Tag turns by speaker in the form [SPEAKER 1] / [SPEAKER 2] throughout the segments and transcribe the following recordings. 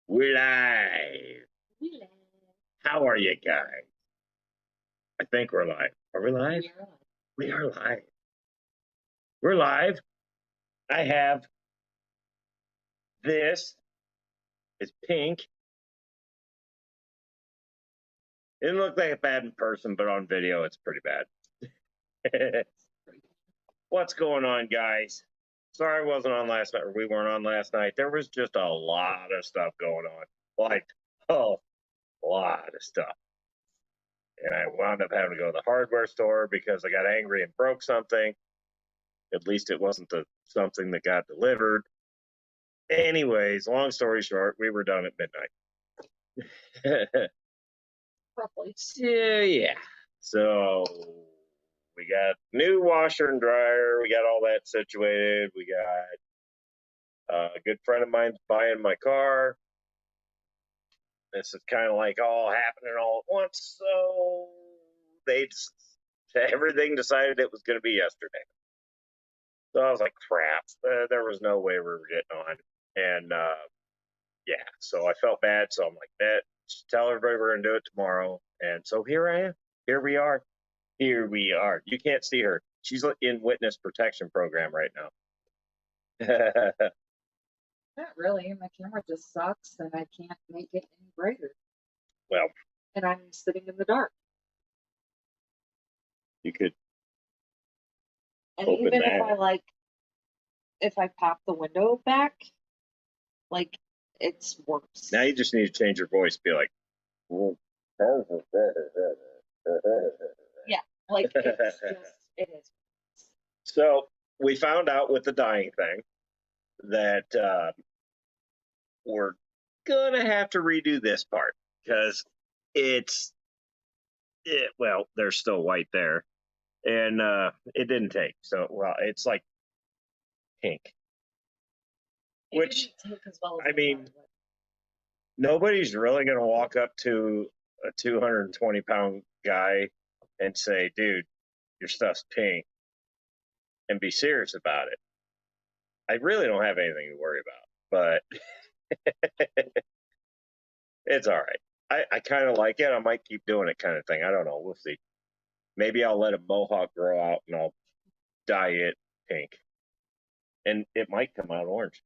[SPEAKER 1] We're live. How are you guys? I think we're live. Are we live? We are live. We're live. I have this. It's pink. It didn't look like a bad in person, but on video, it's pretty bad. What's going on, guys? Sorry I wasn't on last night, or we weren't on last night. There was just a lot of stuff going on. Like, a lot of stuff. And I wound up having to go to the hardware store because I got angry and broke something. At least it wasn't something that got delivered. Anyways, long story short, we were done at midnight.
[SPEAKER 2] Roughly.
[SPEAKER 1] Yeah. So we got new washer and dryer. We got all that situated. We got a good friend of mine's buying my car. This is kind of like all happening all at once. So everything decided it was going to be yesterday. So I was like, crap, there was no way we were getting on. And yeah, so I felt bad. So I'm like, just tell everybody we're going to do it tomorrow. And so here I am. Here we are. Here we are. You can't see her. She's in witness protection program right now.
[SPEAKER 2] Not really. My camera just sucks and I can't make it any brighter.
[SPEAKER 1] Well,
[SPEAKER 2] and I'm sitting in the dark.
[SPEAKER 1] You could.
[SPEAKER 2] And even if I pop the window back, like, it's worse.
[SPEAKER 1] Now you just need to change your voice. Be like,
[SPEAKER 2] yeah, like it's just, it is.
[SPEAKER 1] So we found out with the dying thing that we're gonna have to redo this part because well, they're still white there, and it didn't take. So well, it's like pink. Which, I mean, nobody's really going to walk up to a 220-pound guy and say, dude, your stuff's pink, and be serious about it. I really don't have anything to worry about, but it's all right. I kind of like it. I might keep doing it kind of thing. I don't know. We'll see. Maybe I'll let a mohawk grow out and I'll dye it pink. And it might come out orange.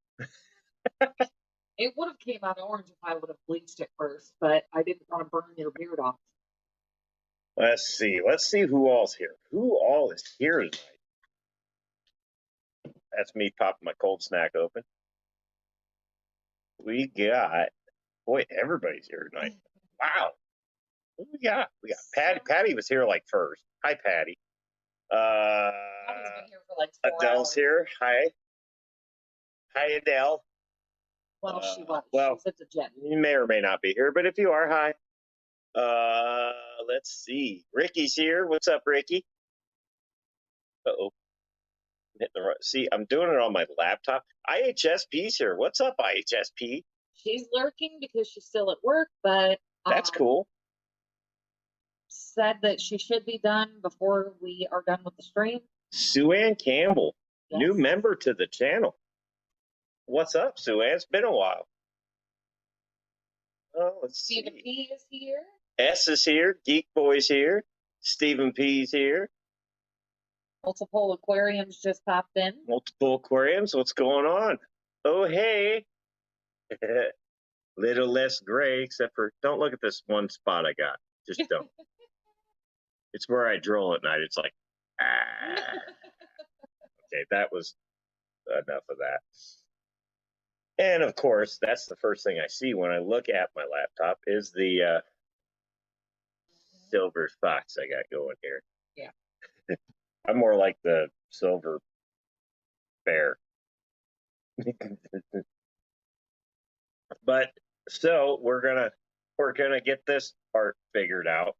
[SPEAKER 2] It would have came out orange if I would have bleached it first, but I didn't want to burn your beard off.
[SPEAKER 1] Let's see. Let's see who all's here. Who all is here tonight? That's me popping my cold snack open. We got, boy, everybody's here tonight. Wow. What we got? We got Patty. Patty was here like first. Hi, Patty.
[SPEAKER 2] Patty's been here for like 4
[SPEAKER 1] Adele's
[SPEAKER 2] hours.
[SPEAKER 1] here. Hi. Hi, Adele.
[SPEAKER 2] Well, she was.
[SPEAKER 1] Well,
[SPEAKER 2] she's at the gym.
[SPEAKER 1] You may or may not be here, but if you are, hi. Let's see. Ricky's here. What's up, Ricky? Uh-oh. See, I'm doing it on my laptop. IHSP's here. What's up, IHSP?
[SPEAKER 2] She's lurking because she's still at work, but
[SPEAKER 1] that's cool.
[SPEAKER 2] Said that she should be done before we are done with the stream.
[SPEAKER 1] Sue Ann Campbell,
[SPEAKER 2] yes.
[SPEAKER 1] New member to the channel. What's up, Sue Ann? It's been a while. Oh, let's see.
[SPEAKER 2] Stephen P is here.
[SPEAKER 1] S is here. Geek Boy's here. Stephen P's here.
[SPEAKER 2] Multiple aquariums just popped in.
[SPEAKER 1] Multiple aquariums. What's going on? Oh, hey. Little less gray, except for don't look at this one spot I got. Just don't. It's where I drill at night. It's like, ah. Okay, that was enough of that. And of course, that's the first thing I see when I look at my laptop is the silver fox I got going here.
[SPEAKER 2] Yeah.
[SPEAKER 1] I'm more like the silver bear. But so we're gonna get this part figured out.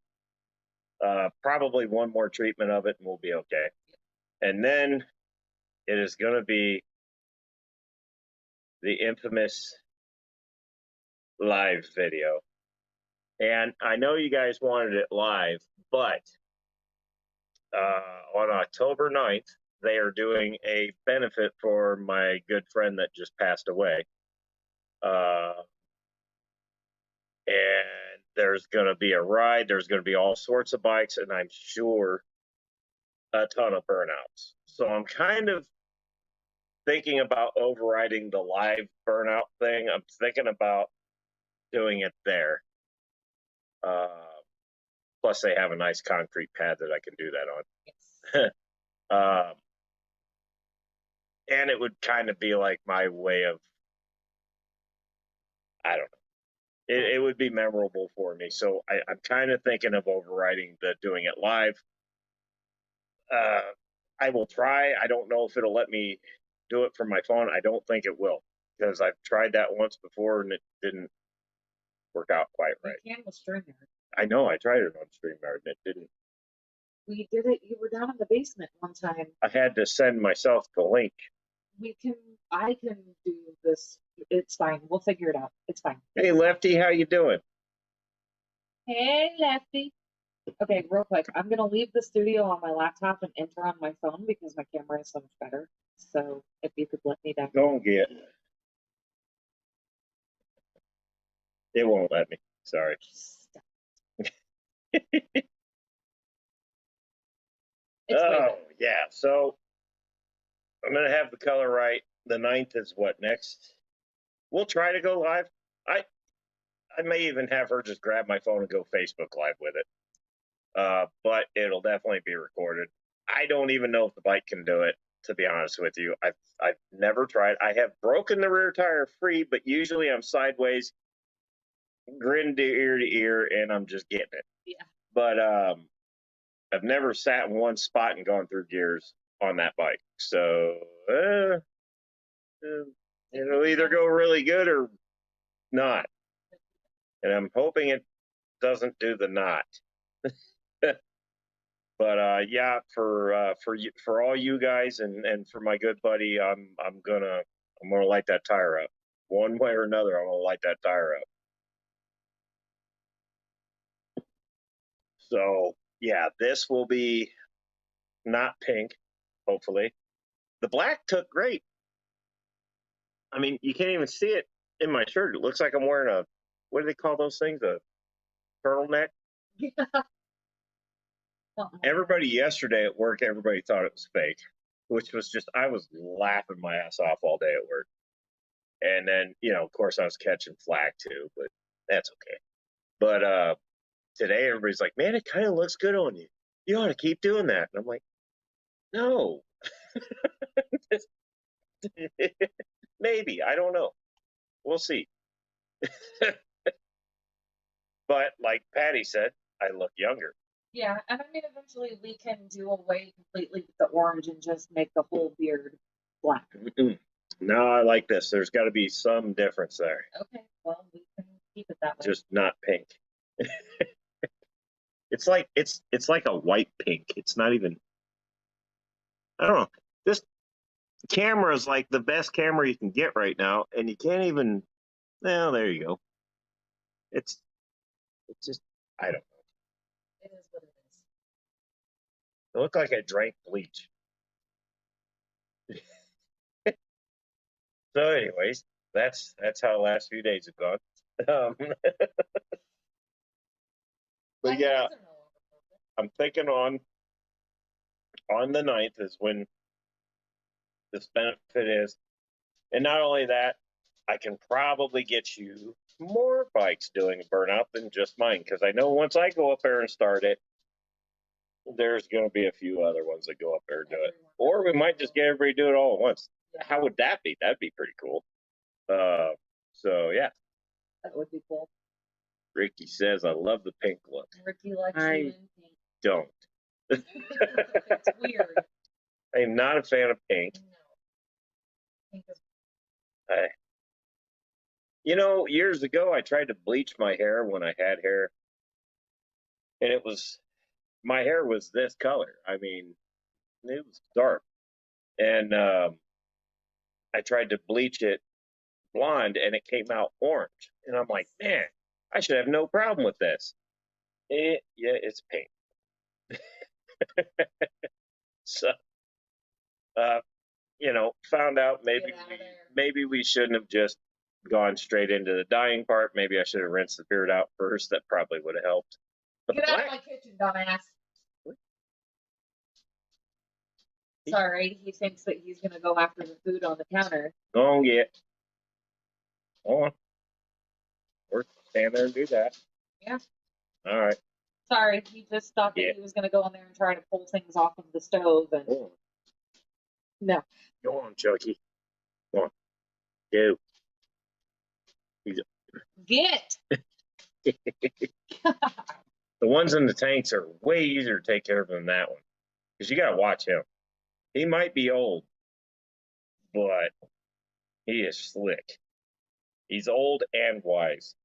[SPEAKER 1] Probably one more treatment of it and we'll be okay. And then it is gonna be the infamous live video. And I know you guys wanted it live, but on October 9th, they are doing a benefit for my good friend that just passed away. And there's going to be a ride. There's going to be all sorts of bikes, and I'm sure a ton of burnouts. So I'm kind of thinking about overriding the live burnout thing. I'm thinking about doing it there. Plus, they have a nice concrete pad that I can do that on.
[SPEAKER 2] Yes.
[SPEAKER 1] And it would kind of be like my way of, I don't know. It would be memorable for me. So I'm kind of thinking of overriding the doing it live. I will try. I don't know if it'll let me do it from my phone. I don't think it will, because I've tried that once before and it didn't work out quite right.
[SPEAKER 2] You can with StreamYard.
[SPEAKER 1] I know. I tried it on StreamYard and it didn't.
[SPEAKER 2] We did it. You were down in the basement one time.
[SPEAKER 1] I had to send myself the link.
[SPEAKER 2] I can do this. It's fine. We'll figure it out. It's fine.
[SPEAKER 1] Hey, Lefty, how you doing?
[SPEAKER 2] Hey, Lefty. Okay, real quick. I'm going to leave the studio on my laptop and enter on my phone because my camera is so much better. So if you could let me down.
[SPEAKER 1] Go and get. It won't let me. Sorry. Oh, yeah. So I'm going to have the color right. The 9th is what, next? We'll try to go live. I may even have her just grab my phone and go Facebook Live with it. But it'll definitely be recorded. I don't even know if the bike can do it, to be honest with you. I've never tried. I have broken the rear tire free, but usually I'm sideways, grin to ear, and I'm just getting it.
[SPEAKER 2] Yeah.
[SPEAKER 1] But I've never sat in one spot and gone through gears on that bike. So it'll either go really good or not. And I'm hoping it doesn't do the not. But yeah, for all you guys and for my good buddy, I'm gonna light that tire up. One way or another, I'm gonna light that tire up. So yeah, this will be not pink, hopefully. The black took great. I mean, you can't even see it in my shirt. It looks like I'm wearing a, what do they call those things? A turtleneck?
[SPEAKER 2] Yeah.
[SPEAKER 1] Everybody yesterday at work, everybody thought it was fake, which was just, I was laughing my ass off all day at work. And then, of course I was catching flack too, but that's okay. But today everybody's like, man, it kind of looks good on you. You ought to keep doing that. And I'm like, no. Maybe. I don't know. We'll see. But like Patty said, I look younger.
[SPEAKER 2] Yeah, and I mean, eventually we can do away completely with the orange and just make the whole beard black.
[SPEAKER 1] No, I like this. There's got to be some difference there.
[SPEAKER 2] Okay, well, we can keep it that way.
[SPEAKER 1] Just not pink. It's like a white pink. It's not even. I don't know. This camera is like the best camera you can get right now, and you can't even. Well, there you go. It's just, I don't know.
[SPEAKER 2] It is what it is.
[SPEAKER 1] It looked like I drank bleach. So, anyways, that's how the last few days have gone. But yeah, I'm thinking on the 9th is when this benefit is. And not only that, I can probably get you more bikes doing a burnout than just mine, because I know once I go up there and start it, there's going to be a few other ones that go up there and do it. Or we might just get everybody to do it all at once. Yeah. How would that be? That'd be pretty cool. So, yeah.
[SPEAKER 2] That would be cool.
[SPEAKER 1] Ricky says, I love the pink look.
[SPEAKER 2] Ricky likes you in pink.
[SPEAKER 1] Don't.
[SPEAKER 2] It's weird.
[SPEAKER 1] I'm not a fan of pink.
[SPEAKER 2] No. Pink is...
[SPEAKER 1] Years ago, I tried to bleach my hair when I had hair. And my hair was this color. I mean, it was dark. And I tried to bleach it blonde, and it came out orange. And I'm like, man, I should have no problem with this. Yeah, it's pink. So, found out maybe we shouldn't have just gone straight into the dyeing part. Maybe I should have rinsed the beard out first. That probably would have helped. But
[SPEAKER 2] Get out of my kitchen, dumbass. Sorry, he thinks that he's gonna go after the food on the counter.
[SPEAKER 1] Go on, get. Go on. Or stand there and do that.
[SPEAKER 2] Yeah.
[SPEAKER 1] All right.
[SPEAKER 2] Sorry, he just thought that he was gonna go in there and try to pull things off of the stove, and
[SPEAKER 1] Go on.
[SPEAKER 2] no.
[SPEAKER 1] Go on, Chucky. Go on. Go.
[SPEAKER 2] Get.
[SPEAKER 1] The ones in the tanks are way easier to take care of than that one. Because you got to watch him. He might be old, but he is slick. He's old and wise,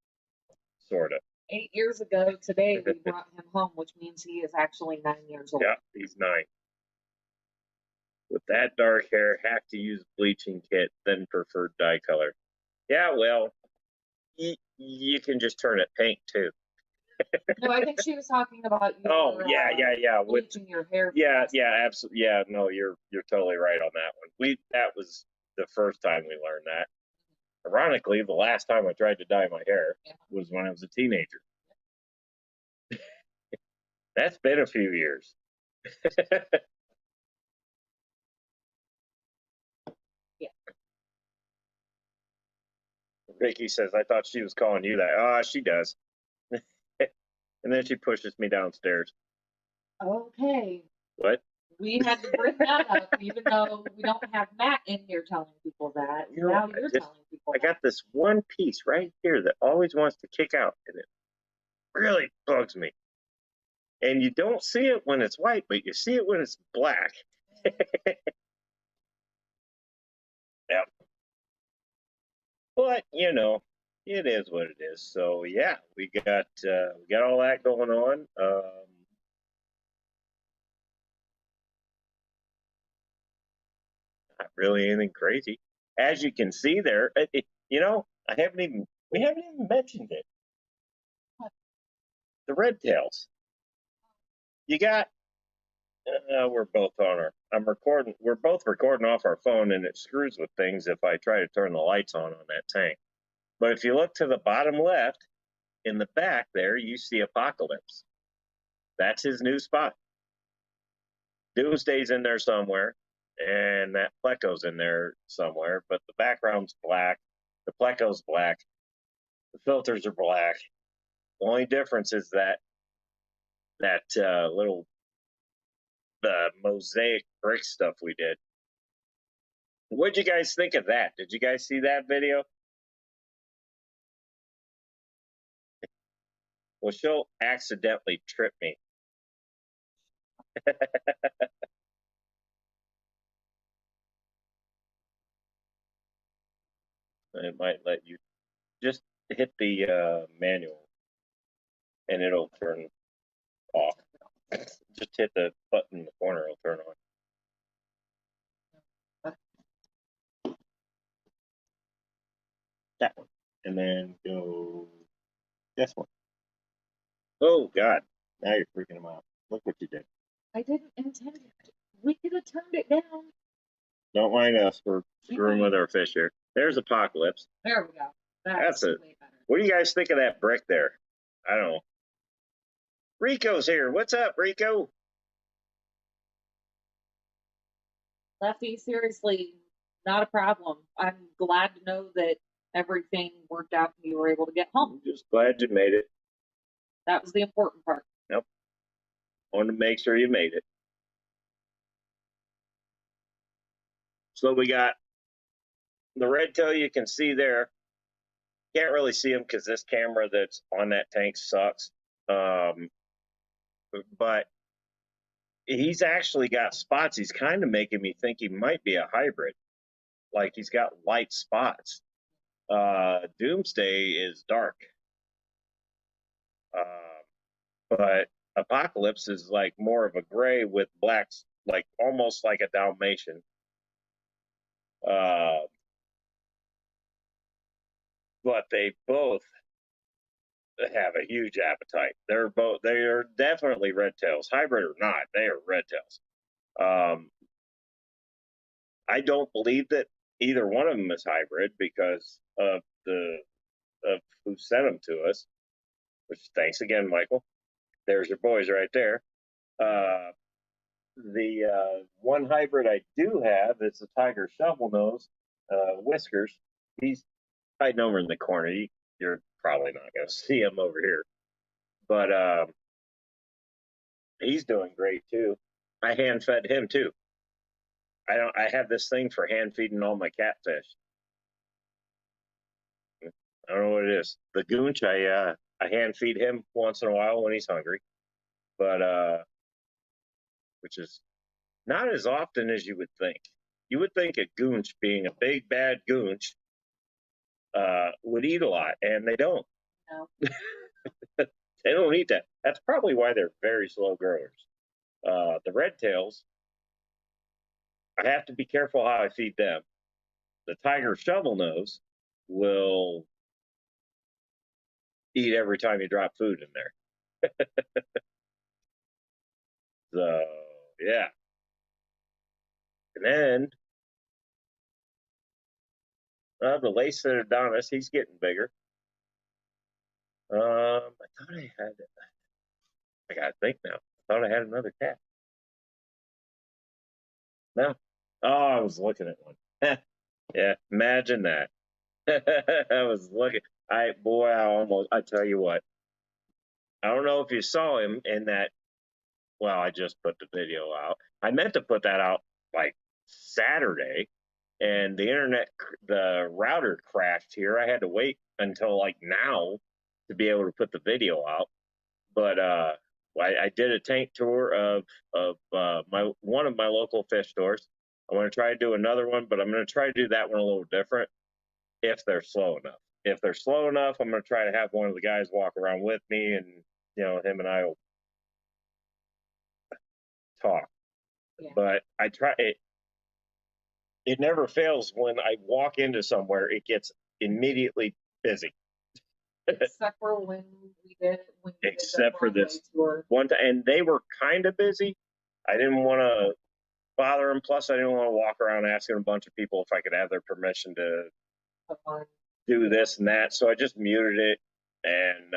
[SPEAKER 1] sort of.
[SPEAKER 2] 8 years ago today, we brought him home, which means he is actually 9 years old.
[SPEAKER 1] Yeah, he's 9. With that dark hair, have to use bleaching kit, then preferred dye color. Yeah, well, you can just turn it pink too.
[SPEAKER 2] No, I think she was talking about you.
[SPEAKER 1] Oh, yeah.
[SPEAKER 2] Bleaching your hair.
[SPEAKER 1] Yeah, absolutely. Yeah, no, you're totally right on that one. That was the first time we learned that. Ironically, the last time I tried to dye my hair was when I was a teenager. That's been a few years.
[SPEAKER 2] Yeah.
[SPEAKER 1] Vicky says, I thought she was calling you that. She does. And then she pushes me downstairs.
[SPEAKER 2] Okay.
[SPEAKER 1] What?
[SPEAKER 2] We had to bring that up, even though we don't have Matt in here telling people that. Now you're telling people
[SPEAKER 1] I got this one piece right here that always wants to kick out, and it really bugs me. And you don't see it when it's white, but you see it when it's black. Yep. But, it is what it is. So, yeah, we got all that going on. Not really anything crazy. As you can see there, we haven't even mentioned it. The red tails. You got, we're both we're both recording off our phone, and it screws with things if I try to turn the lights on that tank. But if you look to the bottom left, in the back there, you see Apocalypse. That's his new spot. Doomsday's in there somewhere, and that Pleco's in there somewhere, but the background's black, the Pleco's black, the filters are black. The only difference is that little mosaic brick stuff we did. What'd you guys think of that? Did you guys see that video? Well, she'll accidentally trip me. It might let you just hit the manual and it'll turn off. Just hit the button in the corner, it'll turn on. That one. And then go this one. Oh, God. Now you're freaking them out. Look what you did.
[SPEAKER 2] I didn't intend it. We could have turned it down.
[SPEAKER 1] Don't mind us. We're screwing with our fish here. There's Apocalypse.
[SPEAKER 2] There we go. That's
[SPEAKER 1] it.
[SPEAKER 2] Way better.
[SPEAKER 1] What do you guys think of that brick there? I don't know. Rico's here. What's up, Rico?
[SPEAKER 2] Lefty, seriously, not a problem. I'm glad to know that everything worked out and you were able to get home.
[SPEAKER 1] I'm just glad you made it.
[SPEAKER 2] That was the important part.
[SPEAKER 1] Yep. Wanted to make sure you made it. So we got the red tail you can see there. Can't really see him because this camera that's on that tank sucks. But he's actually got spots. He's kind of making me think he might be a hybrid. Like he's got light spots. Doomsday is dark. But Apocalypse is like more of a gray with blacks, like almost like a Dalmatian. But they both have a huge appetite. They are definitely red tails, hybrid or not. They are red tails. I don't believe that either one of them is hybrid because of of who sent them to us. Which thanks again, Michael. There's your boys right there. The one hybrid I do have is the Tiger Shovel Nose, Whiskers. He's hiding over in the corner. You're probably not going to see him over here, but he's doing great too. I hand fed him too. I have this thing for hand feeding all my catfish. I don't know what it is. The goonch, I hand feed him once in a while when he's hungry, but which is not as often as you would think. You would think a goonch, being a big bad goonch, would eat a lot, and they don't.
[SPEAKER 2] No.
[SPEAKER 1] They don't eat that. That's probably why they're very slow growers. The red tails, I have to be careful how I feed them. The Tiger Shovel Nose will eat every time you drop food in there. So, yeah. And then the Lace-headed Adonis, he's getting bigger. I thought I had, I gotta think now. I thought I had another cat. No. Oh, I was looking at one. Yeah, imagine that. I was looking. I tell you what. I don't know if you saw him in that. Well, I just put the video out. I meant to put that out like Saturday, and the router crashed here. I had to wait until like now to be able to put the video out. But I did a tank tour of one of my local fish stores. I'm going to try to do another one, but I'm going to try to do that one a little different if they're slow enough. If they're slow enough, I'm going to try to have one of the guys walk around with me, and him and I will talk. Yeah. But I try it. It never fails when I walk into somewhere; it gets immediately busy.
[SPEAKER 2] Except for when we did.
[SPEAKER 1] Except for this one time, and they were kind of busy. I didn't want to bother them. Plus, I didn't want to walk around asking a bunch of people if I could have their permission to do this and that. So I just muted it and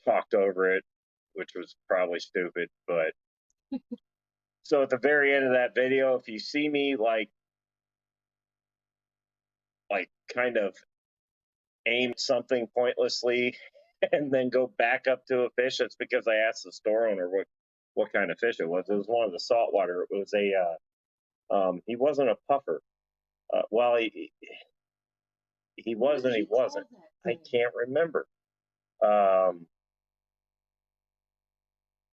[SPEAKER 1] talked over it, which was probably stupid. But so at the very end of that video, if you see me like kind of aim something pointlessly and then go back up to a fish, it's because I asked the store owner what kind of fish it was. It was one of the saltwater. It was he wasn't a puffer. Well, he was and he wasn't. I can't remember. I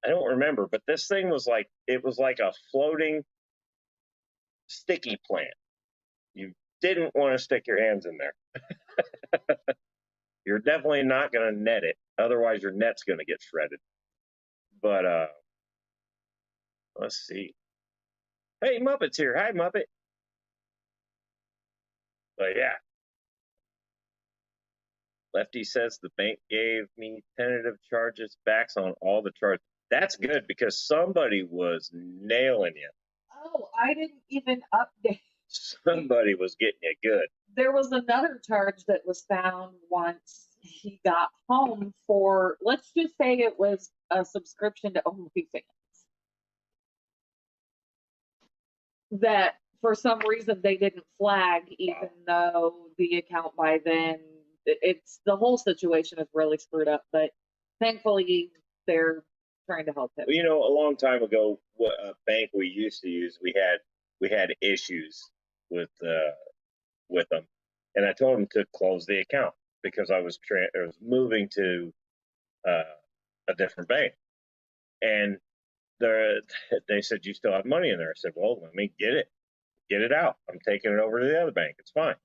[SPEAKER 1] don't remember, but this thing was like a floating sticky plant. You didn't want to stick your hands in there. You're definitely not going to net it. Otherwise, your net's going to get shredded. But let's see. Hey, Muppet's here. Hi, Muppet. But yeah. Lefty says the bank gave me tentative charges backs on all the charges. That's good because somebody was nailing you.
[SPEAKER 2] Oh, I didn't even update.
[SPEAKER 1] Somebody was getting you good.
[SPEAKER 2] There was another charge that was found once he got home for, let's just say it was a subscription to OnlyFans. That for some reason they didn't flag, even though the account by then, it's the whole situation is really screwed up, but thankfully they're trying to help him.
[SPEAKER 1] Well, a long time ago, a bank we used to use, we had issues with them, and I told them to close the account because I was moving to a different bank, and they said, you still have money in there. I said, well, let me get it out. I'm taking it over to the other bank. It's fine.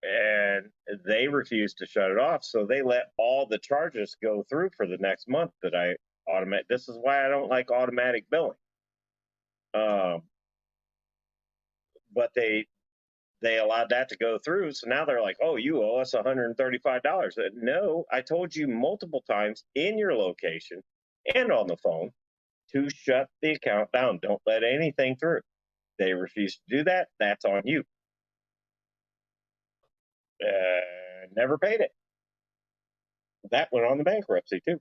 [SPEAKER 1] And they refused to shut it off, so they let all the charges go through for the next month that I automate. This is why I don't like automatic billing. But they allowed that to go through, so now they're like, oh, you owe us $135. No, I told you multiple times in your location and on the phone to shut the account down. Don't let anything through. They refuse to do that. That's on you. Never paid it. That went on the bankruptcy too.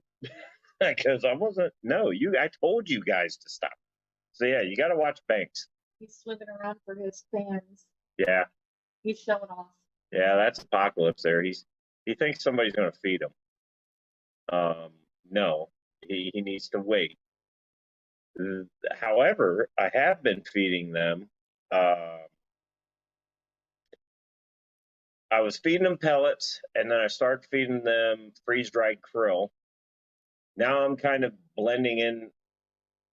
[SPEAKER 1] Because I wasn't, no, I told you guys to stop. So yeah, you got to watch banks.
[SPEAKER 2] He's swimming around for his fans.
[SPEAKER 1] Yeah.
[SPEAKER 2] He's showing off.
[SPEAKER 1] Yeah, that's Apocalypse there. He thinks somebody's going to feed him. No, he needs to wait. However, I have been feeding them. I was feeding them pellets, and then I started feeding them freeze-dried krill. Now I'm kind of blending in.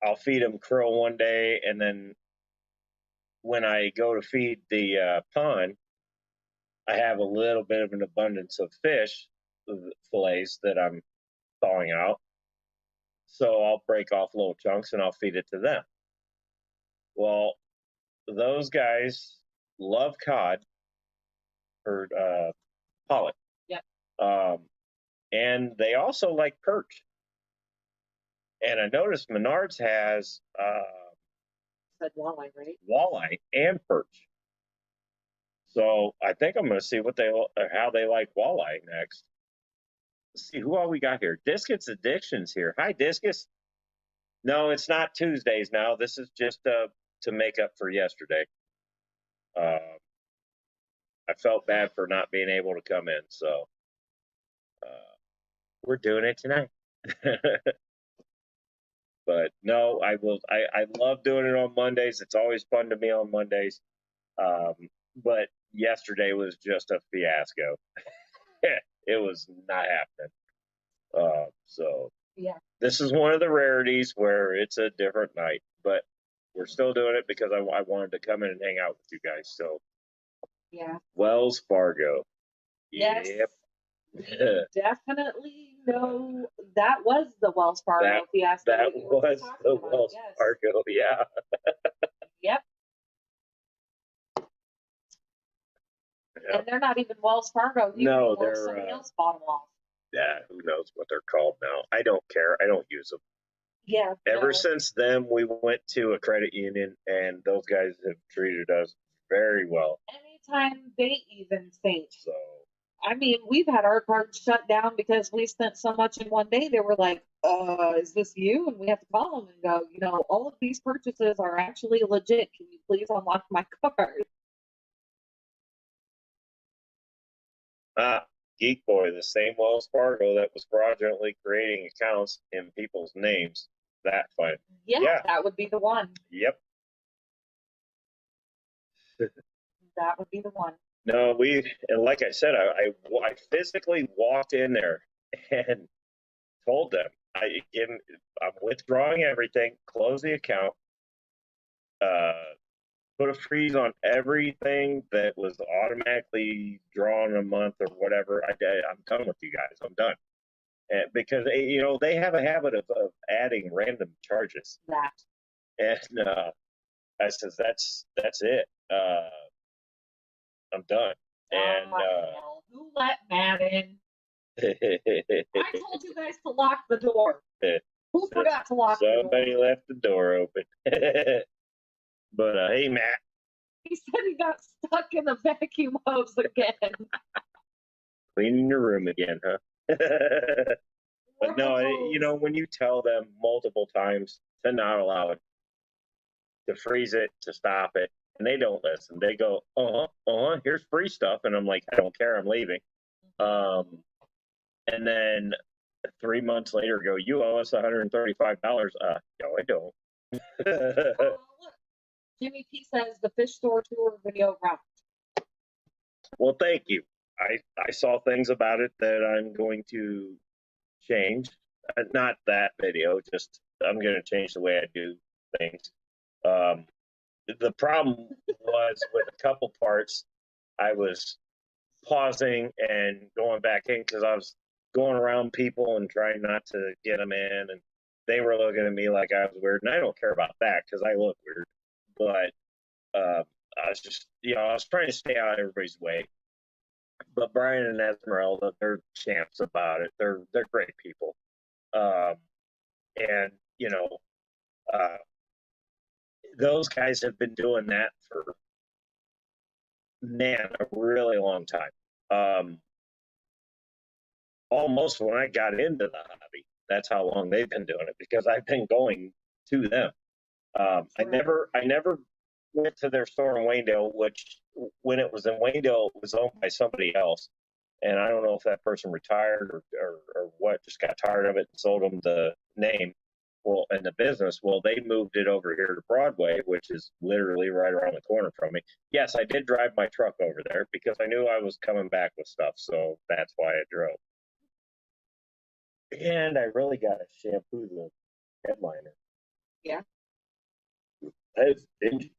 [SPEAKER 1] I'll feed them krill one day, and then when I go to feed the pond, I have a little bit of an abundance of fish fillets that I'm thawing out. So I'll break off little chunks and I'll feed it to them. Well, those guys love cod or pollock.
[SPEAKER 2] Yep.
[SPEAKER 1] And they also like perch. And I noticed Menards has
[SPEAKER 2] Said walleye, right?
[SPEAKER 1] walleye and perch. So I think I'm going to see how they like walleye next. Let's see who all we got here. Discus Addictions here. Hi, Discus. No, it's not Tuesdays now. This is just to make up for yesterday. I felt bad for not being able to come in, so we're doing it tonight. But no, I will. I love doing it on Mondays. It's always fun to me on Mondays. But yesterday was just a fiasco. It was not happening. So
[SPEAKER 2] yeah,
[SPEAKER 1] this is one of the rarities where it's a different night, but we're still doing it because I wanted to come in and hang out with you guys. So
[SPEAKER 2] yeah.
[SPEAKER 1] Wells Fargo.
[SPEAKER 2] Yes.
[SPEAKER 1] Yep.
[SPEAKER 2] We definitely know that was the Wells Fargo fiasco.
[SPEAKER 1] That was the Wells
[SPEAKER 2] yes.
[SPEAKER 1] Fargo, yeah.
[SPEAKER 2] Yep. And they're not even Wells Fargo.
[SPEAKER 1] No,
[SPEAKER 2] they're
[SPEAKER 1] they're
[SPEAKER 2] somebody else bought them off.
[SPEAKER 1] Yeah, who knows what they're called now. I don't care. I don't use them.
[SPEAKER 2] Yeah.
[SPEAKER 1] Ever since then, we went to a credit union, and those guys have treated us very well.
[SPEAKER 2] Anytime they even think.
[SPEAKER 1] So,
[SPEAKER 2] I mean, we've had our cards shut down because we spent so much in one day. They were like, is this you? And we have to call them and go, all of these purchases are actually legit. Can you please unlock my card?
[SPEAKER 1] Geek Boy, the same Wells Fargo that was fraudulently creating accounts in people's names. That fun.
[SPEAKER 2] Yeah, that would be the one.
[SPEAKER 1] Yep.
[SPEAKER 2] That would be the one.
[SPEAKER 1] No, and like I said, I physically walked in there and told them I'm withdrawing everything, close the account, put a freeze on everything that was automatically drawn a month or whatever. I'm done with you guys. I'm done. And because they have a habit of adding random charges.
[SPEAKER 2] That.
[SPEAKER 1] And I says that's it. I'm done. And
[SPEAKER 2] who let Matt in? I told you guys to lock the door. Who forgot to lock the door?
[SPEAKER 1] Somebody left the door open. But hey, Matt.
[SPEAKER 2] He said he got stuck in the vacuum hose again.
[SPEAKER 1] Cleaning your room again, huh? But no, when you tell them multiple times to not allow it, to freeze it, to stop it, and they don't listen. They go, here's free stuff. And I'm like, I don't care. I'm leaving. And then 3 months later go, you owe us $135. No, I don't.
[SPEAKER 2] Look. Jimmy P says the fish store tour video rocked.
[SPEAKER 1] Well, thank you. I saw things about it that I'm going to change. Not that video, just I'm going to change the way I do things. The problem was with a couple parts, I was pausing and going back in because I was going around people and trying not to get them in, and they were looking at me like I was weird, and I don't care about that because I look weird. But I was just, I was trying to stay out of everybody's way. But Brian and Esmeralda, they're champs about it. They're great people. And, those guys have been doing that for, a really long time. almost when I got into the hobby. That's how long they've been doing it, because I've been going to them. I never went to their store in Waynedale, which when it was in Waynedale, it was owned by somebody else. And I don't know if that person retired or what, just got tired of it and sold them the name. Well, and the business, well, they moved it over here to Broadway, which is literally right around the corner from me. Yes, I did drive my truck over there because I knew I was coming back with stuff. So that's why I drove. And I really got to shampoo the headliner.
[SPEAKER 2] Yeah.
[SPEAKER 1] It's dingy.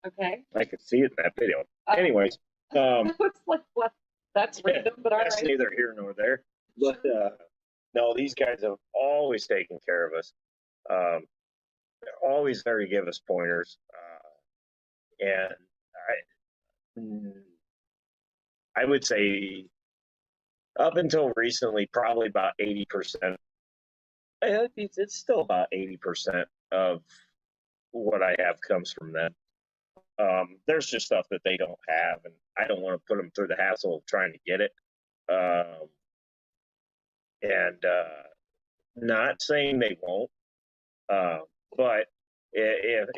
[SPEAKER 2] Okay.
[SPEAKER 1] I could see it in that video. Anyways,
[SPEAKER 2] it's like, what? That's random, but all
[SPEAKER 1] that's
[SPEAKER 2] right.
[SPEAKER 1] neither here nor there. But no, these guys have always taken care of us. They're always there to give us pointers. And I would say up until recently, probably about 80%. It's still about 80% of what I have comes from them. There's just stuff that they don't have, and I don't want to put them through the hassle of trying to get it. And not saying they won't, but if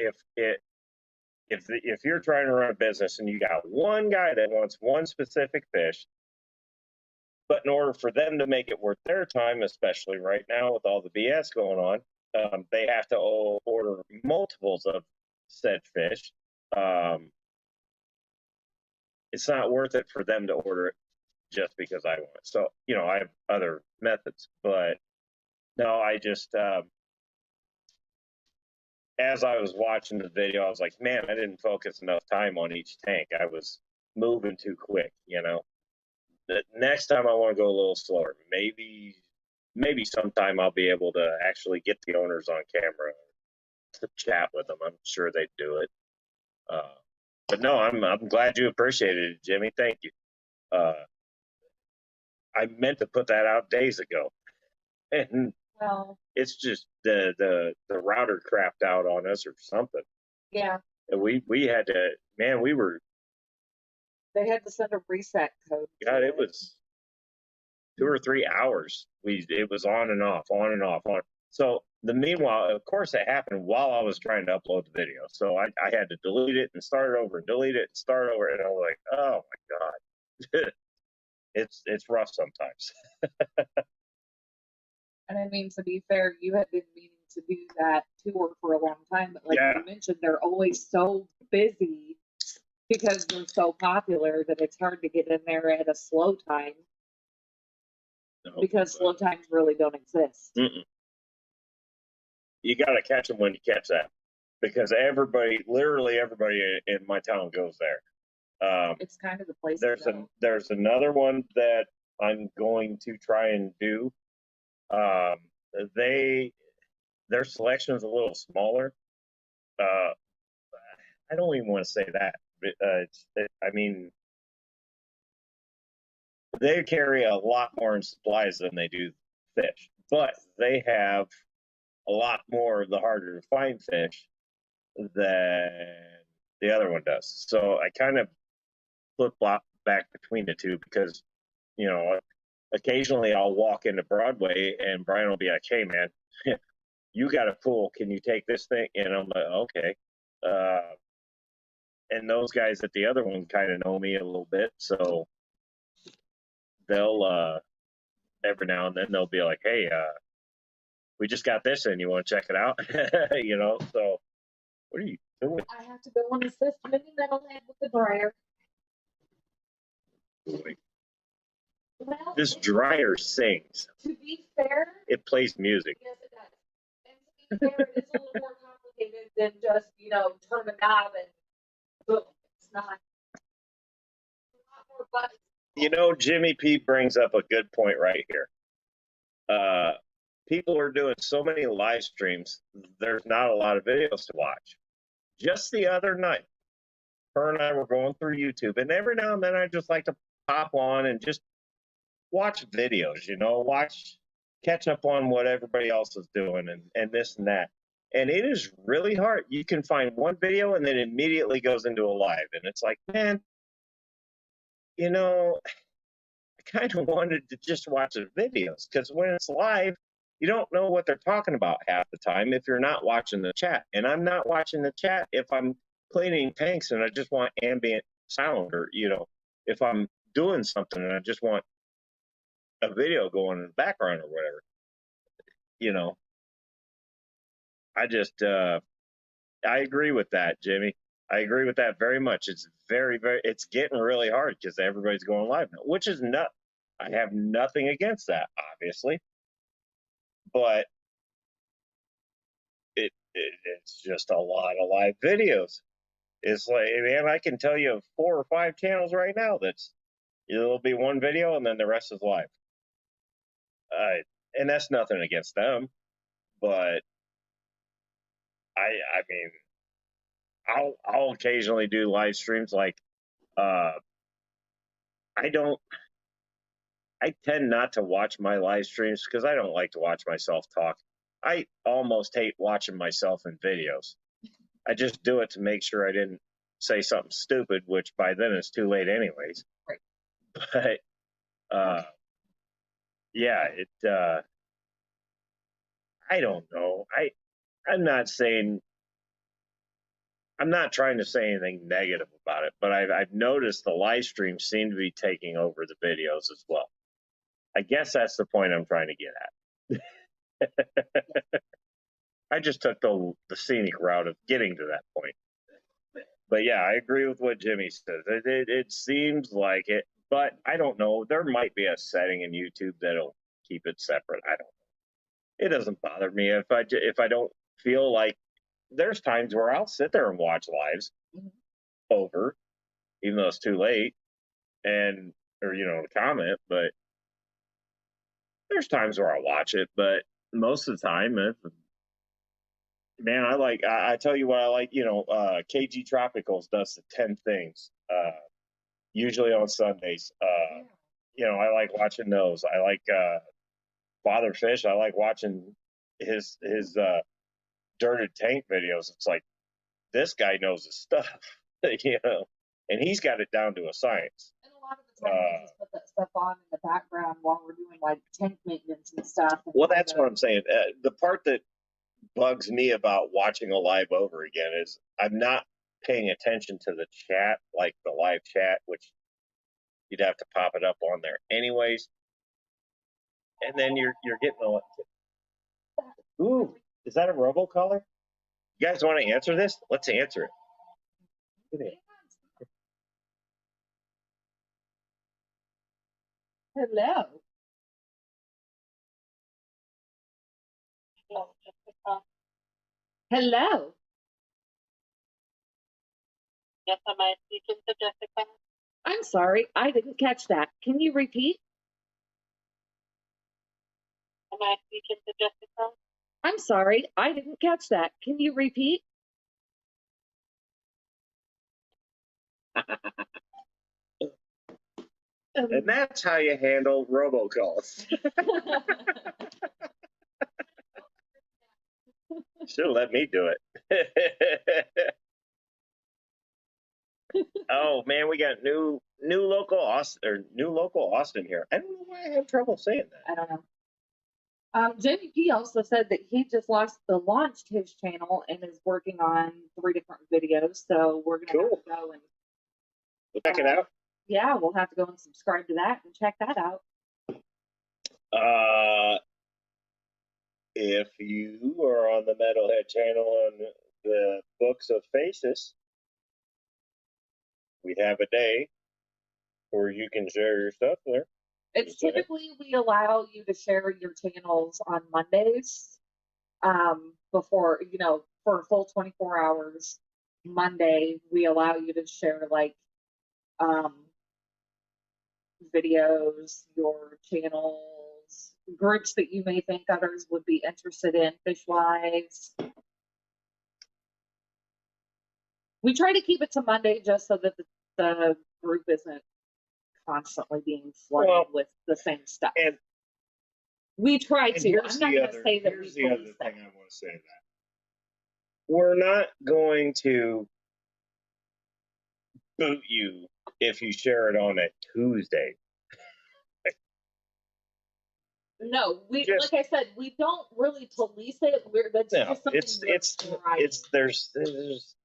[SPEAKER 1] you're trying to run a business and you got one guy that wants one specific fish, but in order for them to make it worth their time, especially right now with all the BS going on, they have to order multiples of said fish. It's not worth it for them to order it just because I want it. So, I have other methods, but no, I just, as I was watching the video, I was like, man, I didn't focus enough time on each tank. I was moving too quick, The next time I want to go a little slower. Maybe sometime I'll be able to actually get the owners on camera to chat with them. I'm sure they'd do it. But no, I'm glad you appreciated it, Jimmy. Thank you. I meant to put that out days ago, and it's just the router crapped out on us or something.
[SPEAKER 2] Yeah.
[SPEAKER 1] And we had to, man.
[SPEAKER 2] They had to send a reset code.
[SPEAKER 1] God, it was 2 or 3 hours. It was on and off. So meanwhile, of course, it happened while I was trying to upload the video. So I had to delete it and start over, and delete it and start over, and I was like, oh my god, it's rough sometimes.
[SPEAKER 2] And I mean, to be fair, you had been meaning to do that tour for a long time, but like you mentioned, they're always so busy because they're so popular that it's hard to get in there at a slow time. Because slow times really don't exist.
[SPEAKER 1] You got to catch them when you catch that, because literally everybody in my town goes there.
[SPEAKER 2] It's kind of the place.
[SPEAKER 1] There's another one that I'm going to try and do. Their selection is a little smaller. I don't even want to say that. I mean, they carry a lot more in supplies than they do fish, but they have a lot more of the harder to find fish than the other one does. So I kind of flip-flop back between the two because, occasionally I'll walk into Broadway and Brian will be like, hey, man, you got a pool. Can you take this thing? And I'm like, okay. And those guys at the other one kind of know me a little bit. So they'll, every now and then they'll be like, hey, we just got this in. You want to check it out? So what are you doing?
[SPEAKER 2] I have to go and assist Minnie Metalhead with the dryer. Well,
[SPEAKER 1] this dryer sings.
[SPEAKER 2] To be fair,
[SPEAKER 1] it plays music.
[SPEAKER 2] Yes, it does. And to be fair, it's a little more complicated than just, turn a knob and boom. It's not. A lot more buttons.
[SPEAKER 1] Jimmy P brings up a good point right here. People are doing so many live streams, there's not a lot of videos to watch. Just the other night, her and I were going through YouTube, and every now and then I just like to pop on and just watch videos, catch up on what everybody else is doing and this and that. And it is really hard. You can find one video and then immediately goes into a live. And it's like, man, you know, I kind of wanted to just watch the videos because when it's live, you don't know what they're talking about half the time if you're not watching the chat. And I'm not watching the chat if I'm cleaning tanks and I just want ambient sound, or, if I'm doing something and I just want a video going in the background or whatever. I just, I agree with that, Jimmy. I agree with that very much. It's it's getting really hard because everybody's going live now, which is not, I have nothing against that, obviously, but it's just a lot of live videos. It's like, man, I can tell you 4 or 5 channels right now it'll be one video and then the rest is live. And that's nothing against them, but I mean, I'll occasionally do live streams like, I tend not to watch my live streams because I don't like to watch myself talk. I almost hate watching myself in videos. I just do it to make sure I didn't say something stupid, which by then it's too late anyways.
[SPEAKER 2] Right.
[SPEAKER 1] But yeah, I don't know. I'm not trying to say anything negative about it, but I've noticed the live streams seem to be taking over the videos as well. I guess that's the point I'm trying to get at. I just took the scenic route of getting to that point. But yeah, I agree with what Jimmy says. It seems like it, but I don't know. There might be a setting in YouTube that'll keep it separate. I don't know. It doesn't bother me if I don't feel like. There's times where I'll sit there and watch lives over, even though it's too late, or comment. But there's times where I watch it, but most of the time, man, I tell you what I like, KG Tropicals does the 10 things, usually on Sundays. I like watching those. I like Father Fish. I like watching his dirted tank videos. It's like, this guy knows his stuff, and he's got it down to a science.
[SPEAKER 2] And a lot of the time, we just put that stuff on in the background while we're doing like tank maintenance and stuff.
[SPEAKER 1] Well, that's what I'm saying. The part that bugs me about watching a live over again is I'm not paying attention to the chat, like the live chat, which you'd have to pop it up on there anyways. And then you're getting a, ooh, is that a robocolor? You guys want to answer this? Let's answer it.
[SPEAKER 2] Hello. Hello.
[SPEAKER 3] Yes, am I speaking to Jessica?
[SPEAKER 2] I'm sorry, I didn't catch that. Can you repeat?
[SPEAKER 3] Am I speaking to Jessica?
[SPEAKER 2] I'm sorry, I didn't catch that. Can you repeat?
[SPEAKER 1] And that's how you handle robocalls. Should have let me do it. Oh man, we got new local Austin here. I don't know why I have trouble saying that.
[SPEAKER 2] I don't know. Jamie P also said that he just launched his channel and is working on 3 different videos. So we're gonna have to go and
[SPEAKER 1] check it out.
[SPEAKER 2] Yeah, we'll have to go and subscribe to that and check that out.
[SPEAKER 1] If you are on the Metalhead channel on the Books of Faces, we have a day where you can share your stuff there.
[SPEAKER 2] It's typically we allow you to share your channels on Mondays, before, for a full 24 hours. Monday, we allow you to share like, videos, your channels, groups that you may think others would be interested in fish-wise. We try to keep it to Monday just so that the group isn't constantly being flooded with the same stuff. And we try to. I'm not going to say that
[SPEAKER 1] here's the other thing I want to say that we're not going to boot you if you share it on a Tuesday.
[SPEAKER 2] No, we
[SPEAKER 1] Just-
[SPEAKER 2] like I said, we don't really police it. That's
[SPEAKER 1] No,
[SPEAKER 2] just something we're trying.
[SPEAKER 1] there's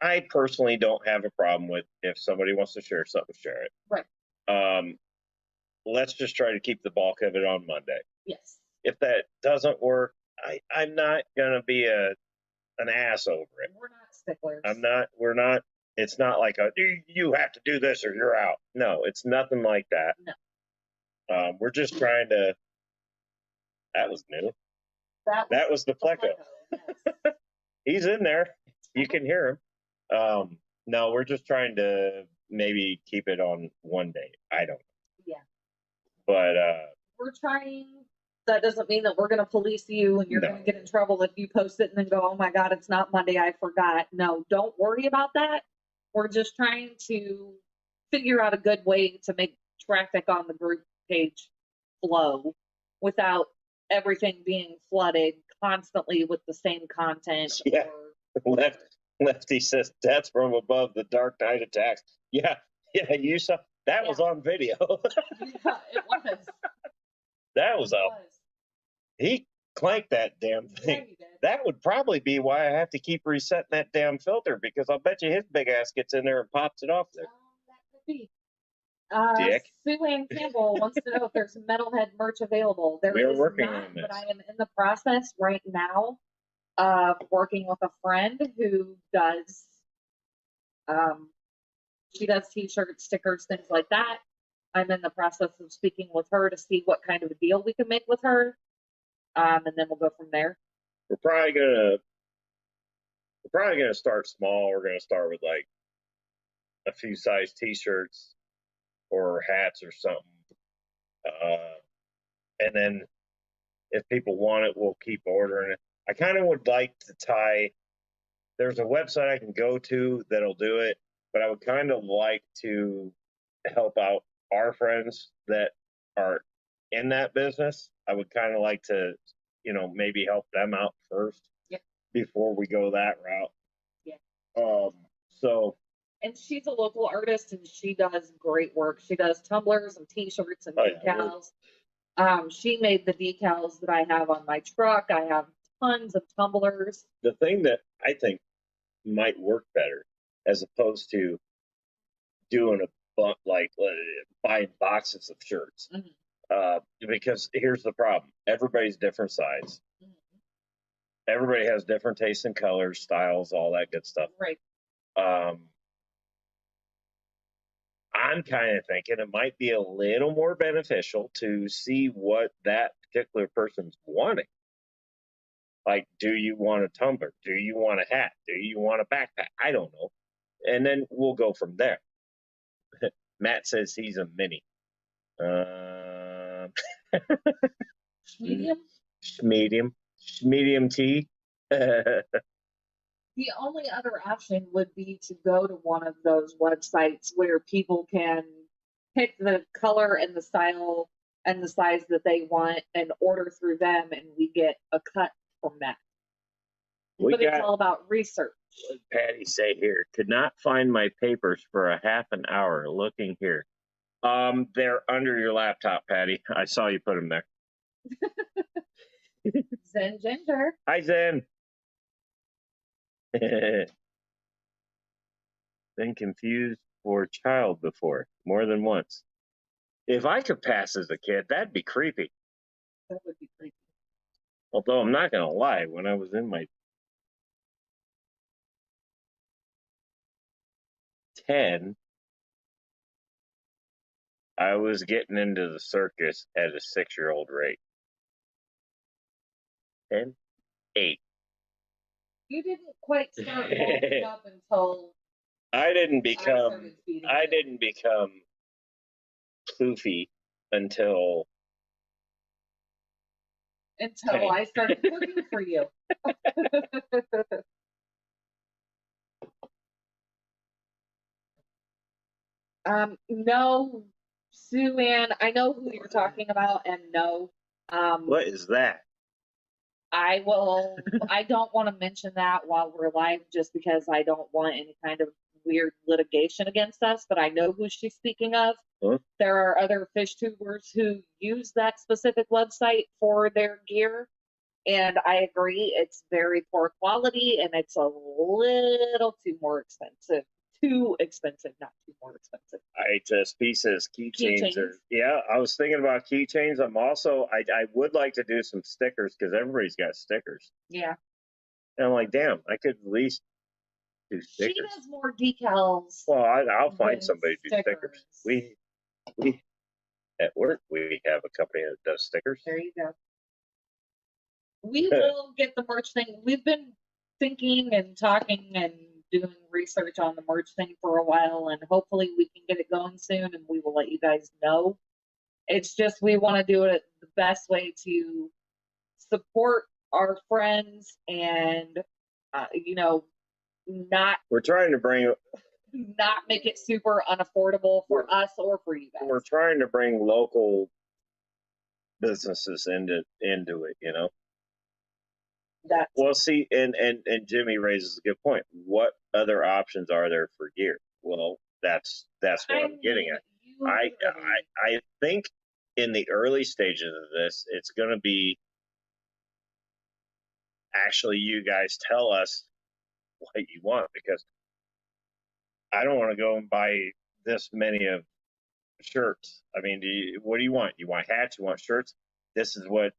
[SPEAKER 1] I personally don't have a problem with if somebody wants to share something, share it.
[SPEAKER 2] Right.
[SPEAKER 1] Let's just try to keep the bulk of it on Monday.
[SPEAKER 2] Yes.
[SPEAKER 1] If that doesn't work, I'm not gonna be an ass over it.
[SPEAKER 2] We're not sticklers.
[SPEAKER 1] We're not. It's not like you have to do this or you're out. No, it's nothing like that.
[SPEAKER 2] No.
[SPEAKER 1] We're just trying to. That was new. That was the Pleco.
[SPEAKER 2] Yes.
[SPEAKER 1] He's in there. You can hear him. No, we're just trying to maybe keep it on one day. I don't know.
[SPEAKER 2] Yeah.
[SPEAKER 1] But
[SPEAKER 2] We're trying. That doesn't mean that we're going to police you and you're
[SPEAKER 1] No.
[SPEAKER 2] going to get in trouble if you post it and then go, oh my God, it's not Monday, I forgot. No, don't worry about that. We're just trying to figure out a good way to make traffic on the group page flow without everything being flooded constantly with the same content.
[SPEAKER 1] Yeah. Lefty says that's from above the Dark Knight attacks. Yeah, you saw that was on video.
[SPEAKER 2] Yeah, it was.
[SPEAKER 1] That was he clanked that damn
[SPEAKER 2] Yeah,
[SPEAKER 1] thing.
[SPEAKER 2] he did.
[SPEAKER 1] That would probably be why I have to keep resetting that damn filter, because I'll bet you his big ass gets in there and pops it off there.
[SPEAKER 2] That could be.
[SPEAKER 1] Dick.
[SPEAKER 2] Sue Ann Campbell wants to know if there's Metalhead merch available. There
[SPEAKER 1] We're
[SPEAKER 2] is
[SPEAKER 1] working
[SPEAKER 2] not,
[SPEAKER 1] on this.
[SPEAKER 2] but I am in the process right now of working with a friend who does, she does t-shirts, stickers, things like that. I'm in the process of speaking with her to see what kind of a deal we can make with her. And then we'll go from there.
[SPEAKER 1] We're probably gonna start small. We're gonna start with like a few size T-shirts or hats or something, and then if people want it, we'll keep ordering it. I kind of would like to tie. There's a website I can go to that'll do it, but I would kind of like to help out our friends that are in that business. I would kind of like to, maybe help them out first.
[SPEAKER 2] Yep.
[SPEAKER 1] Before we go that route.
[SPEAKER 2] Yeah.
[SPEAKER 1] So.
[SPEAKER 2] And she's a local artist and she does great work. She does tumblers and t-shirts and decals. She made the decals that I have on my truck. I have tons of tumblers.
[SPEAKER 1] The thing that I think might work better, as opposed to doing buying boxes of shirts, because here's the problem: everybody's different size.
[SPEAKER 2] Mm-hmm.
[SPEAKER 1] Everybody has different tastes in colors, styles, all that good stuff.
[SPEAKER 2] Right.
[SPEAKER 1] I'm kind of thinking it might be a little more beneficial to see what that particular person's wanting. Like, do you want a tumbler? Do you want a hat? Do you want a backpack? I don't know. And then we'll go from there. Matt says he's a mini.
[SPEAKER 2] Medium?
[SPEAKER 1] Medium T.
[SPEAKER 2] The only other option would be to go to one of those websites where people can pick the color and the style and the size that they want and order through them, and we get a cut from that. It's all about research.
[SPEAKER 1] Patty say here, could not find my papers for a half an hour. Looking here. They're under your laptop, Patty. I saw you put them there.
[SPEAKER 2] Zen Ginger.
[SPEAKER 1] Hi, Zen. Been confused for child before, more than once. If I could pass as a kid, that'd be creepy.
[SPEAKER 2] That would be creepy.
[SPEAKER 1] Although I'm not gonna lie, when I was in my 10, I was getting into the circus at a 6-year-old rate. 10, 8.
[SPEAKER 2] You didn't quite start bulking up until
[SPEAKER 1] I didn't
[SPEAKER 2] started feeding you.
[SPEAKER 1] become poofy until
[SPEAKER 2] I started cooking for you. No, Sue Ann, I know who you're talking about, and no.
[SPEAKER 1] What is that?
[SPEAKER 2] I don't want to mention that while we're live just because I don't want any kind of weird litigation against us, but I know who she's speaking of.
[SPEAKER 1] Huh?
[SPEAKER 2] There are other fish tubers who use that specific website for their gear. And I agree, it's very poor quality and it's a little too expensive. Too expensive, not too more expensive.
[SPEAKER 1] Pieces, keychains are,
[SPEAKER 2] Keychains.
[SPEAKER 1] yeah, I was thinking about keychains. I would like to do some stickers because everybody's got stickers.
[SPEAKER 2] Yeah.
[SPEAKER 1] And I'm like, damn, I could at least do
[SPEAKER 2] She
[SPEAKER 1] stickers.
[SPEAKER 2] does more decals.
[SPEAKER 1] Well, I'll find
[SPEAKER 2] than
[SPEAKER 1] somebody to do stickers. We at work, we have a company that does stickers.
[SPEAKER 2] There you go. We will get the merch thing. We've been thinking and talking and doing research on the merch thing for a while, and hopefully we can get it going soon, and we will let you guys know. It's just we want to do it the best way to support our friends and, not
[SPEAKER 1] We're trying to bring
[SPEAKER 2] make it super unaffordable for us or for you guys.
[SPEAKER 1] we're trying to bring local businesses into it, you know.
[SPEAKER 2] That's
[SPEAKER 1] Well, see, and Jimmy raises a good point. What other options are there for gear? Well, that's what I'm getting at. I think in the early stages of this, it's going to be actually you guys tell us what you want, because I don't want to go and buy this many of shirts. I mean, what do you want? You want hats? You want shirts? This is what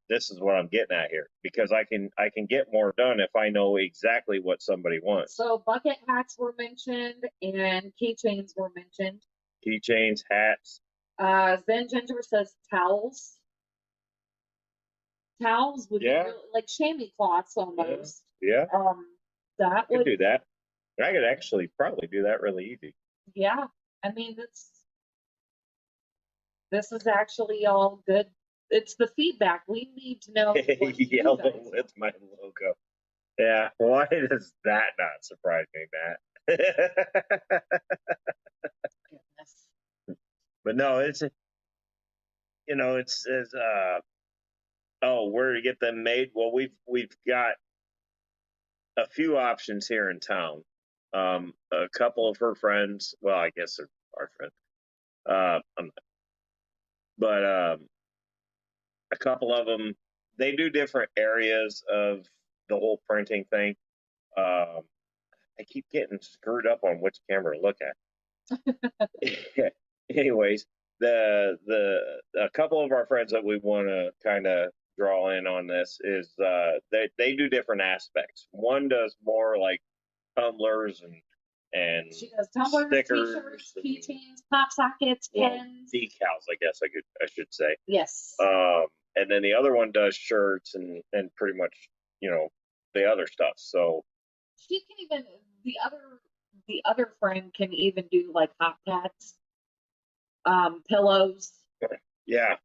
[SPEAKER 1] I'm getting at here, because I can get more done if I know exactly what somebody wants.
[SPEAKER 2] So bucket hats were mentioned and keychains were mentioned.
[SPEAKER 1] Keychains, hats.
[SPEAKER 2] Zen Ginger says towels. Towels would
[SPEAKER 1] Yeah.
[SPEAKER 2] be really, like chamois cloths almost.
[SPEAKER 1] Yeah,
[SPEAKER 2] That
[SPEAKER 1] I could
[SPEAKER 2] would
[SPEAKER 1] do that. I could actually probably do that really easy.
[SPEAKER 2] Yeah. I mean, this is actually all good. It's the feedback. We need to know what you
[SPEAKER 1] Yellow
[SPEAKER 2] guys
[SPEAKER 1] with
[SPEAKER 2] want.
[SPEAKER 1] my logo. Yeah, why does that not surprise me, Matt?
[SPEAKER 2] Goodness.
[SPEAKER 1] But no, it's where to get them made? Well, we've got a few options here in town. A couple of her friends, well, I guess they're our friends. But a couple of them, they do different areas of the whole printing thing. I keep getting screwed up on which camera to look at. Anyways, a couple of our friends that we want to kind of draw in on this is they do different aspects. One does more like tumblers and
[SPEAKER 2] She does tumblers,
[SPEAKER 1] stickers,
[SPEAKER 2] t-shirts, keychains, pop sockets, pens.
[SPEAKER 1] decals, I guess I should say.
[SPEAKER 2] Yes.
[SPEAKER 1] And then the other one does shirts and pretty much, the other stuff. So
[SPEAKER 2] She can even the other friend can even do like hot pads, pillows,
[SPEAKER 1] yeah,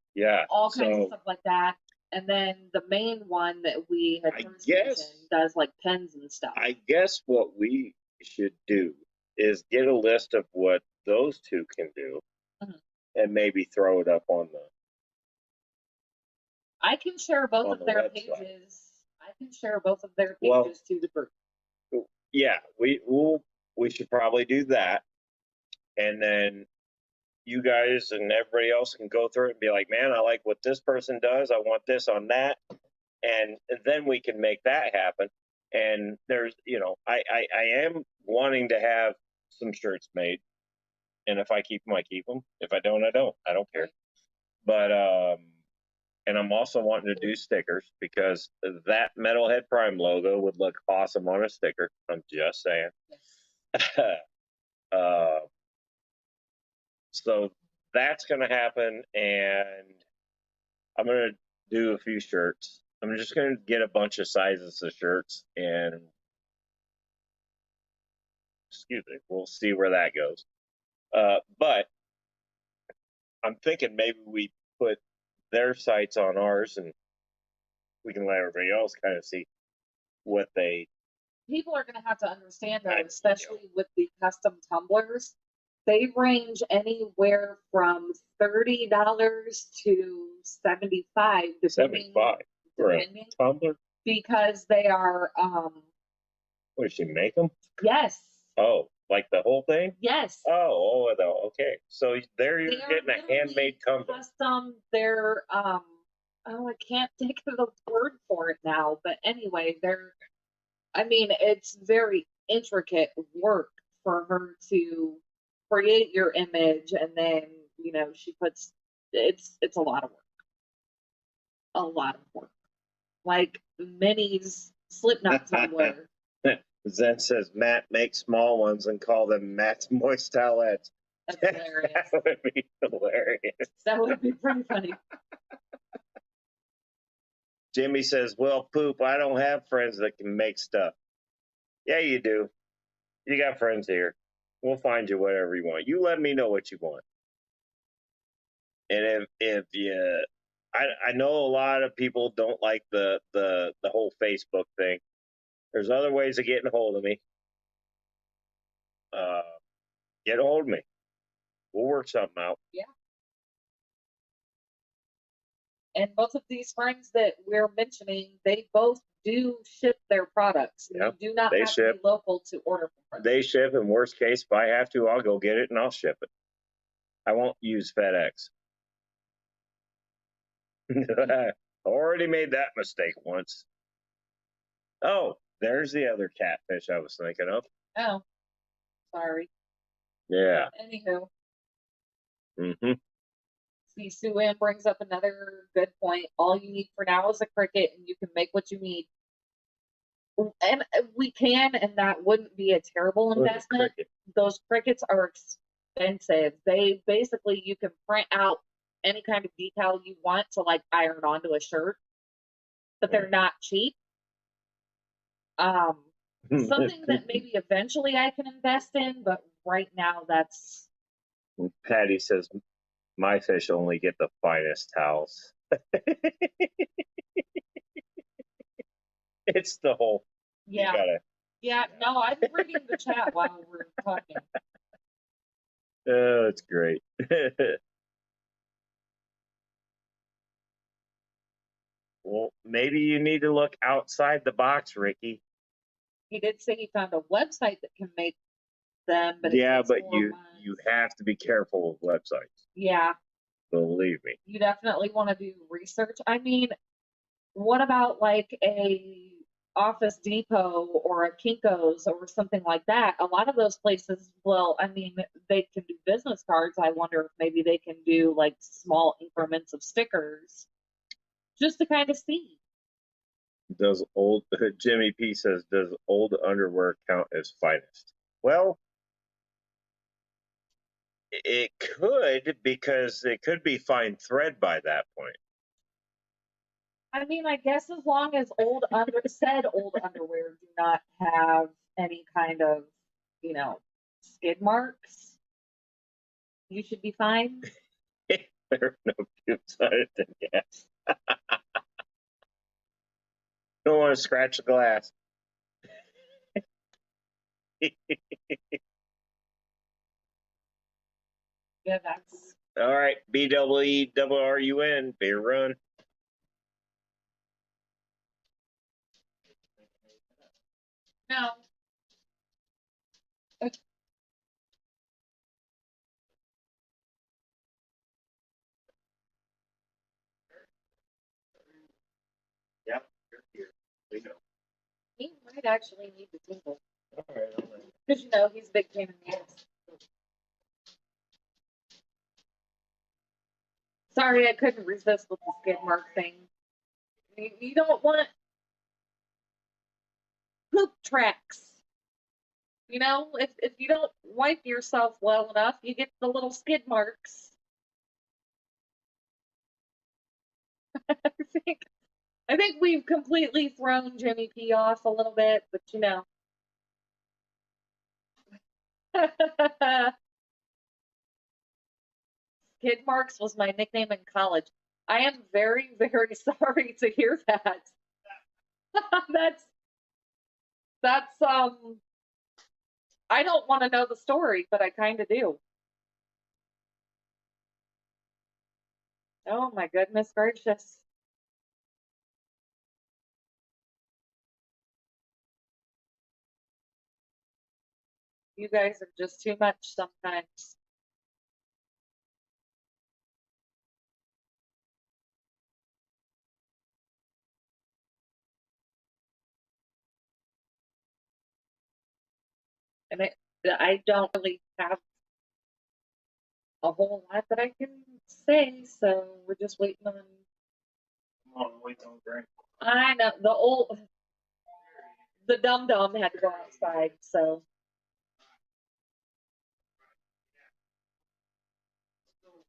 [SPEAKER 2] all kinds of stuff like that. And then the main one that we had first mentioned does like pens and stuff.
[SPEAKER 1] I guess what we should do is get a list of what those two can do, and maybe throw it up on the.
[SPEAKER 2] I can share both of their pages. I can share both of their pages to the group.
[SPEAKER 1] Yeah, we should probably do that, and then you guys and everybody else can go through it and be like, man, I like what this person does. I want this on that, and then we can make that happen. And there's, I am wanting to have some shirts made, and if I keep them, I keep them. If I don't, I don't. I don't care. But and I'm also wanting to do stickers, because that Metalhead Prime logo would look awesome on a sticker. I'm just saying. So that's going to happen, and I'm going to do a few shirts. I'm just going to get a bunch of sizes of shirts, and we'll see where that goes. But I'm thinking maybe we put their sites on ours, and we can let everybody else kind of see what they.
[SPEAKER 2] People are going to have to understand that, especially with the custom tumblers. They range anywhere from $30 to $75, depending.
[SPEAKER 1] $75 for a tumbler?
[SPEAKER 2] Because they are.
[SPEAKER 1] What, does she make them?
[SPEAKER 2] Yes.
[SPEAKER 1] Oh,
[SPEAKER 2] Yes.
[SPEAKER 1] the whole thing?
[SPEAKER 2] Yes.
[SPEAKER 1] Okay. So there
[SPEAKER 2] They
[SPEAKER 1] you're
[SPEAKER 2] are
[SPEAKER 1] getting a
[SPEAKER 2] literally
[SPEAKER 1] handmade tumbler.
[SPEAKER 2] custom. They're oh, I can't think of the word for it now, but anyway, I mean, it's very intricate work for her to create your image, and then she puts it's a lot of work, a lot of work, like Minnie's Slipknot tumbler.
[SPEAKER 1] Zen says Matt makes small ones and call them Matt's moistalettes.
[SPEAKER 2] That's hilarious.
[SPEAKER 1] That would be hilarious.
[SPEAKER 2] That would be pretty funny.
[SPEAKER 1] Jimmy says, well, poop, I don't have friends that can make stuff. Yeah, you do. You got friends here. We'll find you whatever you want. You let me know what you want. And if you, I know a lot of people don't like the whole Facebook thing. There's other ways of getting a hold of me. Get a hold of me. We'll work something out.
[SPEAKER 2] Yeah. And both of these friends that we're mentioning, they both do ship their products.
[SPEAKER 1] Yep,
[SPEAKER 2] You do not
[SPEAKER 1] they
[SPEAKER 2] have to
[SPEAKER 1] ship.
[SPEAKER 2] be local to order from them.
[SPEAKER 1] They ship. In worst case, if I have to, I'll go get it and I'll ship it. I won't use FedEx. I already made that mistake once. Oh, there's the other catfish I was thinking of.
[SPEAKER 2] Oh, sorry.
[SPEAKER 1] Yeah.
[SPEAKER 2] Anywho,
[SPEAKER 1] Mm-hmm.
[SPEAKER 2] see, Sue Ann brings up another good point. All you need for now is a cricket, and you can make what you need. And we can, and that wouldn't be a terrible investment. Those crickets are expensive. They basically, you can print out any kind of decal you want to like iron onto a shirt, but they're not cheap. Something that maybe eventually I can invest in, but right now that's.
[SPEAKER 1] Patty says, my fish only get the finest towels. It's the whole.
[SPEAKER 2] Yeah. Yeah, no, I'm reading the chat while we're talking.
[SPEAKER 1] Oh, it's great. Well, maybe you need to look outside the box, Ricky.
[SPEAKER 2] He did say he found a website that can make them, but
[SPEAKER 1] yeah, but you have to be careful with websites.
[SPEAKER 2] Yeah.
[SPEAKER 1] Believe me.
[SPEAKER 2] You definitely want to do research. I mean, what about like a Office Depot or a Kinko's or something like that? A lot of those places, well, I mean, they can do business cards. I wonder if maybe they can do like small increments of stickers just to kind of see.
[SPEAKER 1] Does old Jimmy P says, does old underwear count as finest? Well, it could, because it could be fine thread by that point.
[SPEAKER 2] I mean, I guess as long as old underwear do not have any kind of, skid marks, you should be fine.
[SPEAKER 1] There are no pubes on it, then yes. Don't want to scratch the glass.
[SPEAKER 2] Yeah, that's.
[SPEAKER 1] All right, BEERRUN, beer run.
[SPEAKER 2] No.
[SPEAKER 1] Yep, you're here. We know.
[SPEAKER 2] He might actually need to tinkle.
[SPEAKER 1] All right,
[SPEAKER 2] Because, he's a big pain in the ass. Sorry, I couldn't resist with the skid mark thing. You don't want poop tracks. If you don't wipe yourself well enough, you get the little skid marks. I think we've completely thrown Jimmy P off a little bit, but Skid marks was my nickname in college. I am very, very sorry to hear that. that's I don't want to know the story, but I kind of do. Oh my goodness gracious. You guys are just too much sometimes. And I don't really have a whole lot that I can say, so we're just waiting on.
[SPEAKER 1] Come on, wait, don't drink.
[SPEAKER 2] I know the dum dum had to go outside, so.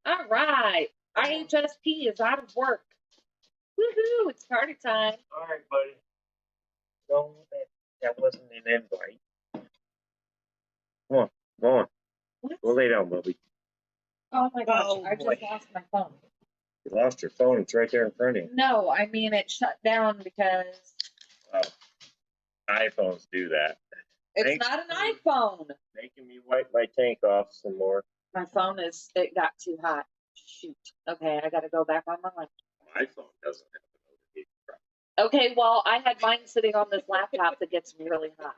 [SPEAKER 2] All right, IHSP is out of work. Woohoo! It's party time.
[SPEAKER 1] All right, buddy. No, that wasn't an invite. Come on, go on.
[SPEAKER 2] What?
[SPEAKER 1] Go lay down, Bubby.
[SPEAKER 2] Oh my gosh!
[SPEAKER 1] Oh,
[SPEAKER 2] I
[SPEAKER 1] boy.
[SPEAKER 2] just lost my phone.
[SPEAKER 1] You lost your phone. It's right there in front of you.
[SPEAKER 2] No, I mean it shut down because
[SPEAKER 1] Oh, iPhones do that.
[SPEAKER 2] it's
[SPEAKER 1] Thanks.
[SPEAKER 2] not an iPhone.
[SPEAKER 1] Making me wipe my tank off some more.
[SPEAKER 2] My phone it got too hot. Shoot. Okay, I gotta go back on my line.
[SPEAKER 1] My phone doesn't have an overheat problem.
[SPEAKER 2] Okay, well, I had mine sitting on this laptop that gets really hot.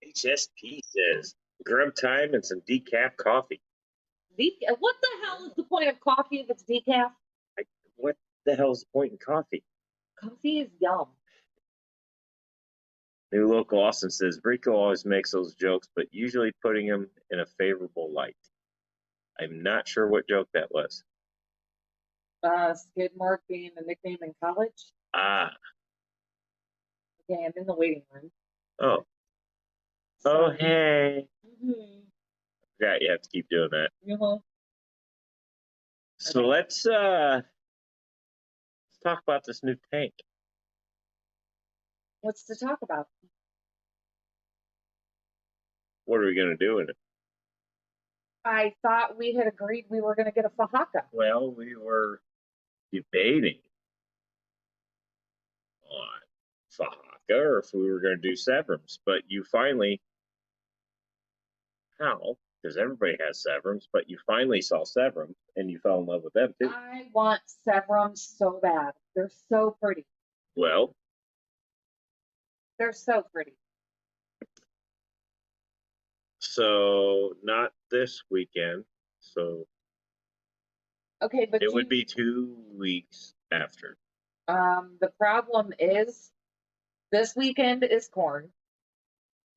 [SPEAKER 1] HSP says grub time and some decaf coffee.
[SPEAKER 2] What the hell is the point of coffee if it's decaf?
[SPEAKER 1] What the hell's the point in coffee?
[SPEAKER 2] Coffee is yum.
[SPEAKER 1] New Local Austin says Rico always makes those jokes, but usually putting them in a favorable light. I'm not sure what joke that was.
[SPEAKER 2] Skidmark being a nickname in college.
[SPEAKER 1] Ah,
[SPEAKER 2] Okay, I'm in the waiting room.
[SPEAKER 1] oh,
[SPEAKER 2] So,
[SPEAKER 1] oh, hey.
[SPEAKER 2] mhm,
[SPEAKER 1] Yeah, you have to keep doing that.
[SPEAKER 2] uh-huh.
[SPEAKER 1] So
[SPEAKER 2] Okay.
[SPEAKER 1] let's talk about this new tank.
[SPEAKER 2] What's to talk about?
[SPEAKER 1] What are we gonna do with it?
[SPEAKER 2] I thought we had agreed we were going to get a Fahaka.
[SPEAKER 1] Well, we were debating on Fahaka or if we were going to do Severums, but you finally, how? Because everybody has Severums, but you finally saw Severums and you fell in love with them too.
[SPEAKER 2] I want Severums so bad. They're so pretty.
[SPEAKER 1] Well,
[SPEAKER 2] They're so pretty.
[SPEAKER 1] so not this weekend. So
[SPEAKER 2] Okay, but
[SPEAKER 1] it would be 2 weeks after.
[SPEAKER 2] the problem is this weekend is corn.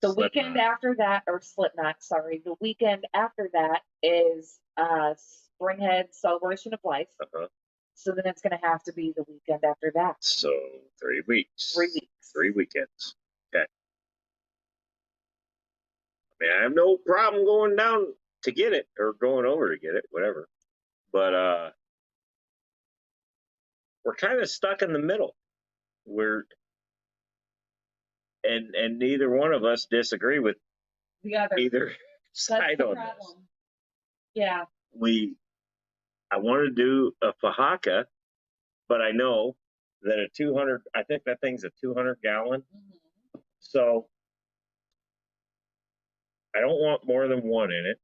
[SPEAKER 2] The
[SPEAKER 1] Slipknot.
[SPEAKER 2] weekend after that, or Slipknot, sorry, the weekend after that is Springhead Celebration of Life.
[SPEAKER 1] Uh-huh.
[SPEAKER 2] So then it's going to have to be the weekend after that.
[SPEAKER 1] So 3 weeks.
[SPEAKER 2] 3 weeks.
[SPEAKER 1] 3 weekends. Okay. I mean, I have no problem going down to get it or going over to get it, whatever. But we're kind of stuck in the middle. And neither one of us disagree with
[SPEAKER 2] The other.
[SPEAKER 1] either
[SPEAKER 2] That's
[SPEAKER 1] side
[SPEAKER 2] the
[SPEAKER 1] on
[SPEAKER 2] problem.
[SPEAKER 1] this.
[SPEAKER 2] Yeah.
[SPEAKER 1] I want to do a Fahaka, but I know that a 200, I think that thing's a 200 gallon.
[SPEAKER 2] Mm-hmm.
[SPEAKER 1] So I don't want more than one in it.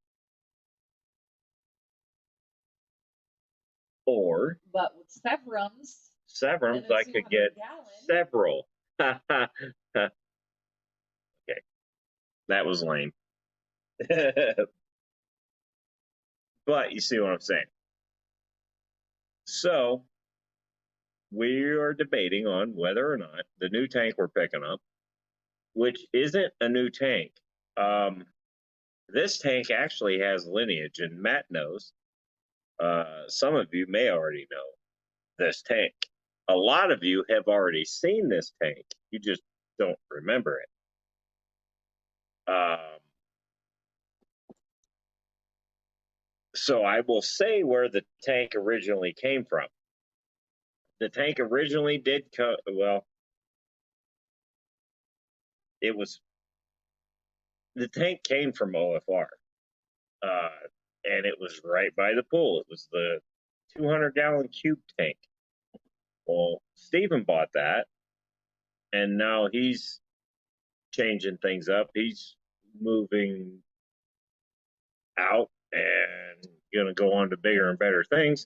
[SPEAKER 1] Or
[SPEAKER 2] But with Severums,
[SPEAKER 1] Severums,
[SPEAKER 2] and a
[SPEAKER 1] I could get
[SPEAKER 2] 200-gallon.
[SPEAKER 1] several. Okay. That was lame. But you see what I'm saying. So we are debating on whether or not the new tank we're picking up, which isn't a new tank. This tank actually has lineage, and Matt knows. Some of you may already know this tank. A lot of you have already seen this tank. You just don't remember it. So I will say where the tank originally came from. The tank originally did the tank came from OFR. And it was right by the pool. It was the 200-gallon cube tank. Well, Stephen bought that, and now he's changing things up. He's moving out and going to go on to bigger and better things.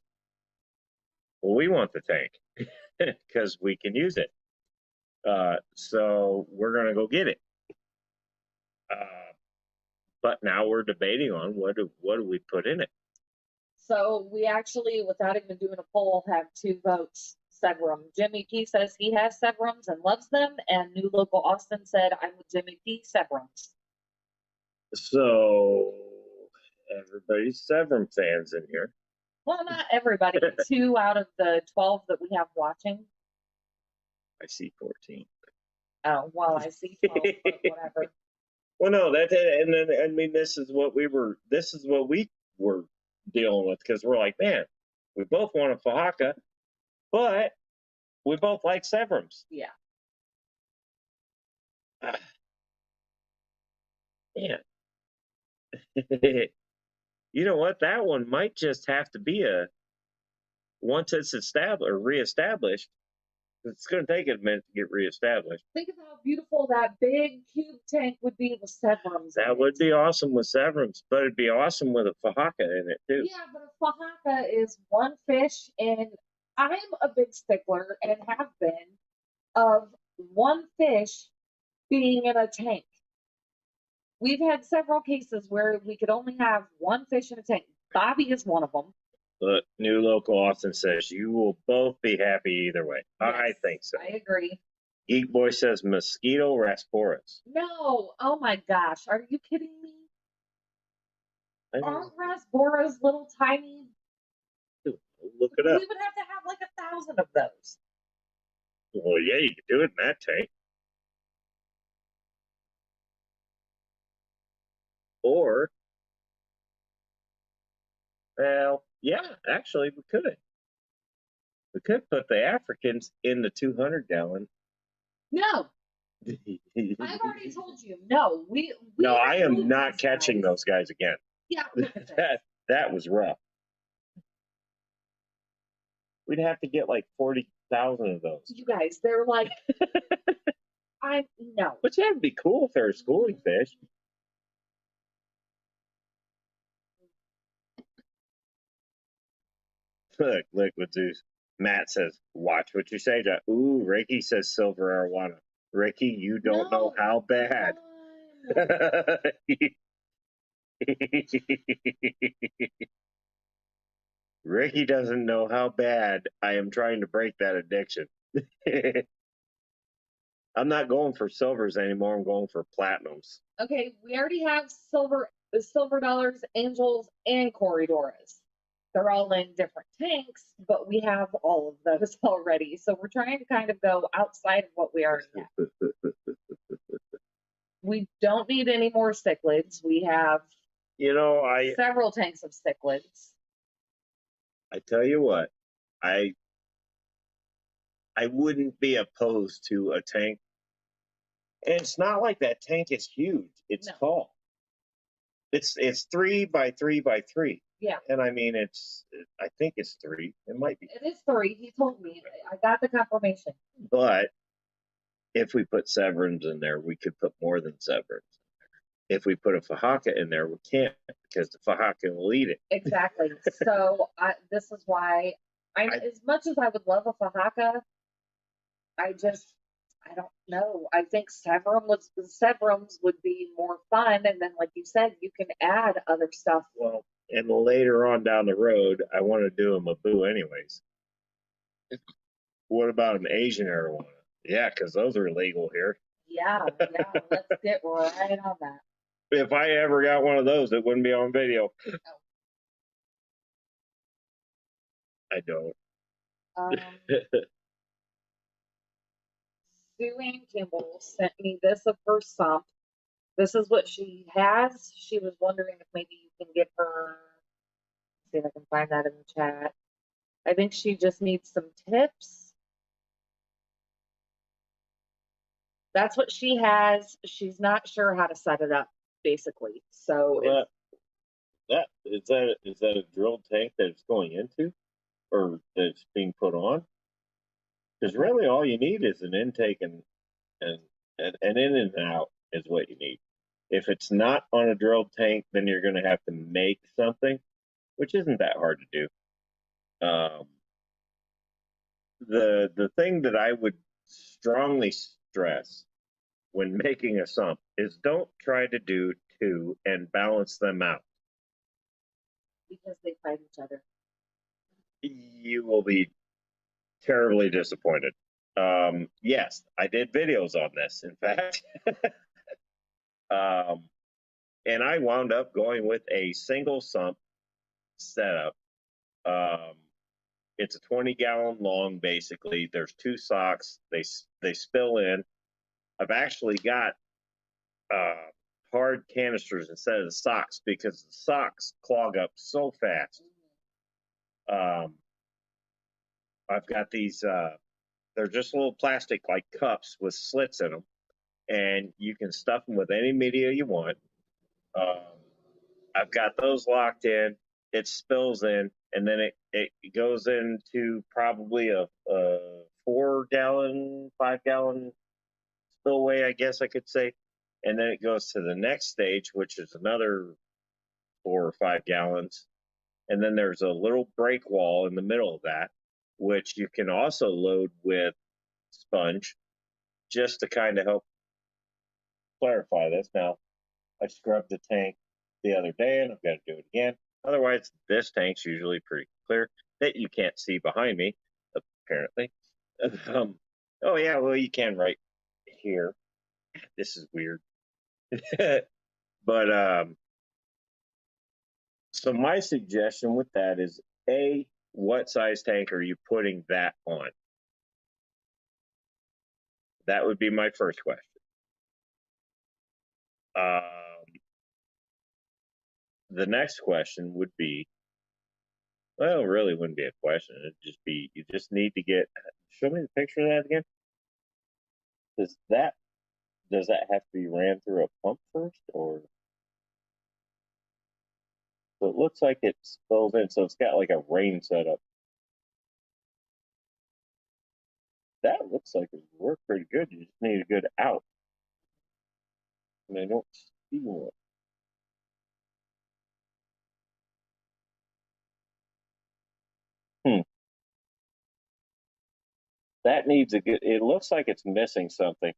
[SPEAKER 1] Well, we want the tank because we can use it. So we're going to go get it. But now we're debating on what do we put in it.
[SPEAKER 2] So we actually, without even doing a poll, have 2 votes. Severum. Jimmy P says he has Severums and loves them, and New Local Austin said, I'm with Jimmy P, Severums.
[SPEAKER 1] So everybody's Severum fans in here.
[SPEAKER 2] Well, not everybody. 2 out of the 12 that we have watching.
[SPEAKER 1] I see 14.
[SPEAKER 2] Oh, well, I see 12, but whatever.
[SPEAKER 1] Well, no, and then I mean, this is what we were dealing with, because we're like, man, we both want a Fahaka, but we both like Severums.
[SPEAKER 2] Yeah.
[SPEAKER 1] Man. You know what? That one might just have to be once it's established or reestablished. It's going to take a minute to get reestablished.
[SPEAKER 2] Think of how beautiful that big cube tank would be with Severums.
[SPEAKER 1] That would be awesome with Severums, but it'd be awesome with a Fahaka in it too.
[SPEAKER 2] Yeah, but a Fahaka is one fish, and I'm a big stickler and have been of one fish being in a tank. We've had several cases where we could only have one fish in a tank. Bobby is one of them.
[SPEAKER 1] But New Local Austin says you will both be happy either way.
[SPEAKER 2] Yes,
[SPEAKER 1] I think so.
[SPEAKER 2] I agree.
[SPEAKER 1] Geek Boy says mosquito rasporus.
[SPEAKER 2] No, oh my gosh, are you kidding me? Aren't
[SPEAKER 1] I
[SPEAKER 2] rasboras little tiny?
[SPEAKER 1] look it up.
[SPEAKER 2] We would have to have like 1,000 of those.
[SPEAKER 1] Well, yeah, you could do it in that tank. Or, well, yeah, actually, we could. We could put the Africans in the 200-gallon.
[SPEAKER 2] No, I've already told you. No,
[SPEAKER 1] No,
[SPEAKER 2] have
[SPEAKER 1] I am
[SPEAKER 2] moved
[SPEAKER 1] not
[SPEAKER 2] these
[SPEAKER 1] catching
[SPEAKER 2] guys.
[SPEAKER 1] those guys again.
[SPEAKER 2] Yeah, look at this.
[SPEAKER 1] That was rough. We'd have to get like 40,000 of those.
[SPEAKER 2] You guys, they're like, no.
[SPEAKER 1] Which that would be cool if they were schooling fish. Look, Liquid Zeus. Matt says, watch what you say, John. Ooh, Ricky says silver arowana. Ricky, you don't know how bad. Ricky doesn't know how bad I am trying to break that addiction. I'm not going for silvers anymore. I'm going for platinums.
[SPEAKER 2] Okay, we already have silver dollars, angels, and corridoras. They're all in different tanks, but we have all of those already. So we're trying to kind of go outside of what we already have. We don't need any more cichlids. We have several tanks of cichlids.
[SPEAKER 1] I tell you what, I wouldn't be opposed to a tank. And it's not like that tank is huge. It's tall. It's 3 by 3 by 3.
[SPEAKER 2] Yeah.
[SPEAKER 1] And I mean, I think it's 3. It might be.
[SPEAKER 2] It is 3. He told me. I got the confirmation.
[SPEAKER 1] But if we put Severums in there, we could put more than Severums. If we put a Fahaka in there, we can't, because the Fahaka will eat it.
[SPEAKER 2] Exactly. So this is why as much as I would love a Fahaka, I don't know. I think Severums would be more fun, and then, like you said, you can add other stuff.
[SPEAKER 1] Well, and later on down the road, I want to do a Mabu anyways. What about an Asian Arowana? Yeah, because those are illegal here.
[SPEAKER 2] Yeah, let's get right on that.
[SPEAKER 1] If I ever got one of those, it wouldn't be on video.
[SPEAKER 2] No.
[SPEAKER 1] I don't.
[SPEAKER 2] Sue Ann Kimball sent me this of her Sump. This is what she has. She was wondering if maybe you can get her. Let's see if I can find that in the chat. I think she just needs some tips. That's what she has. She's not sure how to set it up, basically. So
[SPEAKER 1] is that a drilled tank that it's going into, or that's being put on? Because really, all you need is an intake and in and out is what you need. If it's not on a drilled tank, then you're going to have to make something, which isn't that hard to do. The thing that I would strongly stress when making a sump is don't try to do two and balance them out.
[SPEAKER 2] Because they fight each other.
[SPEAKER 1] You will be terribly disappointed. Yes, I did videos on this, in fact. And I wound up going with a single sump setup. It's a 20-gallon long, basically. There's two socks. They spill in. I've actually got hard canisters instead of the socks because the socks clog up so fast. I've got these, they're just little plastic like cups with slits in them, and you can stuff them with any media you want. I've got those locked in. It spills in, and then it goes into probably a 4-gallon, 5-gallon spillway, I guess I could say. And then it goes to the next stage, which is another 4 or 5 gallons. And then there's a little break wall in the middle of that, which you can also load with sponge just to kind of help clarify this. Now, I scrubbed the tank the other day, and I've got to do it again. Otherwise, this tank's usually pretty clear that you can't see behind me, apparently. Oh, yeah, well, you can right here. This is weird. But so my suggestion with that is, A, what size tank are you putting that on? That would be my first question. The next question would be, well, it really wouldn't be a question. It'd just be, you just need to get, show me the picture of that again. Does that have to be ran through a pump first, or? So it looks like it spills in, so it's got like a rain setup. That looks like it would work pretty good. You just need a good out. And I don't see one. That needs a good, it looks like it's missing something.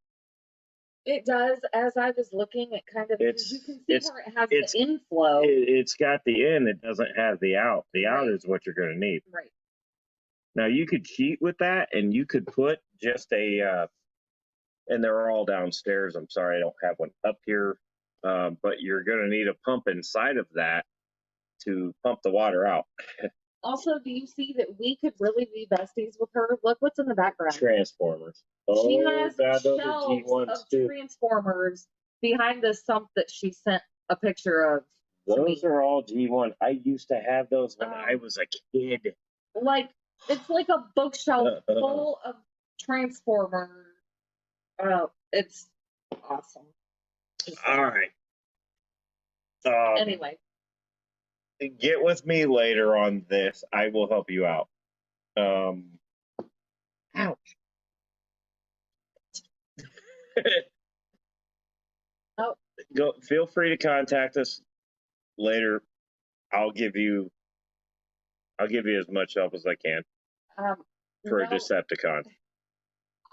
[SPEAKER 2] It does. As I was looking, it kind of, you can see where it has the inflow.
[SPEAKER 1] It's got the in, it doesn't have the out. The out
[SPEAKER 2] Right.
[SPEAKER 1] is what you're going to need.
[SPEAKER 2] Right.
[SPEAKER 1] Now, you could cheat with that, and you could put just a, and they're all downstairs. I'm sorry, I don't have one up here. But you're going to need a pump inside of that to pump the water out.
[SPEAKER 2] Also, do you see that we could really be besties with her? Look what's in the background.
[SPEAKER 1] Transformers.
[SPEAKER 2] She
[SPEAKER 1] Oh,
[SPEAKER 2] has
[SPEAKER 1] God, those are
[SPEAKER 2] shelves
[SPEAKER 1] G1s
[SPEAKER 2] of
[SPEAKER 1] too.
[SPEAKER 2] transformers behind the sump that she sent a picture of.
[SPEAKER 1] Those are all G1. I used to have those when I was a kid.
[SPEAKER 2] Like, it's like a bookshelf full of transformers. It's awesome.
[SPEAKER 1] All right.
[SPEAKER 2] Anyway.
[SPEAKER 1] Get with me later on this. I will help you out. Ouch.
[SPEAKER 2] Oh.
[SPEAKER 1] Go. Feel free to contact us later. I'll give you as much help as I can for a Decepticon.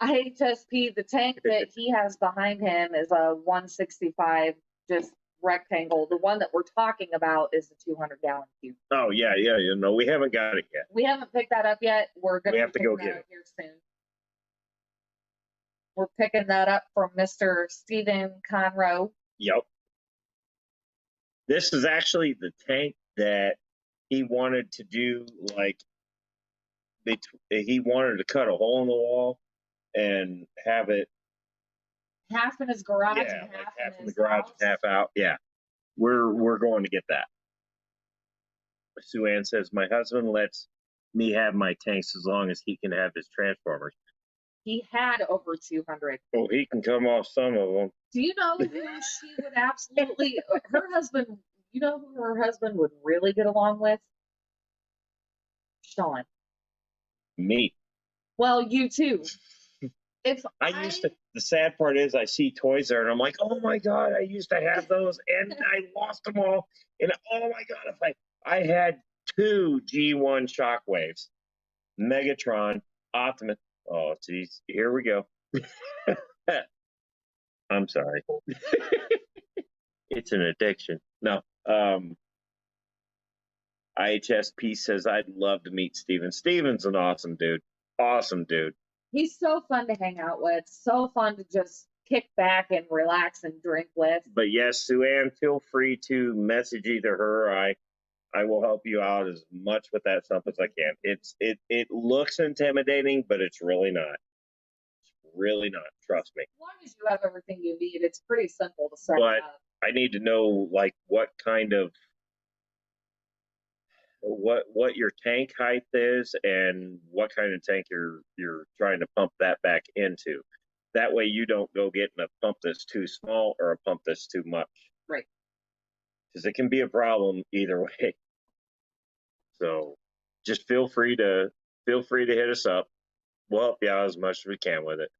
[SPEAKER 2] IHSP, the tank that he has behind him is a 165 just rectangle. The one that we're talking about is the 200-gallon cube.
[SPEAKER 1] Oh, yeah. No, we haven't got it yet.
[SPEAKER 2] We haven't picked that up yet. We're going
[SPEAKER 1] to have to go get it
[SPEAKER 2] here soon. We're picking that up from Mr. Stephen Conroe.
[SPEAKER 1] Yep. This is actually the tank that he wanted to do, like, he wanted to cut a hole in the wall and have it
[SPEAKER 2] half in his garage and
[SPEAKER 1] half in the garage and half out. Yeah. We're going to get that. Sue Ann says, my husband lets me have my tanks as long as he can have his transformers.
[SPEAKER 2] He had over 200.
[SPEAKER 1] Well, he can come off some of them.
[SPEAKER 2] Do you know who she would absolutely, her husband, you know who her husband would really get along with? Sean.
[SPEAKER 1] Me.
[SPEAKER 2] Well, you too. If
[SPEAKER 1] I used to, the sad part is I see toys there and I'm like, oh my God, I used to have those and I lost them all. And oh my God, if I had 2 G1 Shockwaves, Megatron, Optimus. Oh, geez, here we go. I'm sorry. It's an addiction. No. IHSP says, I'd love to meet Steven. Steven's an awesome dude. Awesome dude.
[SPEAKER 2] He's so fun to hang out with. So fun to just kick back and relax and drink with.
[SPEAKER 1] But yes, Sue Ann, feel free to message either her or I will help you out as much with that stuff as I can. It looks intimidating, but it's really not. It's really not. Trust me.
[SPEAKER 2] As long as you have everything you need, it's pretty simple to set
[SPEAKER 1] But
[SPEAKER 2] up.
[SPEAKER 1] I need to know like what kind of what your tank height is and what kind of tank you're trying to pump that back into. That way you don't go getting a pump that's too small or a pump that's too much.
[SPEAKER 2] Right.
[SPEAKER 1] Because it can be a problem either way. So just feel free to hit us up. We'll help you out as much as we can with it.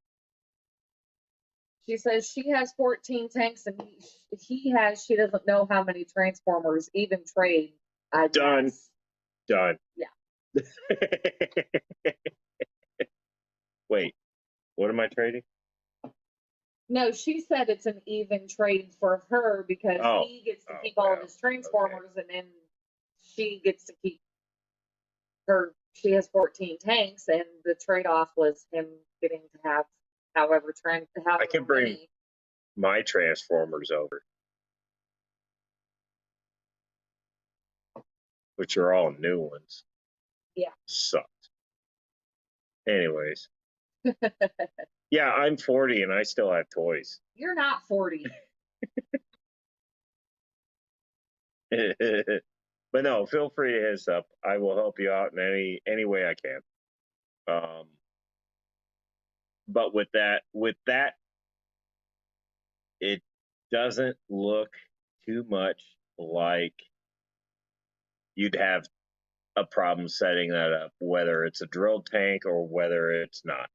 [SPEAKER 2] She says she has 14 tanks and she doesn't know how many transformers even trade.
[SPEAKER 1] Done.
[SPEAKER 2] Guess.
[SPEAKER 1] Done.
[SPEAKER 2] Yeah.
[SPEAKER 1] Wait, what am I trading?
[SPEAKER 2] No, she said it's an even trade for her because he gets to keep all of his transformers and then she gets to keep she has 14 tanks and the trade-off was him getting to have however
[SPEAKER 1] I can bring my transformers over, which are all new ones.
[SPEAKER 2] Yeah.
[SPEAKER 1] Sucked. Anyways. Yeah, I'm 40 and I still have toys.
[SPEAKER 2] You're not 40.
[SPEAKER 1] But no, feel free to hit us up. I will help you out in any way I can. But with that, it doesn't look too much like you'd have a problem setting that up, whether it's a drilled tank or whether it's not.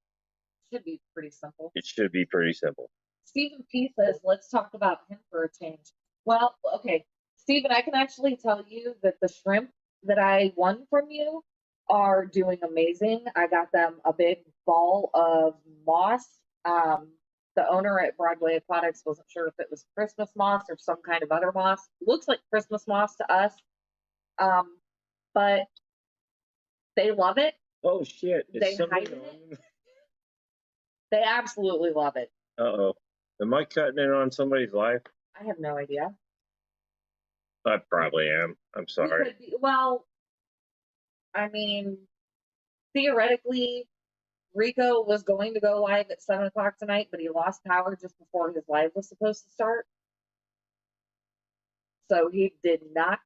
[SPEAKER 2] Should be pretty simple.
[SPEAKER 1] It should be pretty simple.
[SPEAKER 2] Stephen P says, let's talk about him for a change. Well, okay. Stephen, I can actually tell you that the shrimp that I won from you are doing amazing. I got them a big ball of moss. The owner at Broadway Aquatics wasn't sure if it was Christmas moss or some kind of other moss. Looks like Christmas moss to us. But they love it.
[SPEAKER 1] Oh shit.
[SPEAKER 2] They hide it. They absolutely love it.
[SPEAKER 1] Uh-oh. Am I cutting in on somebody's life?
[SPEAKER 2] I have no idea.
[SPEAKER 1] I probably am. I'm sorry.
[SPEAKER 2] Well, I mean, theoretically, Rico was going to go live at 7 o'clock tonight, but he lost power just before his live was supposed to start. So he did not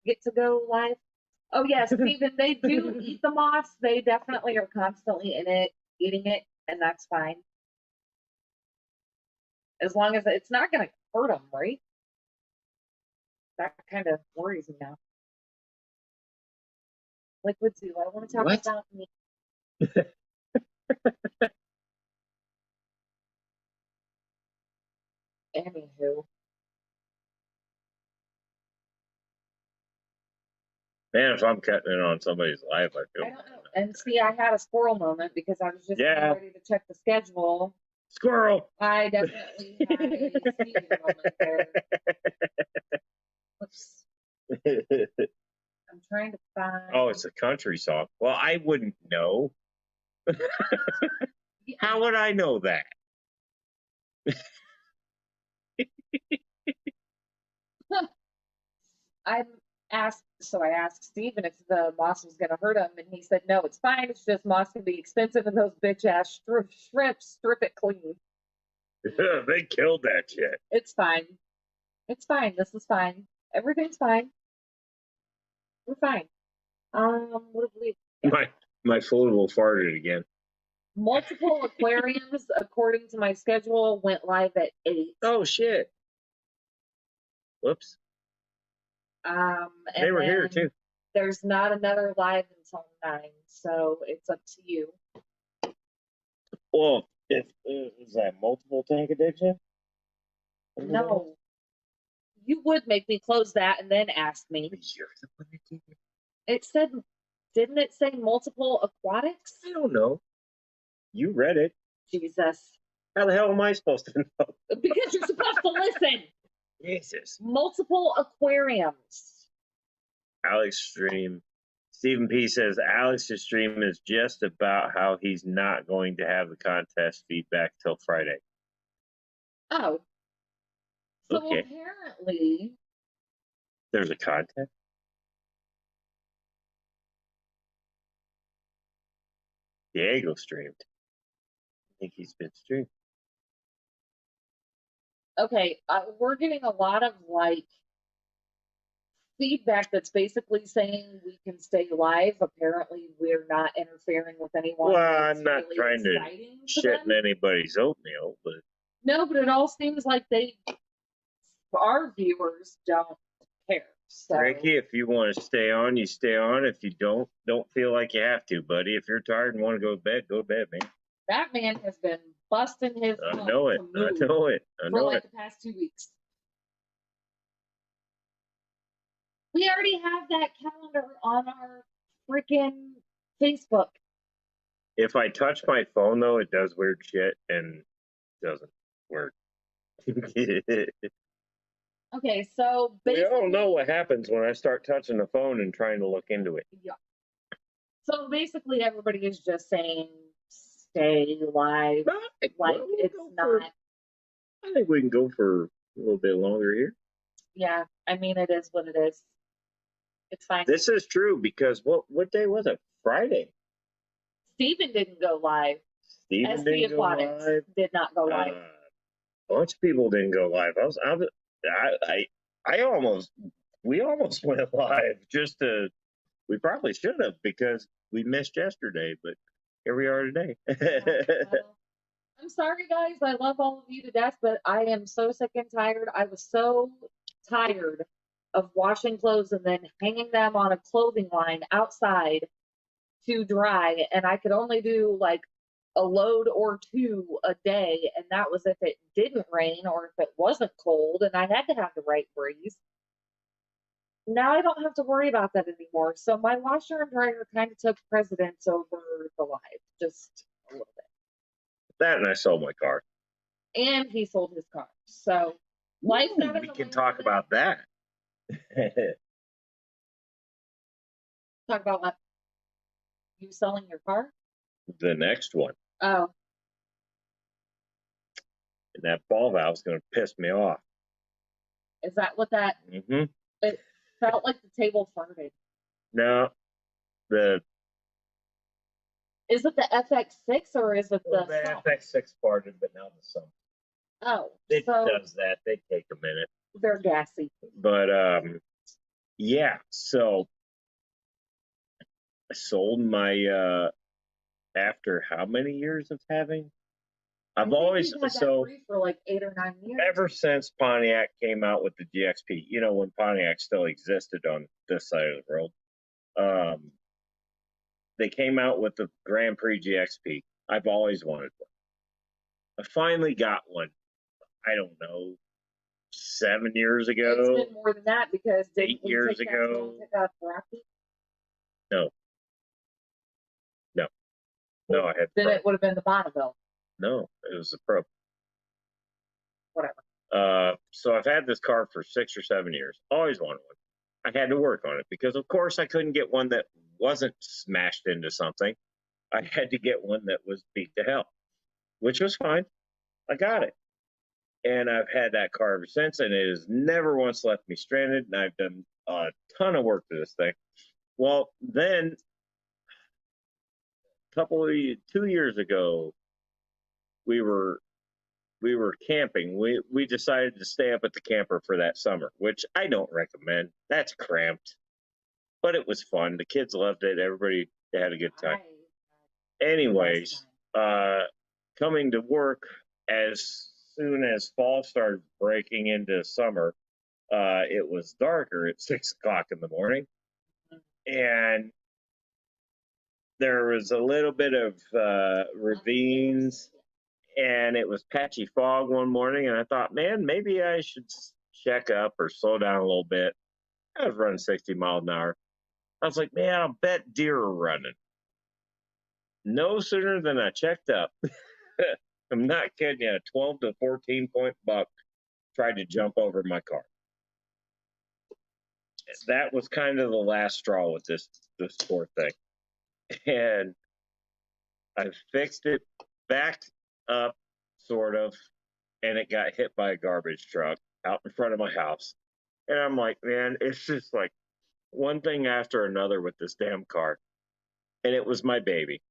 [SPEAKER 2] get to go live. Oh, yes, Stephen, they do eat the moss. They definitely are constantly in it, eating it, and that's fine. As long as it's not going to hurt them, right? That kind of worries me now. Liquid Zoo, I want to talk about me. Anywho.
[SPEAKER 1] Man, if I'm cutting in on somebody's life, I feel.
[SPEAKER 2] I don't know. And see, I had a squirrel moment because I was just getting ready to check the schedule.
[SPEAKER 1] Squirrel.
[SPEAKER 2] I definitely had a sneezing moment there. Oops. I'm trying to find.
[SPEAKER 1] Oh, it's a country song. Well, I wouldn't know. How would I know that?
[SPEAKER 2] I asked Steven if the moss was going to hurt him, and he said, no, it's fine. It's just moss can be expensive, and those bitch-ass shrimp strip it clean.
[SPEAKER 1] They killed that shit.
[SPEAKER 2] It's fine. It's fine. This is fine. Everything's fine. We're fine. What did we...
[SPEAKER 1] My food will fart it again.
[SPEAKER 2] Multiple aquariums, according to my schedule, went live at 8.
[SPEAKER 1] Oh, shit. Whoops. They were here, too.
[SPEAKER 2] There's not another live until 9, so it's up to you.
[SPEAKER 1] Well, is that multiple tank addiction?
[SPEAKER 2] No. You would make me close that and then ask me.
[SPEAKER 1] You're the one that did it.
[SPEAKER 2] It said, didn't it say multiple aquatics?
[SPEAKER 1] I don't know. You read it.
[SPEAKER 2] Jesus.
[SPEAKER 1] How the hell am I supposed to know?
[SPEAKER 2] Because you're supposed to listen.
[SPEAKER 1] Jesus.
[SPEAKER 2] multiple aquariums.
[SPEAKER 1] Alex stream. Stephen P says Alex's stream is just about how he's not going to have the contest feedback till Friday.
[SPEAKER 2] Oh. So
[SPEAKER 1] Okay.
[SPEAKER 2] apparently,
[SPEAKER 1] There's a contest? Diego streamed. I think he's been streamed.
[SPEAKER 2] okay, we're getting a lot of like feedback that's basically saying we can stay live. Apparently, we're not interfering with anyone.
[SPEAKER 1] Well,
[SPEAKER 2] that's
[SPEAKER 1] I'm not
[SPEAKER 2] really
[SPEAKER 1] trying to
[SPEAKER 2] exciting
[SPEAKER 1] shit in
[SPEAKER 2] them.
[SPEAKER 1] anybody's oatmeal, but
[SPEAKER 2] No, but it all seems like our viewers don't care. So
[SPEAKER 1] Ricky, if you want to stay on, you stay on. If you don't feel like you have to, buddy. If you're tired and want to go to bed, man.
[SPEAKER 2] that man has been busting his
[SPEAKER 1] I
[SPEAKER 2] butt
[SPEAKER 1] know it.
[SPEAKER 2] to
[SPEAKER 1] I
[SPEAKER 2] move
[SPEAKER 1] know it. I
[SPEAKER 2] for
[SPEAKER 1] know
[SPEAKER 2] like
[SPEAKER 1] it.
[SPEAKER 2] the past 2 weeks. We already have that calendar on our freaking Facebook.
[SPEAKER 1] If I touch my phone though, it does weird shit and doesn't work.
[SPEAKER 2] Okay, so
[SPEAKER 1] We
[SPEAKER 2] basically,
[SPEAKER 1] all know what happens when I start touching the phone and trying to look into it.
[SPEAKER 2] yeah. So basically, everybody is just saying stay live. Like
[SPEAKER 1] Well, we'll
[SPEAKER 2] it's
[SPEAKER 1] go
[SPEAKER 2] not.
[SPEAKER 1] I think we can go for a little bit longer here.
[SPEAKER 2] Yeah, I mean it is what it is. It's fine.
[SPEAKER 1] This is true because what day was it? Friday.
[SPEAKER 2] Steven didn't go live.
[SPEAKER 1] Steven
[SPEAKER 2] SC
[SPEAKER 1] didn't go
[SPEAKER 2] Aquatics
[SPEAKER 1] live.
[SPEAKER 2] did not go live.
[SPEAKER 1] A bunch of people didn't go live. We almost went live we probably should have because we missed yesterday, but here we are today.
[SPEAKER 2] Well, I'm sorry, guys. I love all of you to death, but I am so sick and tired. I was so tired of washing clothes and then hanging them on a clothing line outside to dry, and I could only do like a load or two a day, and that was if it didn't rain or if it wasn't cold, and I had to have the right breeze. Now I don't have to worry about that anymore. So my washer and dryer kind of took precedence over the live, just a little bit.
[SPEAKER 1] That and I sold my car.
[SPEAKER 2] And he sold his car. So life got in
[SPEAKER 1] we
[SPEAKER 2] the
[SPEAKER 1] can
[SPEAKER 2] way
[SPEAKER 1] talk
[SPEAKER 2] of it.
[SPEAKER 1] about that.
[SPEAKER 2] Talk about what? You selling your car?
[SPEAKER 1] The next one.
[SPEAKER 2] Oh,
[SPEAKER 1] And that ball valve's going to piss me off.
[SPEAKER 2] is that what that?
[SPEAKER 1] Mm-hmm.
[SPEAKER 2] It felt like the table farted.
[SPEAKER 1] No,
[SPEAKER 2] Is it the FX6 or is it the Sump?
[SPEAKER 1] FX6 farted, but now the Sump.
[SPEAKER 2] Oh,
[SPEAKER 1] It
[SPEAKER 2] so
[SPEAKER 1] does that. They take a minute.
[SPEAKER 2] they're gassy.
[SPEAKER 1] But yeah. So I sold my after how many years of having? I've always
[SPEAKER 2] you've had that free for like 8 or 9 years.
[SPEAKER 1] ever since Pontiac came out with the GXP. You know, when Pontiac still existed on this side of the world. They came out with the Grand Prix GXP. I've always wanted one. I finally got one. I don't know, 7 years ago.
[SPEAKER 2] It's been more than that because
[SPEAKER 1] 8 years ago.
[SPEAKER 2] Rocky?
[SPEAKER 1] No, I had
[SPEAKER 2] Then
[SPEAKER 1] Pro.
[SPEAKER 2] it would have been the Bonneville.
[SPEAKER 1] No, it was the Pro.
[SPEAKER 2] Whatever.
[SPEAKER 1] So I've had this car for 6 or 7 years. Always wanted one. I had to work on it because, of course, I couldn't get one that wasn't smashed into something. I had to get one that was beat to hell, which was fine. I got it. And I've had that car ever since, and it has never once left me stranded. And I've done a ton of work to this thing. Well, then, 2 years ago, we were camping. We decided to stay up at the camper for that summer, which I don't recommend. That's cramped, but it was fun. The kids loved it. Everybody had a good time. Anyways, coming to work as soon as fall started breaking into summer, it was darker at 6 o'clock in the morning, and there was a little bit of ravines, and it was patchy fog one morning, and I thought, man, maybe I should check up or slow down a little bit. I was running 60 miles an hour. I was like, man, I'll bet deer are running. No sooner than I checked up, I'm not kidding you, a 12 to 14 point buck tried to jump over my car. That was kind of the last straw with this poor thing. And I fixed it, backed up, sort of, and it got hit by a garbage truck out in front of my house. And I'm like, man, it's just like one thing after another with this damn car. And it was my baby.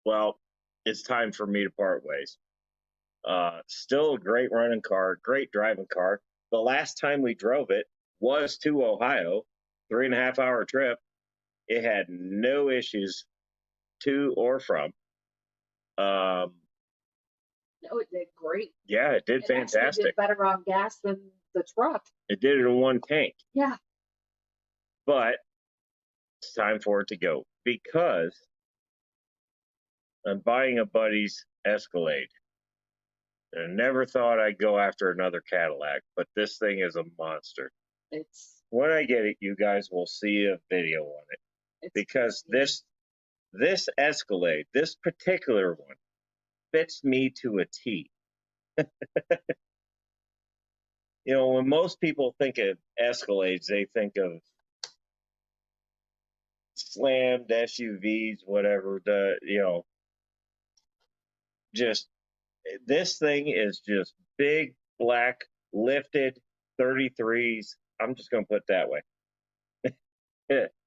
[SPEAKER 1] Well, it's time for me to part ways. Still a great running car, great driving car. The last time we drove it was to Ohio, 3.5 hour trip. It had no issues to or from.
[SPEAKER 2] No, it did great.
[SPEAKER 1] Yeah, it did
[SPEAKER 2] It actually
[SPEAKER 1] fantastic.
[SPEAKER 2] did better on gas than the truck.
[SPEAKER 1] It did it in one tank.
[SPEAKER 2] Yeah.
[SPEAKER 1] But it's time for it to go because I'm buying a buddy's Escalade. I never thought I'd go after another Cadillac, but this thing is a monster.
[SPEAKER 2] It's
[SPEAKER 1] When I get it, you guys will see a video on it because this Escalade, this particular one, fits me to a T. You know, when most people think of Escalades, they think of slammed SUVs, whatever. Just this thing is just big, black, lifted 33s. I'm just going to put it that way.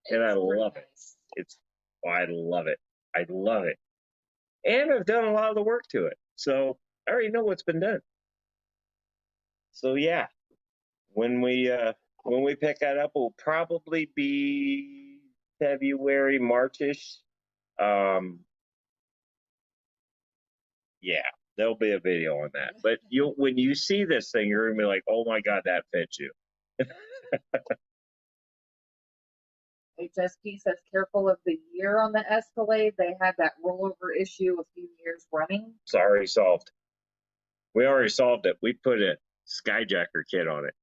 [SPEAKER 1] And I love it. I love it. I love it. And I've done a lot of the work to it. So I already know what's been done. So yeah, when we pick that up, it'll probably be February, Marchish. Yeah, there'll be a video on that. But when you see this thing, you're gonna be like, oh my God, that fits you.
[SPEAKER 2] HSP says careful of the year on the Escalade. They had that rollover issue a few years running.
[SPEAKER 1] It's already solved. We already solved it. We put a Skyjacker kit on it.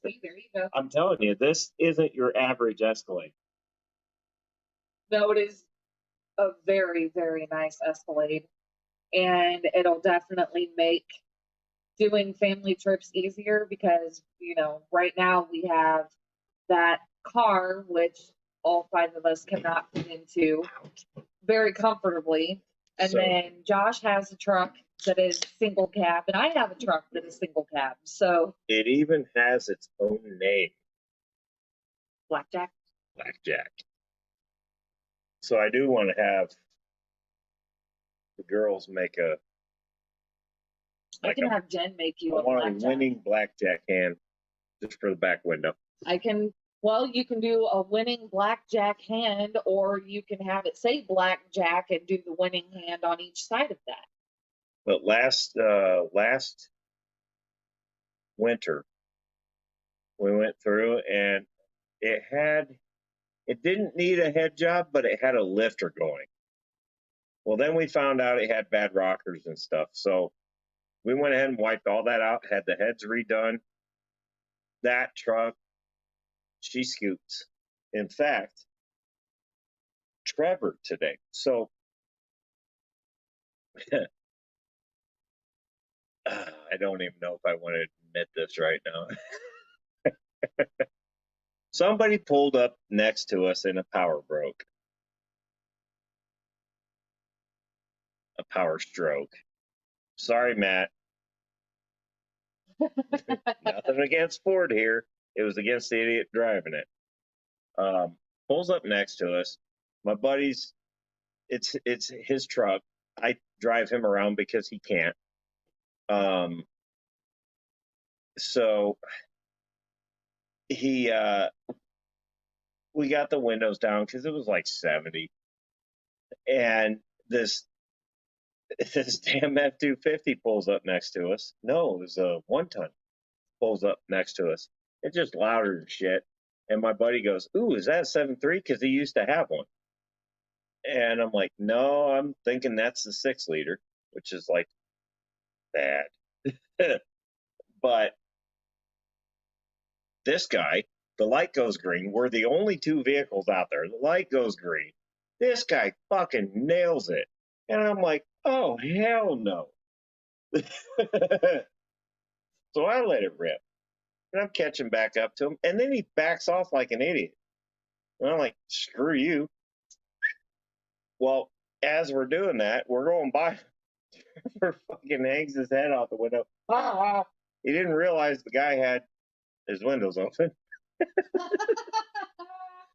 [SPEAKER 2] See, there you go.
[SPEAKER 1] I'm telling you, this isn't your average Escalade.
[SPEAKER 2] No, it is a very, very nice Escalade. And it'll definitely make doing family trips easier because, you know, right now we have that car, which all 5 of us cannot fit into very comfortably. And
[SPEAKER 1] So-
[SPEAKER 2] then Josh has a truck that is single cab, and I have a truck that is single cab. So
[SPEAKER 1] It even has its own name,
[SPEAKER 2] Blackjack.
[SPEAKER 1] Blackjack. So I do want to have the girls make
[SPEAKER 2] I can have Jen make you a
[SPEAKER 1] a
[SPEAKER 2] blackjack.
[SPEAKER 1] winning blackjack hand just for the back window.
[SPEAKER 2] Well, you can do a winning blackjack hand, or you can have it say blackjack and do the winning hand on each side of that.
[SPEAKER 1] But last winter, we went through and it didn't need a head job, but it had a lifter going. Well, then we found out it had bad rockers and stuff. So we went ahead and wiped all that out, had the heads redone. That truck, she scoots. In fact, Trevor today. So I don't even know if I want to admit this right now. Somebody pulled up next to us and a power broke. A power stroke. Sorry, Matt. Nothing against Ford here. It was against the idiot driving it. Pulls up next to us. My buddy's, it's his truck. I drive him around because he can't. So we got the windows down because it was like 70, and this damn F-250 pulls up next to us. No, it was a 1-ton pulls up next to us. It's just louder than shit. And my buddy goes, "Ooh, is that a 7.3? Because he used to have one." And I'm like, "No, I'm thinking that's the 6-liter, which is like bad." But this guy, the light goes green. We're the only 2 vehicles out there. The light goes green. This guy fucking nails it. And I'm like, oh, hell no. So I let it rip. And I'm catching back up to him. And then he backs off like an idiot. And I'm like, screw you. Well, as we're doing that, we're going by. For fucking hangs his head out the window. Ah! He didn't realize the guy had his windows open.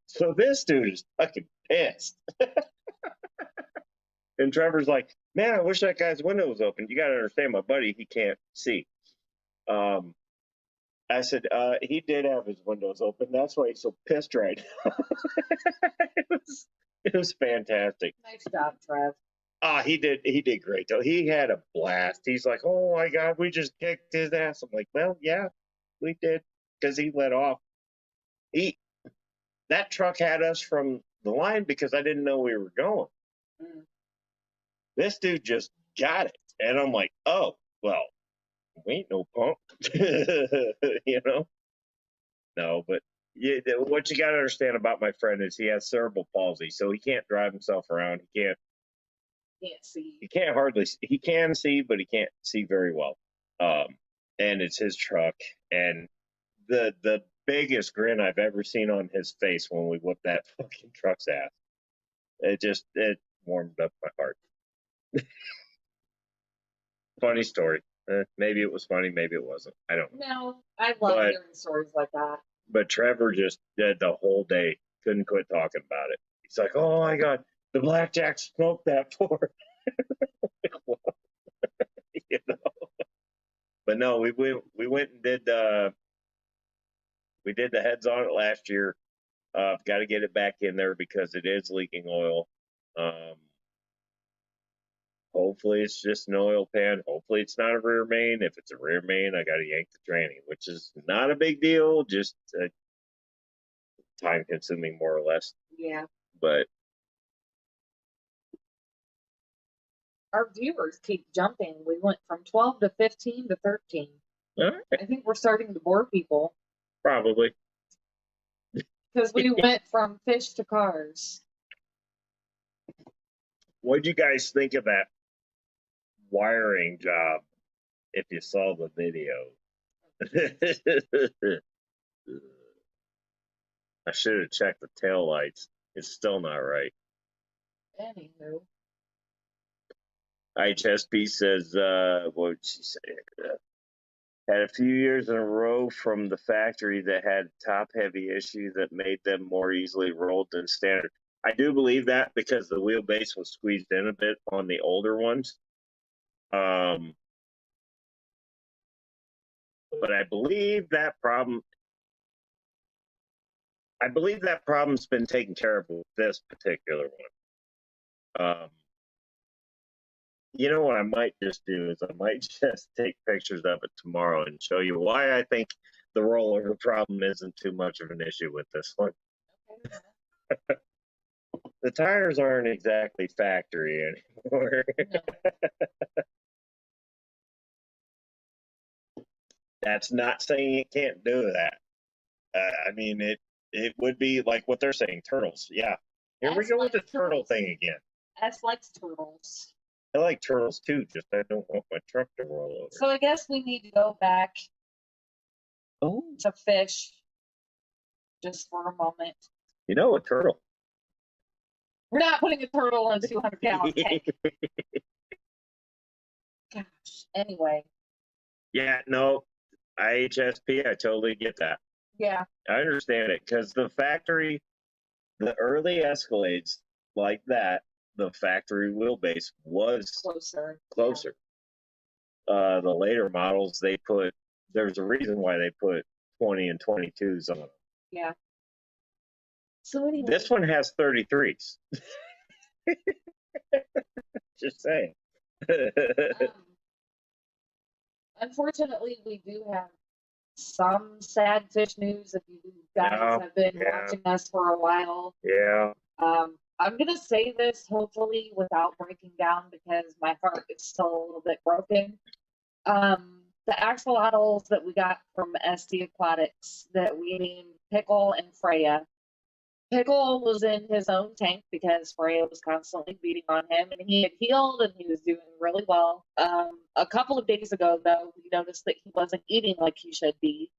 [SPEAKER 1] So this dude is fucking pissed. And Trevor's like, man, I wish that guy's window was open. You got to understand, my buddy, he can't see. I said, he did have his windows open. That's why he's so pissed right now. It was fantastic.
[SPEAKER 2] Nice job, Trev.
[SPEAKER 1] He did great though. He had a blast. He's like, oh my God, we just kicked his ass. I'm like, well, yeah, we did, because he let off. That truck had us from the line because I didn't know we were going. This dude just got it. And I'm like, oh, well, we ain't no punk. You know? No, but what you got to understand about my friend is he has cerebral palsy, so he can't drive himself around. He can see, but he can't see very well. And it's his truck. And the biggest grin I've ever seen on his face when we whipped that fucking truck's ass. It warmed up my heart. Funny story. Maybe it was funny, maybe it wasn't. I don't know.
[SPEAKER 2] No, I love hearing stories like that.
[SPEAKER 1] But Trevor just did the whole day, couldn't quit talking about it. He's like, oh my God, the blackjack smoked that Ford. You know? But no, we went and did we did the heads on it last year. Got to get it back in there because it is leaking oil. Hopefully it's just an oil pan. Hopefully it's not a rear main. If it's a rear main, I got to yank the tranny, which is not a big deal, just time consuming more or less.
[SPEAKER 2] Yeah.
[SPEAKER 1] But
[SPEAKER 2] our viewers keep jumping. We went from 12 to 15 to 13.
[SPEAKER 1] all right,
[SPEAKER 2] I think we're starting to bore people
[SPEAKER 1] probably.
[SPEAKER 2] because we went from fish to cars.
[SPEAKER 1] What'd you guys think of that wiring job if you saw the video? I should have checked the tail lights. It's still not right.
[SPEAKER 2] Anywho.
[SPEAKER 1] HSP says, what would she say? Had a few years in a row from the factory that had top heavy issue that made them more easily rolled than standard. I do believe that because the wheelbase was squeezed in a bit on the older ones. But I believe that problem's been taken care of with this particular one. You know what I might just do is I might just take pictures of it tomorrow and show you why I think the roller problem isn't too much of an issue with this one. The tires aren't exactly factory anymore.
[SPEAKER 2] No.
[SPEAKER 1] That's not saying it can't do that. I mean, it would be like what they're saying, turtles. Yeah. Here we go with the turtle thing again.
[SPEAKER 2] S likes turtles.
[SPEAKER 1] I like turtles too, just I don't want my truck to roll over.
[SPEAKER 2] So I guess we need to go back to fish just for a moment.
[SPEAKER 1] You know, a turtle.
[SPEAKER 2] We're not putting a turtle in a 200-gallon tank. Gosh. Anyway.
[SPEAKER 1] Yeah, no, IHSP, I totally get that.
[SPEAKER 2] Yeah.
[SPEAKER 1] I understand it because the factory, the early Escalades like that, the factory wheelbase was closer. Yeah. The later models, there's a reason why they put 20 and 22s on them.
[SPEAKER 2] Yeah. So anyway.
[SPEAKER 1] This one has 33s. Just saying.
[SPEAKER 2] Unfortunately, we do have some sad fish news. If you guys have been watching us for a while.
[SPEAKER 1] Yeah.
[SPEAKER 2] I'm going to say this hopefully without breaking down because my heart is still a little bit broken. The axolotls that we got from ST Aquatics that we named Pickle and Freya, Pickle was in his own tank because Freya was constantly beating on him, and he had healed and he was doing really well. A couple of days ago, though, we noticed that he wasn't eating like he should be.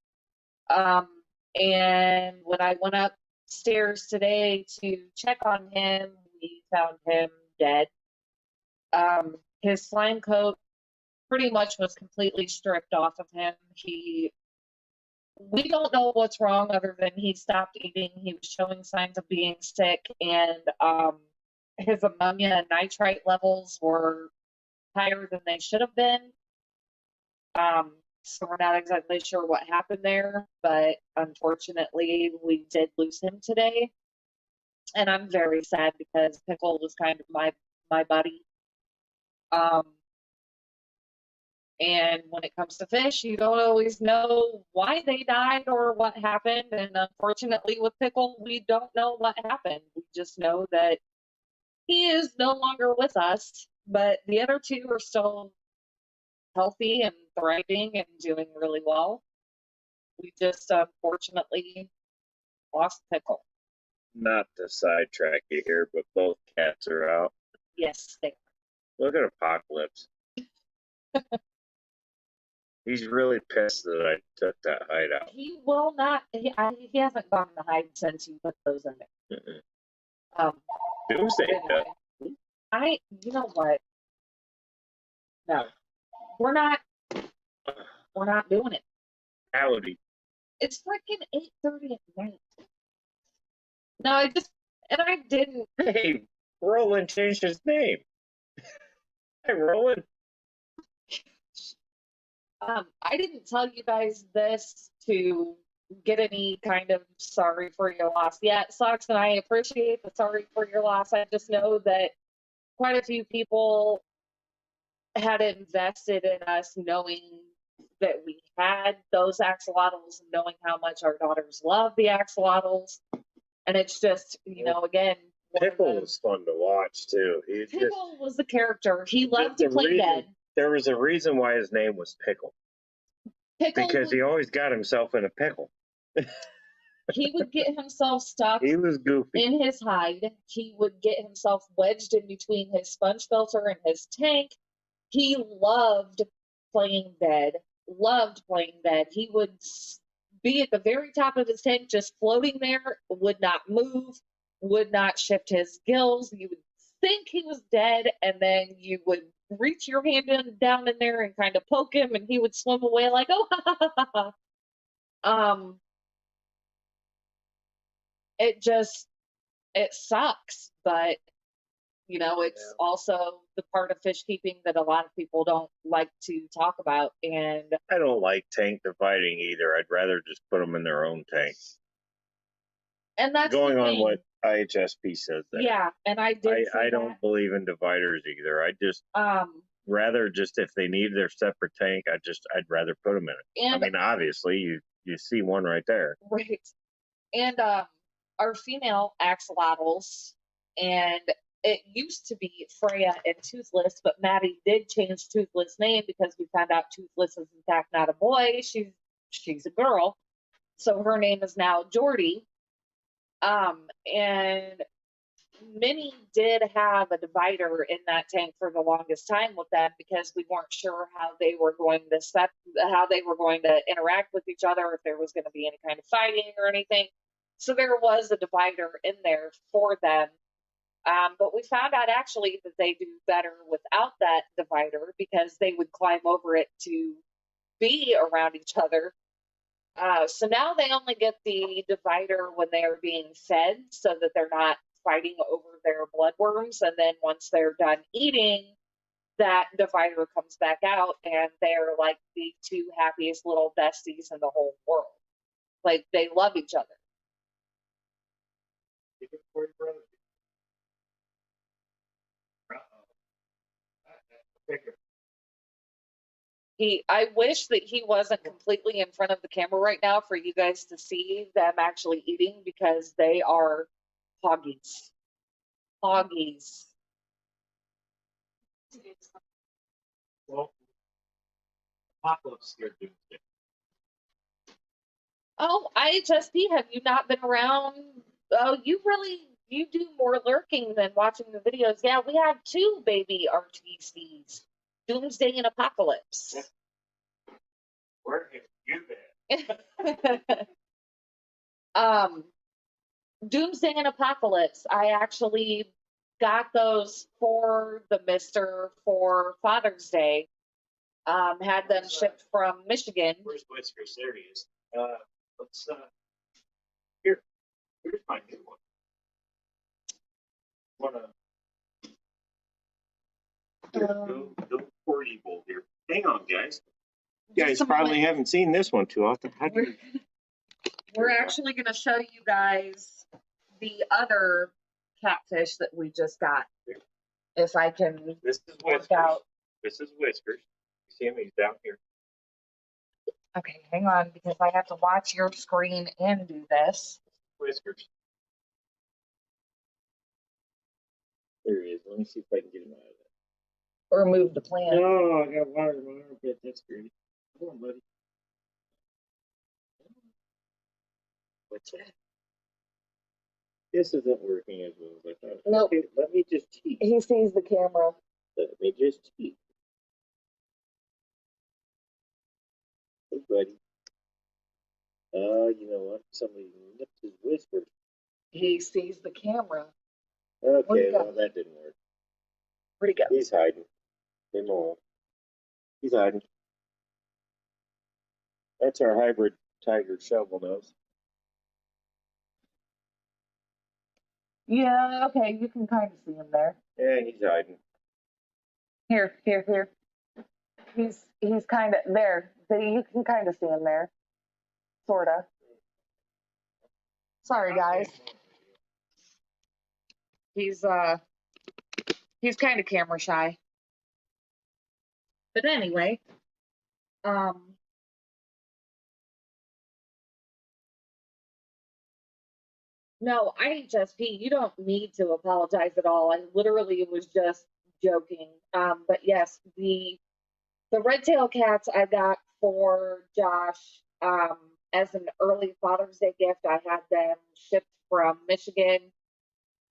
[SPEAKER 2] Um, and when I went upstairs today to check on him, we found him dead. His slime coat pretty much was completely stripped off of him. We don't know what's wrong other than he stopped eating. He was showing signs of being sick, and his ammonia and nitrite levels were higher than they should have been. So we're not exactly sure what happened there, but unfortunately, we did lose him today, and I'm very sad because Pickle was kind of my buddy. And when it comes to fish, you don't always know why they died or what happened. And unfortunately, with Pickle, we don't know what happened. We just know that he is no longer with us, but the other two are still healthy and thriving and doing really well. We just unfortunately lost Pickle.
[SPEAKER 1] Not to sidetrack you here, but both cats are out.
[SPEAKER 2] Yes, they
[SPEAKER 1] Look at Apocalypse. He's really pissed that I took that hide out.
[SPEAKER 2] He will not. He hasn't gone to hide since you put those in there.
[SPEAKER 1] Mm-mm. Doomsday
[SPEAKER 2] anyway, you know what? No, we're not doing it.
[SPEAKER 1] Howdy.
[SPEAKER 2] It's freaking 8:30 at night. No, I didn't.
[SPEAKER 1] Hey, Roland changed his name. Hey, Roland.
[SPEAKER 2] I didn't tell you guys this to get any kind of sorry for your loss. Yeah, it sucks, and I appreciate the sorry for your loss. I just know that quite a few people had invested in us knowing that we had those axolotls, knowing how much our daughters love the axolotls. And it's just, again.
[SPEAKER 1] Pickle was fun to watch, too.
[SPEAKER 2] Pickle was the character. He loved to play dead.
[SPEAKER 1] There was a reason why his name was Pickle. Because he always got himself in a pickle.
[SPEAKER 2] He would get himself stuck.
[SPEAKER 1] He was goofy.
[SPEAKER 2] In his hide. He would get himself wedged in between his sponge filter and his tank. He loved playing dead. He would be at the very top of his tank, just floating there, would not move, would not shift his gills. You would think he was dead, and then you would reach your hand down in there and kind of poke him, and he would swim away like, oh, ha, ha, ha, ha. It sucks, but it's also the part of fish keeping that a lot of people don't like to talk about. And
[SPEAKER 1] I don't like tank dividing either. I'd rather just put them in their own tank.
[SPEAKER 2] And that's
[SPEAKER 1] going on what IHSP says there.
[SPEAKER 2] Yeah, and I
[SPEAKER 1] don't believe in dividers either. I just rather just if they need their separate tank, I'd rather put them in it. And, I mean, obviously you see one right there.
[SPEAKER 2] Right. And our female axolotls, and it used to be Freya and Toothless, but Maddie did change Toothless' name because we found out Toothless is in fact not a boy. She's a girl. So her name is now Jordy. And Minnie did have a divider in that tank for the longest time with them because we weren't sure how they were going to interact with each other, if there was going to be any kind of fighting or anything. So there was a divider in there for them. But we found out actually that they do better without that divider because they would climb over it to be around each other. So now they only get the divider when they are being fed so that they're not fighting over their bloodworms. And then once they're done eating, that divider comes back out and they're like the two happiest little besties in the whole world. Like they love each other. I wish that he wasn't completely in front of the camera right now for you guys to see them actually eating because they are hoggies. Hoggies.
[SPEAKER 1] Well, Apocalypse scared Doomsday.
[SPEAKER 2] Oh, IHSP, have you not been around Oh, you do more lurking than watching the videos. Yeah, we have 2 baby RTCs, Doomsday and Apocalypse.
[SPEAKER 1] Where have you been?
[SPEAKER 2] Doomsday and Apocalypse. I actually got those for the Mister for Father's Day. Had them shipped from Michigan.
[SPEAKER 1] Where's Whiskers? There he is. Let's here's my new one. Go for evil here. Hang on, guys. You guys probably haven't seen this one too often.
[SPEAKER 2] We're actually going to show you guys the other catfish that we just got. If I can
[SPEAKER 1] This is
[SPEAKER 2] work
[SPEAKER 1] Whiskers.
[SPEAKER 2] out.
[SPEAKER 1] This is Whiskers. You see him? He's down here.
[SPEAKER 2] Okay, hang on, because I have to watch your screen and do this.
[SPEAKER 1] Whiskers. There he is. Let me see if I can get him out of that.
[SPEAKER 2] Or move the plant.
[SPEAKER 1] No, I got water in my armpit. That's great. Come on, buddy. What's that? This isn't working as well as I thought.
[SPEAKER 2] Nope.
[SPEAKER 1] Okay, let me just cheat.
[SPEAKER 2] He sees the camera.
[SPEAKER 1] Let me just cheat. Hey, buddy. You know what? Somebody nipped his whiskers.
[SPEAKER 2] He sees the camera.
[SPEAKER 1] Okay, well, that didn't work.
[SPEAKER 2] Where'd he go?
[SPEAKER 1] He's hiding. Him all. He's hiding. That's our hybrid tiger shovel nose.
[SPEAKER 2] Yeah, okay, you can kind of see him there.
[SPEAKER 1] Yeah, he's hiding.
[SPEAKER 2] Here. He's kind of there. You can kind of see him there. Sorta. Sorry, guys. He's kind of camera shy. But anyway, no, IHSP, you don't need to apologize at all. I literally was just joking. But yes, the red tail cats I got for Josh as an early Father's Day gift. I had them shipped from Michigan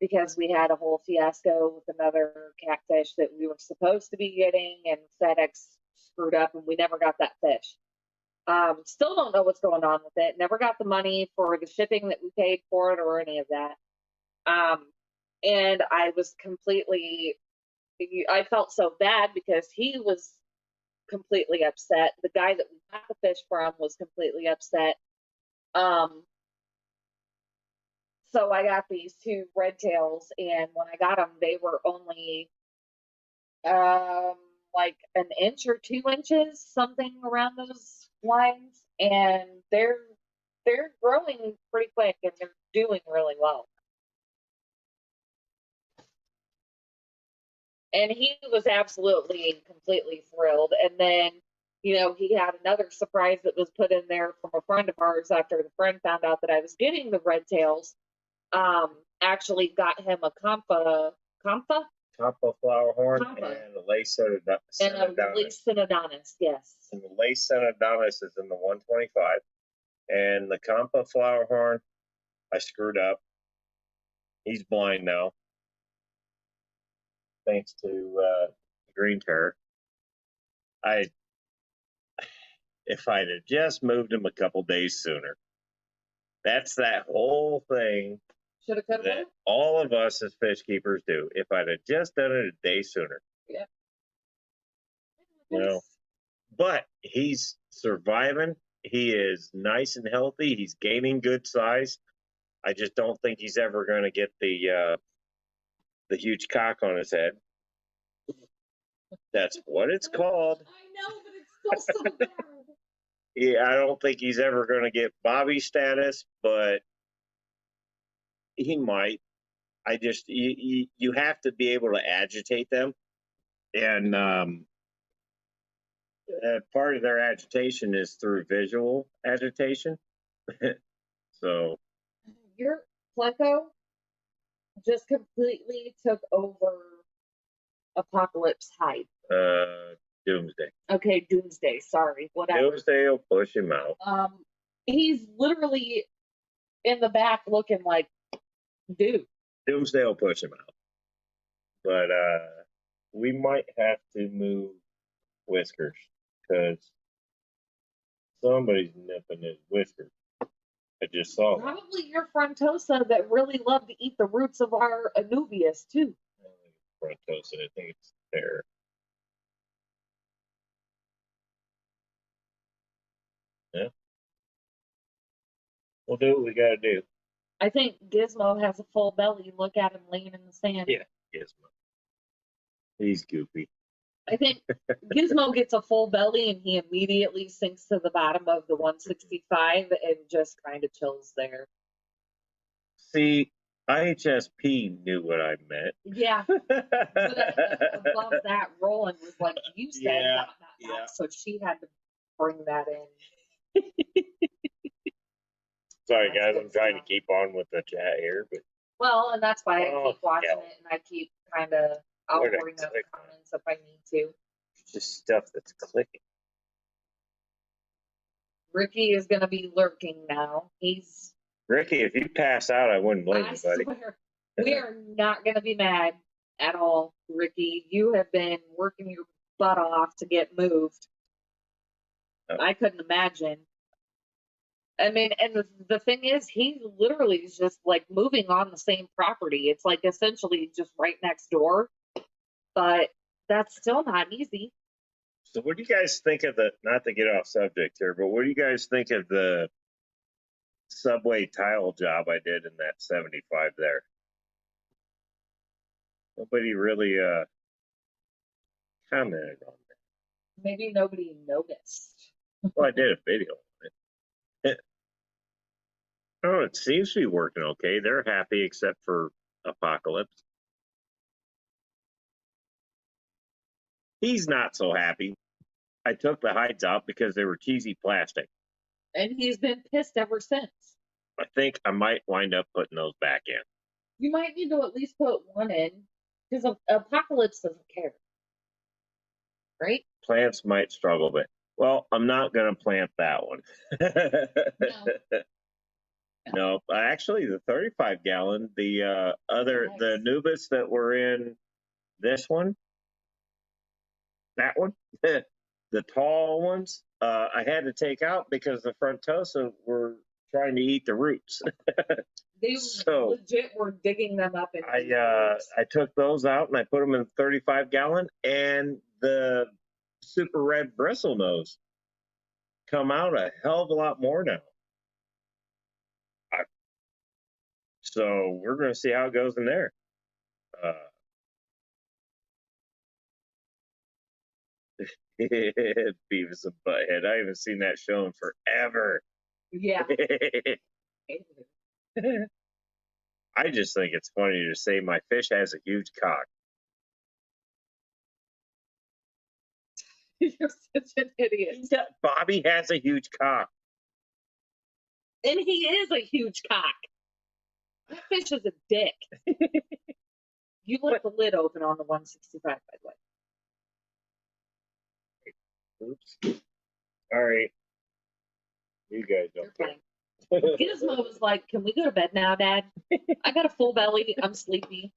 [SPEAKER 2] because we had a whole fiasco with another catfish that we were supposed to be getting, and FedEx screwed up and we never got that fish. Still don't know what's going on with it. Never got the money for the shipping that we paid for it or any of that. And I felt so bad because he was completely upset. The guy that we got the fish from was completely upset. So I got these 2 red tails, and when I got them, they were only like an inch or 2 inches, something around those lines, and they're growing pretty quick and they're doing really well. And he was absolutely and completely thrilled. And then, you know, he had another surprise that was put in there from a friend of ours after the friend found out that I was getting the red tails. Actually got him a Campa
[SPEAKER 1] flower horn
[SPEAKER 2] Campa.
[SPEAKER 1] and a lace Synodontis.
[SPEAKER 2] Yes.
[SPEAKER 1] And the lace Synodontis is in the 125. And the Campa flower horn, I screwed up. He's blind now, thanks to Green Terror. If I'd have just moved him a couple days sooner. That's that whole thing
[SPEAKER 2] Should have cut him
[SPEAKER 1] that
[SPEAKER 2] out.
[SPEAKER 1] all of us as fish keepers do. If I'd have just done it a day sooner.
[SPEAKER 2] Yeah.
[SPEAKER 1] You know, but he's surviving. He is nice and healthy. He's gaining good size. I just don't think he's ever going to get the huge cock on his head. That's what it's called.
[SPEAKER 2] I know, but it's still so bad.
[SPEAKER 1] Yeah, I don't think he's ever going to get Bobby status, but he might. You have to be able to agitate them, and part of their agitation is through visual agitation. So
[SPEAKER 2] Your Pleco just completely took over Apocalypse Hyde.
[SPEAKER 1] Doomsday.
[SPEAKER 2] Okay, Doomsday. Sorry, whatever.
[SPEAKER 1] Doomsday will push him out.
[SPEAKER 2] He's literally in the back looking like Dude,
[SPEAKER 1] Doomsday will push him out. But we might have to move Whiskers because somebody's nipping his whiskers. I just saw that.
[SPEAKER 2] probably your frontosa that really love to eat the roots of our Anubias too.
[SPEAKER 1] Frontosa, I think it's there. Yeah. We'll do what we got to do.
[SPEAKER 2] I think Gizmo has a full belly. Look at him laying in the sand.
[SPEAKER 1] Yeah, Gizmo. He's goofy.
[SPEAKER 2] I think Gizmo gets a full belly and he immediately sinks to the bottom of the 165 and just kind of chills there.
[SPEAKER 1] See, IHSP knew what I meant.
[SPEAKER 2] Yeah. But above that, Roland was like, you said
[SPEAKER 1] Yeah,
[SPEAKER 2] not. So she had to bring that in.
[SPEAKER 1] Sorry,
[SPEAKER 2] That's
[SPEAKER 1] guys,
[SPEAKER 2] good
[SPEAKER 1] I'm trying to
[SPEAKER 2] stuff.
[SPEAKER 1] keep on with the chat here, but
[SPEAKER 2] Well, and that's why I
[SPEAKER 1] Oh,
[SPEAKER 2] keep watching
[SPEAKER 1] yeah.
[SPEAKER 2] it and I keep kind of, I'll
[SPEAKER 1] Where'd I
[SPEAKER 2] bring up
[SPEAKER 1] click?
[SPEAKER 2] comments if I need to.
[SPEAKER 1] it's just stuff that's clicking.
[SPEAKER 2] Ricky is going to be lurking now. He's,
[SPEAKER 1] Ricky, if you pass out, I wouldn't blame
[SPEAKER 2] I
[SPEAKER 1] you, buddy.
[SPEAKER 2] swear, we are not going to be mad at all, Ricky. You have been working your butt off to get moved.
[SPEAKER 1] Oh.
[SPEAKER 2] I couldn't imagine. I mean, and the thing is, he literally is just like moving on the same property. It's like essentially just right next door, but that's still not easy.
[SPEAKER 1] So what do you guys think of the, not to get off subject here, but what do you guys think of the subway tile job I did in that 75 there? Nobody really commented on that.
[SPEAKER 2] Maybe nobody noticed.
[SPEAKER 1] Well, I did a video on it. Oh, it seems to be working okay. They're happy except for Apocalypse. He's not so happy. I took the hides out because they were cheesy plastic.
[SPEAKER 2] And he's been pissed ever since.
[SPEAKER 1] I think I might wind up putting those back in.
[SPEAKER 2] You might need to at least put one in because Apocalypse doesn't care. Right?
[SPEAKER 1] Plants might struggle, but well, I'm not going to plant that one. No, actually, the 35 gallon, the the Nubis that were in this one, that one, the tall ones, I had to take out because the frontosa were trying to eat the roots.
[SPEAKER 2] They
[SPEAKER 1] So,
[SPEAKER 2] legit were digging them up. And
[SPEAKER 1] I took those out and I put them in 35 gallon, and the super red bristlenose come out a hell of a lot more now. So we're going to see how it goes in there. Beavis and Butthead. I haven't seen that show in forever.
[SPEAKER 2] Yeah.
[SPEAKER 1] I just think it's funny to say my fish has a huge cock.
[SPEAKER 2] You're such an idiot.
[SPEAKER 1] Bobby has a huge cock.
[SPEAKER 2] And he is a huge cock. That fish is a dick. You left the lid open on the 165, by the way.
[SPEAKER 1] Oops. All right. You guys
[SPEAKER 2] You're
[SPEAKER 1] don't care.
[SPEAKER 2] fine. Gizmo was like, "Can we go to bed now, Dad? I got a full belly. I'm sleepy.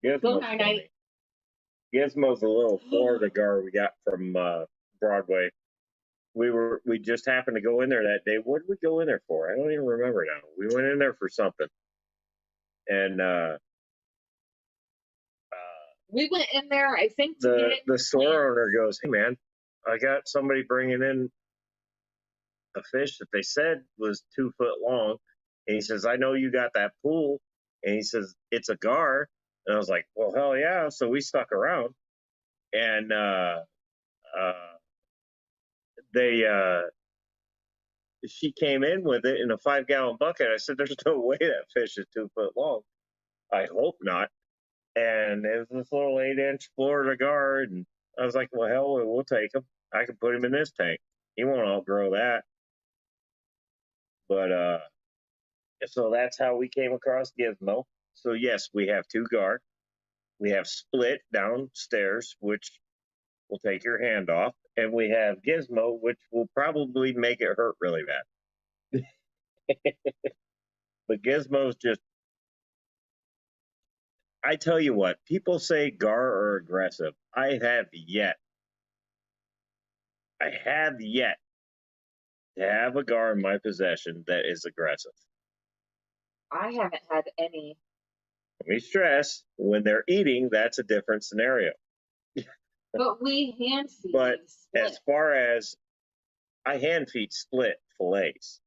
[SPEAKER 1] Gizmo's
[SPEAKER 2] Go night night."
[SPEAKER 1] funny. Gizmo's a little Florida gar we got from Broadway. We just happened to go in there that day. What did we go in there for? I don't even remember now. We went in there for something. And
[SPEAKER 2] We went in there, I think, to
[SPEAKER 1] the
[SPEAKER 2] get
[SPEAKER 1] store
[SPEAKER 2] plants.
[SPEAKER 1] owner goes, "Hey man, I got somebody bringing in a fish that they said was 2 foot long." And he says, "I know you got that pool." And he says, "It's a gar." And I was like, "Well, hell yeah." So we stuck around, and she came in with it in a 5-gallon bucket. I said, "There's no way that fish is 2 foot long. I hope not." And it was this little 8-inch Florida gar, and I was like, "Well, hell, we'll take him. I can put him in this tank. He won't outgrow that." But so that's how we came across Gizmo. So yes, we have 2 gar. We have Split downstairs, which will take your hand off, and we have Gizmo, which will probably make it hurt really bad. But Gizmo's just I tell you what, people say gar are aggressive. I have yet to have a gar in my possession that is aggressive.
[SPEAKER 2] I haven't had any.
[SPEAKER 1] Let me stress, when they're eating, that's a different scenario.
[SPEAKER 2] But we hand feed
[SPEAKER 1] But
[SPEAKER 2] split.
[SPEAKER 1] as far as I hand feed split fillets,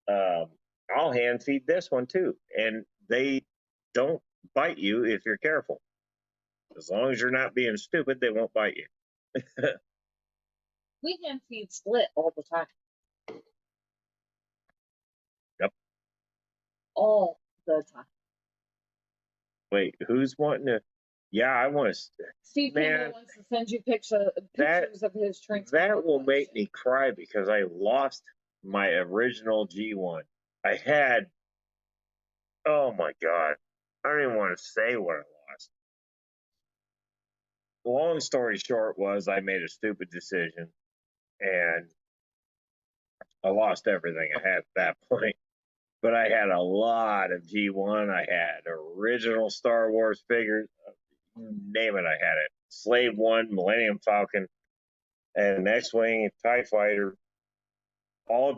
[SPEAKER 1] I'll hand feed this one too, and they don't bite you if you're careful. As long as you're not being stupid, they won't bite you.
[SPEAKER 2] We hand feed split all the time.
[SPEAKER 1] Yep.
[SPEAKER 2] All the time.
[SPEAKER 1] Wait, who's wanting to? Yeah, I want to.
[SPEAKER 2] Steve
[SPEAKER 1] Man,
[SPEAKER 2] Campbell wants to send you pictures of his transformer.
[SPEAKER 1] That will make
[SPEAKER 2] collection.
[SPEAKER 1] me cry because I lost my original G1. I had, oh my God, I don't even want to say what I lost. The long story short was I made a stupid decision and I lost everything I had at that point. But I had a lot of G1. I had original Star Wars figures. You name it, I had it. Slave One, Millennium Falcon, and X-Wing, TIE Fighter. All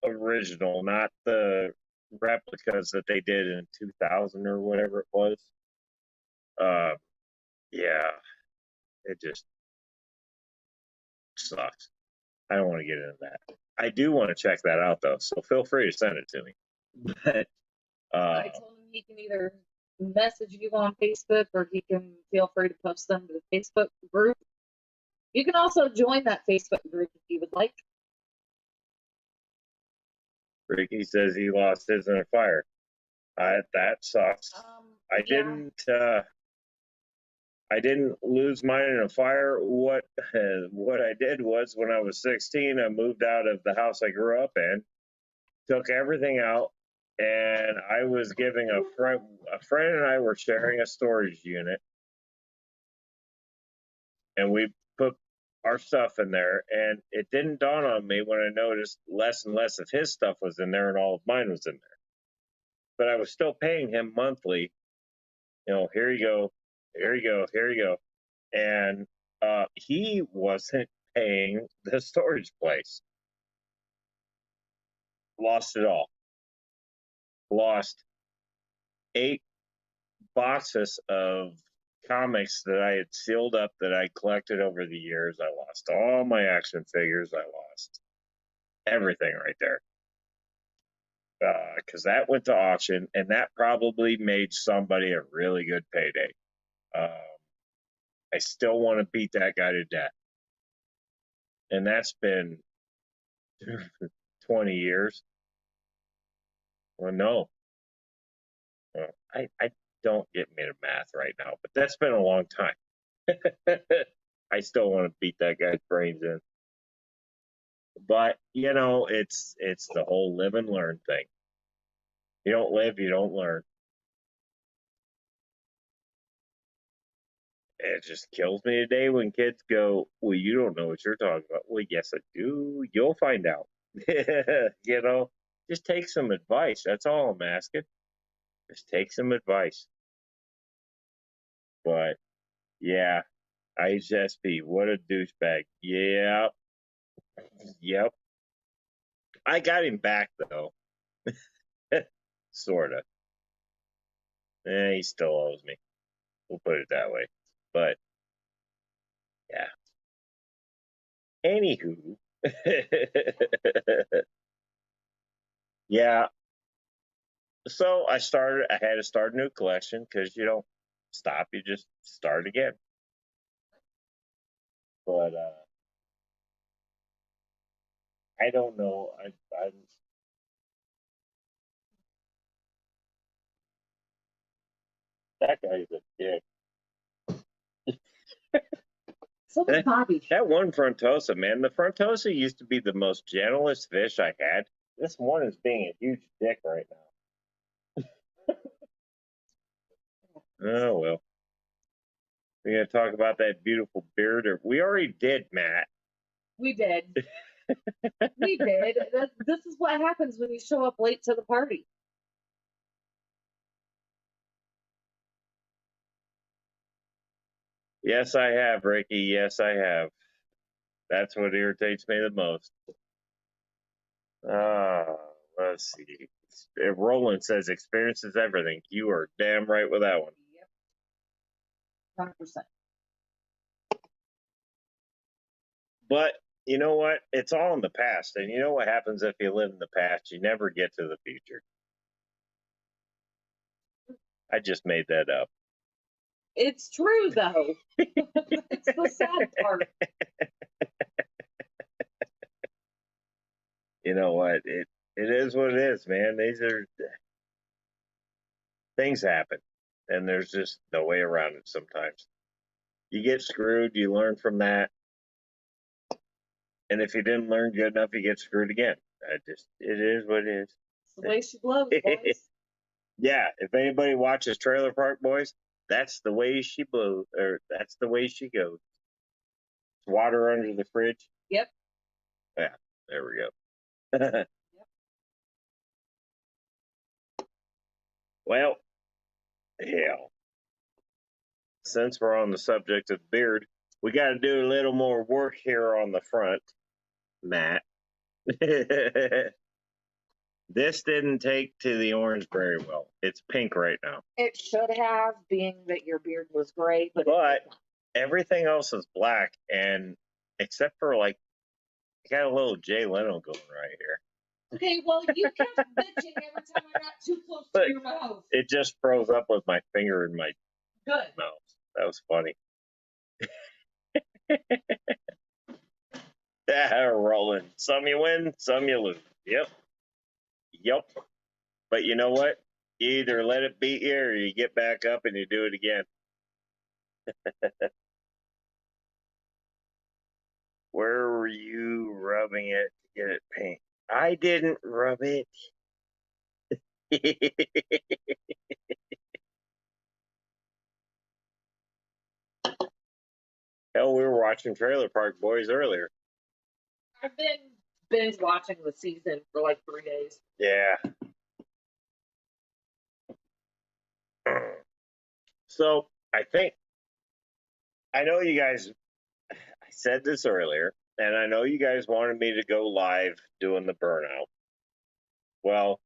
[SPEAKER 1] original, not the replicas that they did in 2000 or whatever it was. Yeah, it just sucks. I don't want to get into that. I do want to check that out though, so feel free to send it to me. But
[SPEAKER 2] I told him he can either message you on Facebook or he can feel free to post them to the Facebook group. You can also join that Facebook group if you would like.
[SPEAKER 1] Ricky says he lost his in a fire. That sucks.
[SPEAKER 2] Yeah.
[SPEAKER 1] I didn't lose mine in a fire. What I did was when I was 16, I moved out of the house I grew up in, took everything out, and I was giving a friend and I were sharing a storage unit, and we put our stuff in there, and it didn't dawn on me when I noticed less and less of his stuff was in there and all of mine was in there. But I was still paying him monthly. Here you go, here you go, here you go. And he wasn't paying the storage place. Lost it all. Lost 8 boxes of comics that I had sealed up that I collected over the years. I lost all my action figures. I lost everything right there. Because that went to auction, and that probably made somebody a really good payday. I still want to beat that guy to death. And that's been 20 years. Well, no. I don't get me to math right now, but that's been a long time. I still want to beat that guy's brains in. But, it's the whole live and learn thing. You don't live, you don't learn. It just kills me today when kids go, well, you don't know what you're talking about. Well, yes, I do. You'll find out. Just take some advice. That's all I'm asking. Just take some advice. But, yeah, IHSP, what a douchebag. Yep. I got him back, though. Sort of. He still owes me. We'll put it that way. But, yeah. Anywho. Yeah. So I had to start a new collection because you don't stop, you just start again. But I don't know. I'm that guy's a dick.
[SPEAKER 2] So was Bobby.
[SPEAKER 1] That one Frontosa, man. The Frontosa used to be the most gentlest fish I had. This one is being a huge dick right now. Oh, well. We're going to talk about that beautiful beard. We already did, Matt.
[SPEAKER 2] We did. We did. This is what happens when you show up late to the party.
[SPEAKER 1] Yes, I have, Ricky. Yes, I have. That's what irritates me the most. Let's see. If Roland says experience is everything, you are damn right with that one.
[SPEAKER 2] Yep. 100%.
[SPEAKER 1] But you know what? It's all in the past. And you know what happens if you live in the past? You never get to the future. I just made that up.
[SPEAKER 2] It's true, though. It's the sad part.
[SPEAKER 1] You know what? It is what it is, man. These are things happen. And there's just no way around it sometimes. You get screwed, you learn from that. And if you didn't learn good enough, you get screwed again. It is what it is.
[SPEAKER 2] It's the way she blows, boys.
[SPEAKER 1] Yeah, if anybody watches Trailer Park Boys, that's the way she blows, or that's the way she goes. Water under the fridge.
[SPEAKER 2] Yep.
[SPEAKER 1] Yeah, there we go.
[SPEAKER 2] Yep.
[SPEAKER 1] Well, hell. Since we're on the subject of beard, we got to do a little more work here on the front, Matt. This didn't take to the orange very well. It's pink right now.
[SPEAKER 2] It should have, being that your beard was gray, but
[SPEAKER 1] everything else is black, and except for like, I got a little Jay Leno going right here.
[SPEAKER 2] okay, well, you kept bitching every time I got too close to your mouth.
[SPEAKER 1] It just froze up with my finger in my
[SPEAKER 2] Good.
[SPEAKER 1] mouth. That was funny. Yeah, rolling. Some you win, some you lose. Yep. But you know what? You either let it beat you or you get back up and you do it again. Where were you rubbing it to get it pink? I didn't rub it. Hell, we were watching Trailer Park Boys earlier.
[SPEAKER 2] I've been binge watching the season for like 3 days.
[SPEAKER 1] Yeah. So I know you guys, I said this earlier, and I know you guys wanted me to go live doing the burnout. Well,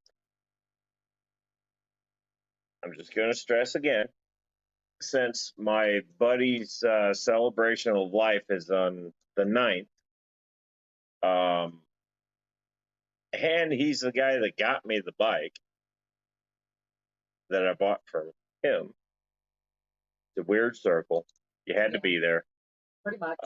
[SPEAKER 1] I'm just going to stress again, since my buddy's celebration of life is on the 9th, and he's the guy that got me the bike that I bought from him. It's a weird circle. You had to be there.
[SPEAKER 2] Pretty much.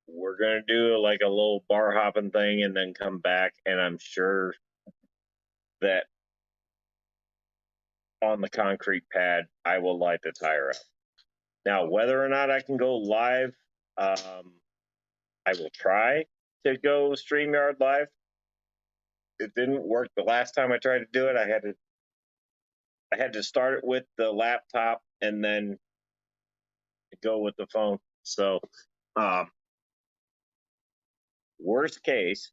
[SPEAKER 1] We're going to do like a little bar hopping thing and then come back, and I'm sure that on the concrete pad, I will light the tire up. Now, whether or not I can go live, I will try to go StreamYard live. It didn't work the last time I tried to do it. I had to start it with the laptop and then go with the phone. So, worst case,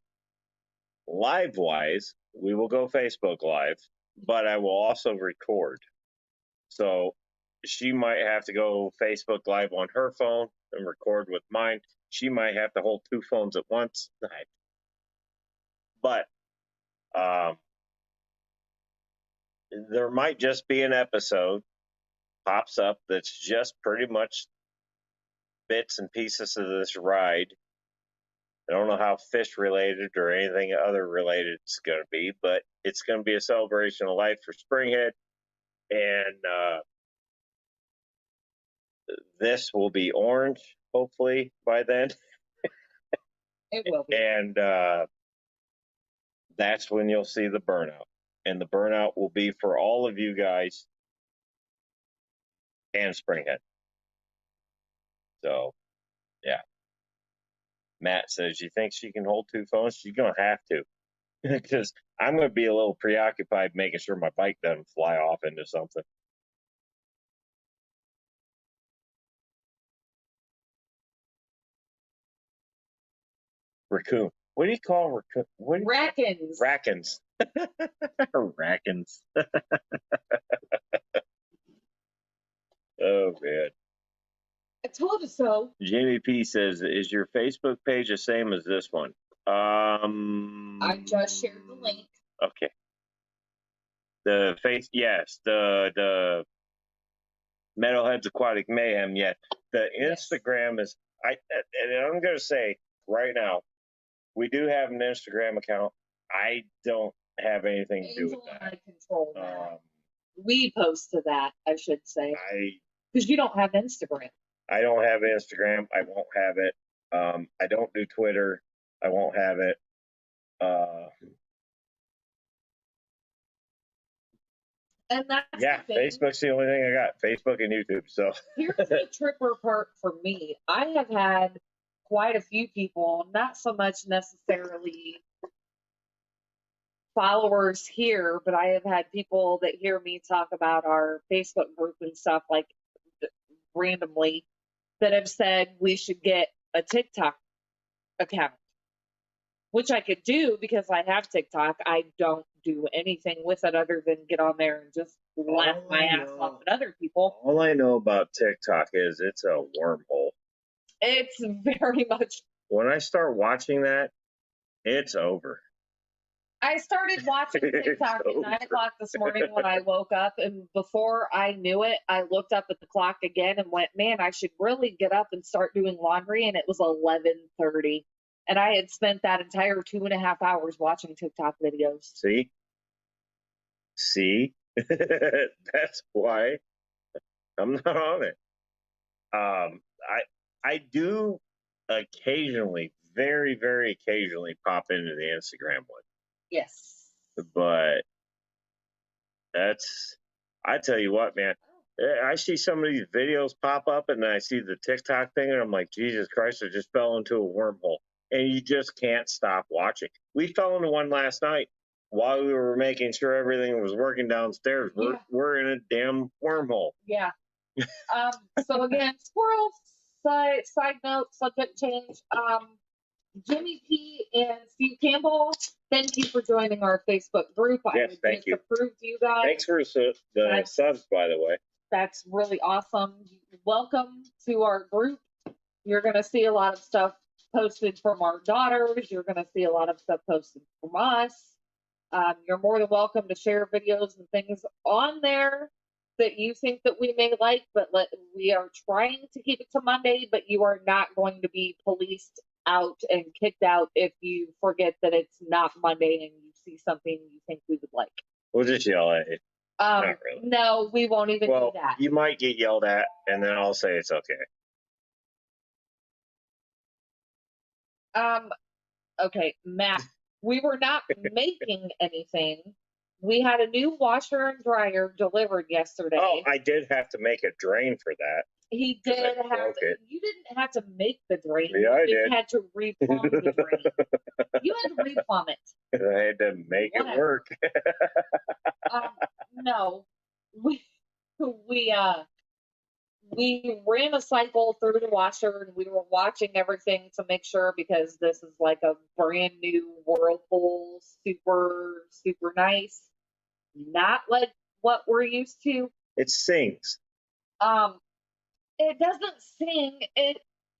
[SPEAKER 1] live wise, we will go Facebook Live, but I will also record. So she might have to go Facebook Live on her phone and record with mine. She might have to hold two phones at once. But there might just be an episode pops up that's just pretty much bits and pieces of this ride. I don't know how fish related or anything other related it's going to be, but it's going to be a celebration of life for Springhead. And this will be orange, hopefully, by then.
[SPEAKER 2] It will be.
[SPEAKER 1] And that's when you'll see the burnout. And the burnout will be for all of you guys and Springhead. So, yeah. Matt says, you think she can hold two phones? She's going to have to. Because I'm going to be a little preoccupied making sure my bike doesn't fly off into something. Raccoon. What do you call raccoon?
[SPEAKER 2] Rackins.
[SPEAKER 1] Rackins. Rackins. Oh, man.
[SPEAKER 2] I told you so.
[SPEAKER 1] Jimmy P says, "Is your Facebook page the same as this one?"
[SPEAKER 2] I just shared the link.
[SPEAKER 1] Okay. Yes, the Metalheads Aquatic Mayhem. Yeah, the
[SPEAKER 2] Yes.
[SPEAKER 1] Instagram is. And I'm gonna say right now, we do have an Instagram account. I don't have anything to do with
[SPEAKER 2] Angel and
[SPEAKER 1] that.
[SPEAKER 2] I control that. We post to that, I should say, because you don't have Instagram.
[SPEAKER 1] I don't have Instagram. I won't have it. I don't do Twitter. I won't have it.
[SPEAKER 2] And that's
[SPEAKER 1] Yeah,
[SPEAKER 2] the thing.
[SPEAKER 1] Facebook's the only thing I got. Facebook and YouTube. So
[SPEAKER 2] Here's the tripper part for me. I have had quite a few people, not so much necessarily followers here, but I have had people that hear me talk about our Facebook group and stuff like randomly that have said we should get a TikTok account, which I could do because I have TikTok. I don't do anything with it other than get on there and just laugh my ass off at other people.
[SPEAKER 1] All I know about TikTok is it's a wormhole.
[SPEAKER 2] It's very much.
[SPEAKER 1] When I start watching that, it's over.
[SPEAKER 2] I started watching TikTok at 9 o'clock this morning when I woke up, and before I knew it, I looked up at the clock again and went, man, I should really get up and start doing laundry, and it was 11:30. And I had spent that entire 2.5 hours watching TikTok videos.
[SPEAKER 1] See? That's why I'm not on it. I do occasionally, very, very occasionally pop into the Instagram one.
[SPEAKER 2] Yes.
[SPEAKER 1] But I tell you what, man, I see some of these videos pop up and then I see the TikTok thing and I'm like, Jesus Christ, I just fell into a wormhole. And you just can't stop watching. We fell into one last night while we were making sure everything was working downstairs. We're in a damn wormhole.
[SPEAKER 2] Yeah. So again, squirrel side note, subject change. Jimmy P and Steve Campbell, thank you for joining our Facebook group.
[SPEAKER 1] Yes, thank you.
[SPEAKER 2] Approved you guys.
[SPEAKER 1] Thanks for the subs, by the way.
[SPEAKER 2] That's really awesome. Welcome to our group. You're going to see a lot of stuff posted from our daughters. You're going to see a lot of stuff posted from us. You're more than welcome to share videos and things on there that you think that we may like, but we are trying to keep it to Monday, but you are not going to be policed out and kicked out if you forget that it's not Monday and you see something you think we would like.
[SPEAKER 1] We'll just yell at you. Not really.
[SPEAKER 2] No, we won't even do that.
[SPEAKER 1] You might get yelled at, and then I'll say it's okay.
[SPEAKER 2] Okay, Matt, we were not making anything. We had a new washer and dryer delivered yesterday.
[SPEAKER 1] Oh, I did have to make a drain for that.
[SPEAKER 2] He did have to. You didn't have to make the drain.
[SPEAKER 1] Yeah, I did.
[SPEAKER 2] You had to replumb the drain. You had to replumb it.
[SPEAKER 1] I had to make it work.
[SPEAKER 2] No, we ran a cycle through the washer and we were watching everything to make sure, because this is like a brand new Whirlpool, super, super nice. Not like what we're used to.
[SPEAKER 1] It sings.
[SPEAKER 2] It doesn't sing.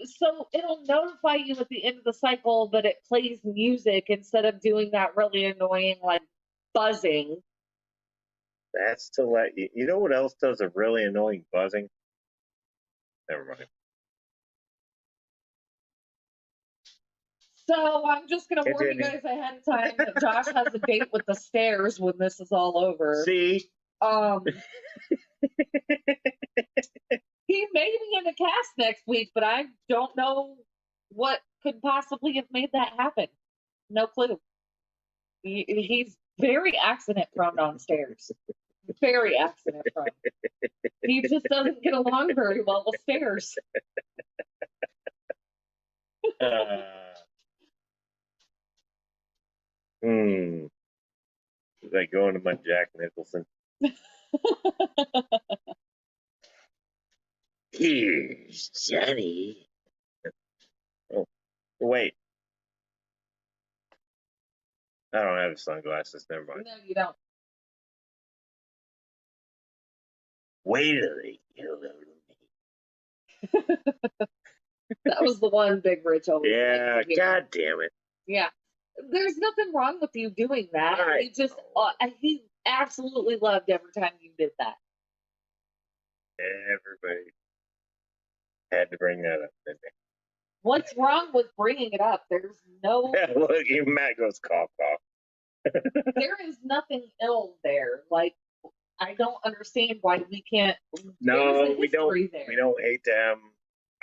[SPEAKER 2] So it'll notify you at the end of the cycle that it plays music instead of doing that really annoying like buzzing.
[SPEAKER 1] That's to let you. You know what else does a really annoying buzzing? Never mind.
[SPEAKER 2] So I'm just gonna warn you guys ahead of time that Josh has a date with the stairs when this is all over.
[SPEAKER 1] See?
[SPEAKER 2] He may be in a cast next week, but I don't know what could possibly have made that happen. No clue. He's very accident prone downstairs. Very accident prone. He just doesn't get along very well with stairs.
[SPEAKER 1] Like going to my Jack Nicholson. Here's Johnny. Oh, wait. I don't have sunglasses. Never mind.
[SPEAKER 2] No, you don't.
[SPEAKER 1] Wait till they get a little
[SPEAKER 2] That was the one Big Rich always
[SPEAKER 1] Yeah,
[SPEAKER 2] liked to hear.
[SPEAKER 1] god damn it.
[SPEAKER 2] Yeah. There's nothing wrong with you doing that.
[SPEAKER 1] Right.
[SPEAKER 2] He just, he absolutely loved every time you did that.
[SPEAKER 1] Everybody had to bring that up, didn't
[SPEAKER 2] What's wrong with bringing it up? There's no,
[SPEAKER 1] they? Look, even Matt goes cough cough.
[SPEAKER 2] there is nothing ill there. Like, I don't understand why we can't.
[SPEAKER 1] No,
[SPEAKER 2] there's a
[SPEAKER 1] we don't.
[SPEAKER 2] history there.
[SPEAKER 1] We don't hate them.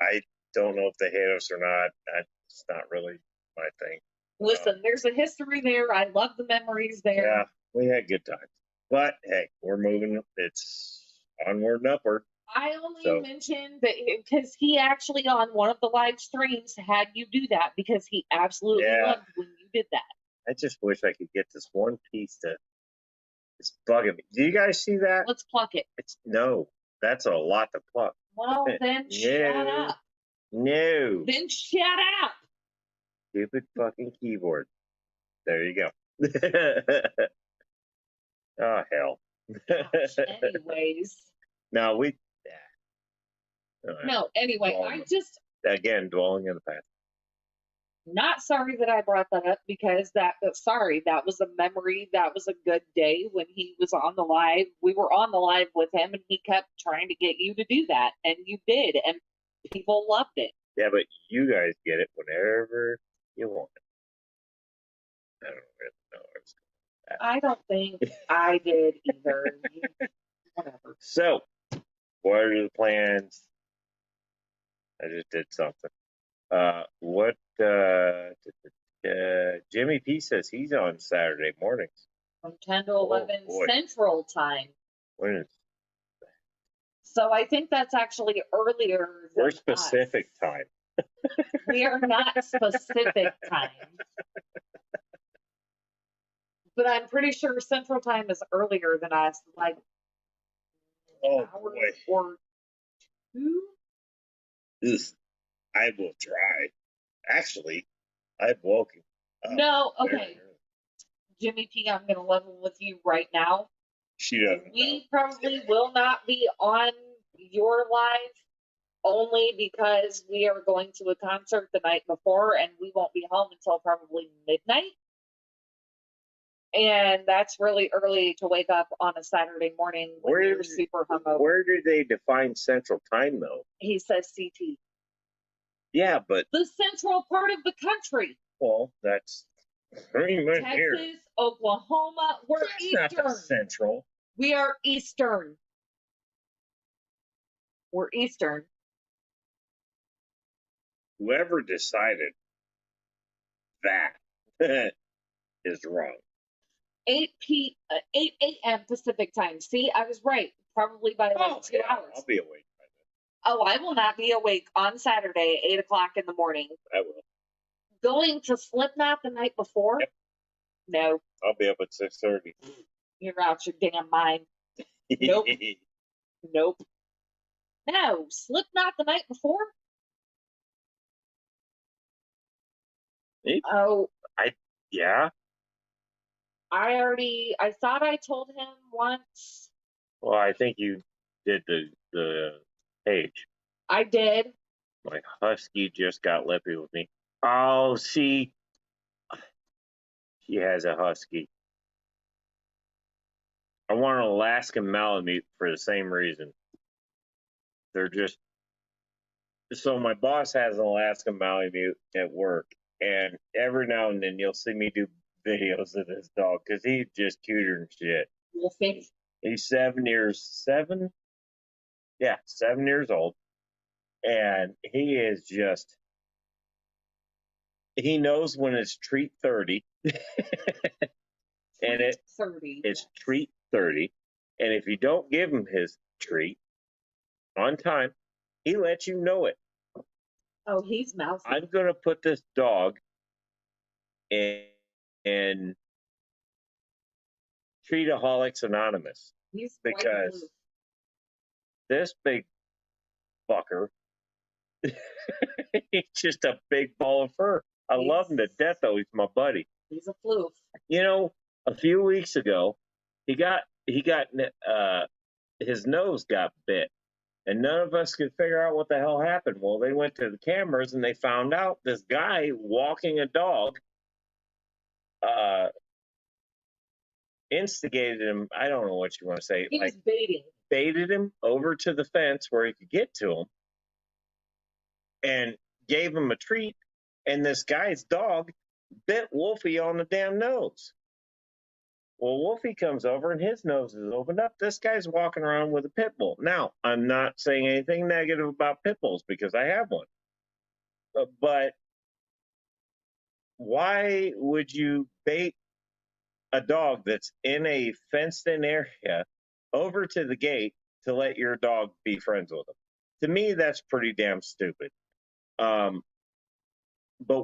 [SPEAKER 1] I don't know if they hate us or not. That's not really my thing.
[SPEAKER 2] Listen, there's a history there. I love the memories there.
[SPEAKER 1] Yeah, we had good times. But hey, we're moving. It's onward and upward.
[SPEAKER 2] I only
[SPEAKER 1] So-
[SPEAKER 2] mentioned that because he actually on one of the live streams had you do that because he absolutely
[SPEAKER 1] Yeah.
[SPEAKER 2] loved when you did that.
[SPEAKER 1] I just wish I could get this one piece to. It's bugging me. Do you guys see that?
[SPEAKER 2] Let's pluck it.
[SPEAKER 1] No, that's a lot to pluck.
[SPEAKER 2] Well, then shut
[SPEAKER 1] No.
[SPEAKER 2] up.
[SPEAKER 1] No.
[SPEAKER 2] Then shut up.
[SPEAKER 1] Stupid fucking keyboard. There you go. Oh, hell.
[SPEAKER 2] Gosh, anyways.
[SPEAKER 1] No, we.
[SPEAKER 2] No, anyway, I just
[SPEAKER 1] Again, dwelling in the past.
[SPEAKER 2] not sorry that I brought that up because that was a memory. That was a good day when he was on the live. We were on the live with him and he kept trying to get you to do that. And you did. And people loved it.
[SPEAKER 1] Yeah, but you guys get it whenever you want it. I don't really know.
[SPEAKER 2] I don't think I did either. Whatever.
[SPEAKER 1] So, what are the plans? I just did something. Jimmy P says he's on Saturday mornings.
[SPEAKER 2] From 10 to 11
[SPEAKER 1] boy.
[SPEAKER 2] Central Time.
[SPEAKER 1] When is
[SPEAKER 2] So I think that's actually earlier than
[SPEAKER 1] we're
[SPEAKER 2] us.
[SPEAKER 1] specific time.
[SPEAKER 2] We are not specific time. But I'm pretty sure Central Time is earlier than us, like
[SPEAKER 1] Oh
[SPEAKER 2] hour
[SPEAKER 1] boy.
[SPEAKER 2] or two.
[SPEAKER 1] Ugh. I will try. Actually, I've woken up.
[SPEAKER 2] No,
[SPEAKER 1] very
[SPEAKER 2] okay.
[SPEAKER 1] early.
[SPEAKER 2] Jimmy P, I'm gonna level with you right now.
[SPEAKER 1] She doesn't know.
[SPEAKER 2] We probably will not be on your live only because we are going to a concert the night before and we won't be home until probably midnight. And that's really early to wake up on a Saturday morning when
[SPEAKER 1] Where
[SPEAKER 2] you're
[SPEAKER 1] is-
[SPEAKER 2] super hungover.
[SPEAKER 1] Where do they define Central Time, though?
[SPEAKER 2] He says CT.
[SPEAKER 1] Yeah, but,
[SPEAKER 2] The central part of the country.
[SPEAKER 1] well, that's pretty much
[SPEAKER 2] Texas,
[SPEAKER 1] here.
[SPEAKER 2] Oklahoma, we're
[SPEAKER 1] That's not the
[SPEAKER 2] Eastern.
[SPEAKER 1] Central.
[SPEAKER 2] We are Eastern. We're Eastern.
[SPEAKER 1] Whoever decided that is wrong.
[SPEAKER 2] 8 a.m. Pacific time. See, I was right. Probably by like 2 hours.
[SPEAKER 1] I'll be awake by
[SPEAKER 2] Oh, I will not be awake on Saturday, 8 o'clock in the morning.
[SPEAKER 1] then. I will.
[SPEAKER 2] Going to Slipknot the night before?
[SPEAKER 1] Yep.
[SPEAKER 2] No,
[SPEAKER 1] I'll be up at 6:30.
[SPEAKER 2] you're out your damn mind. Nope. Nope. No, Slipknot the night before?
[SPEAKER 1] Me?
[SPEAKER 2] Oh,
[SPEAKER 1] Yeah.
[SPEAKER 2] I thought I told him once.
[SPEAKER 1] Well, I think you did the page.
[SPEAKER 2] I did.
[SPEAKER 1] My husky just got lippy with me. Oh, see, she has a husky. I want an Alaskan Malamute for the same reason. They're just so my boss has an Alaskan Malamute at work, and every now and then you'll see me do videos of this dog because he's just cuter than shit.
[SPEAKER 2] Wolfie.
[SPEAKER 1] He's 7 years old, and he is just. He knows when it's treat 30, and it's
[SPEAKER 2] 30.
[SPEAKER 1] treat 30, and if you don't give him his treat on time, he lets you know it.
[SPEAKER 2] Oh, he's mousy.
[SPEAKER 1] I'm gonna put this dog in Treataholics Anonymous.
[SPEAKER 2] He's
[SPEAKER 1] because-
[SPEAKER 2] white
[SPEAKER 1] This big fucker, he's just a big ball of fur. I love him to death, though. He's my buddy.
[SPEAKER 2] He's a floof.
[SPEAKER 1] You know, a few weeks ago, he got his nose got bit And none of us could figure out what the hell happened. Well, they went to the cameras and they found out this guy walking a dog instigated him. I don't know what you want to say.
[SPEAKER 2] He was baiting.
[SPEAKER 1] Baited him over to the fence where he could get to him and gave him a treat. And this guy's dog bit Wolfie on the damn nose. Well, Wolfie comes over and his nose is opened up. This guy's walking around with a pit bull. Now, I'm not saying anything negative about pit bulls because I have one. But why would you bait a dog that's in a fenced-in area over to the gate to let your dog be friends with him? To me, that's pretty damn stupid. But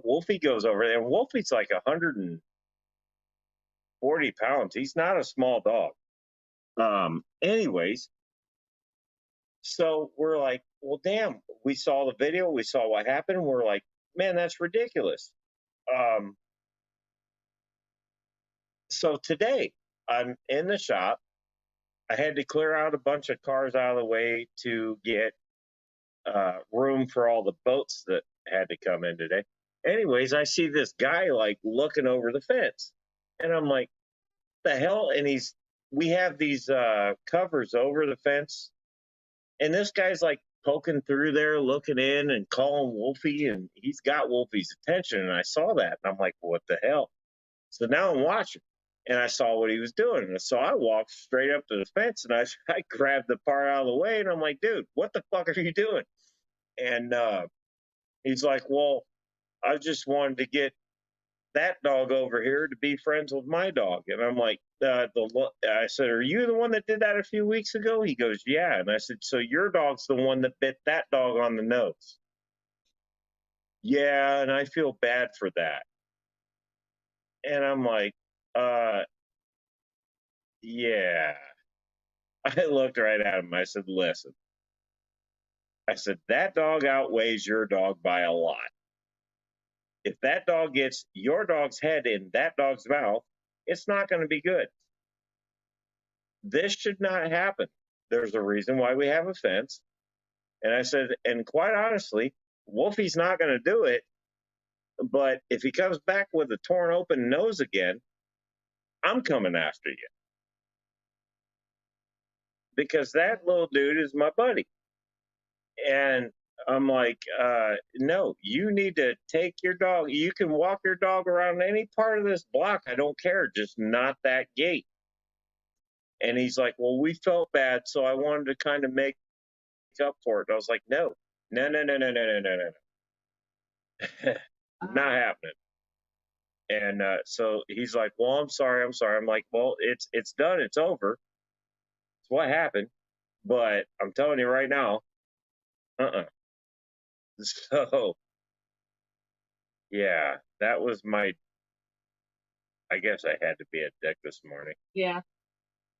[SPEAKER 1] Wolfie goes over there, and Wolfie's like 140 pounds. He's not a small dog. Anyways, so we're like, well, damn, we saw the video, we saw what happened. We're like, man, that's ridiculous. So today I'm in the shop. I had to clear out a bunch of cars out of the way to get room for all the boats that had to come in today. Anyways, I see this guy like looking over the fence, and I'm like, the hell? And we have these covers over the fence, and this guy's like poking through there, looking in and calling Wolfie, and he's got Wolfie's attention. And I saw that, and I'm like, what the hell? So now I'm watching, and I saw what he was doing. And so I walked straight up to the fence, and I grabbed the part out of the way, and I'm like, dude, what the fuck are you doing? And he's like, well, I just wanted to get that dog over here to be friends with my dog. And I'm like, I said, are you the one that did that a few weeks ago? He goes, yeah. And I said, so your dog's the one that bit that dog on the nose? Yeah, and I feel bad for that. And I'm like, yeah. I looked right at him. I said, listen. I said, that dog outweighs your dog by a lot. If that dog gets your dog's head in that dog's mouth, it's not going to be good. This should not happen. There's a reason why we have a fence. And I said, and quite honestly, Wolfie's not going to do it. But if he comes back with a torn open nose again, I'm coming after you. Because that little dude is my buddy. And I'm like, no, you need to take your dog. You can walk your dog around any part of this block. I don't care, just not that gate. And he's like, well, we felt bad, so I wanted to kind of make up for it. And I was like, no. Not happening. And so he's like, well, I'm sorry. I'm like, well, it's done. It's over. It's what happened. But I'm telling you right now, So, yeah, that was I guess I had to be a dick this morning.
[SPEAKER 2] Yeah.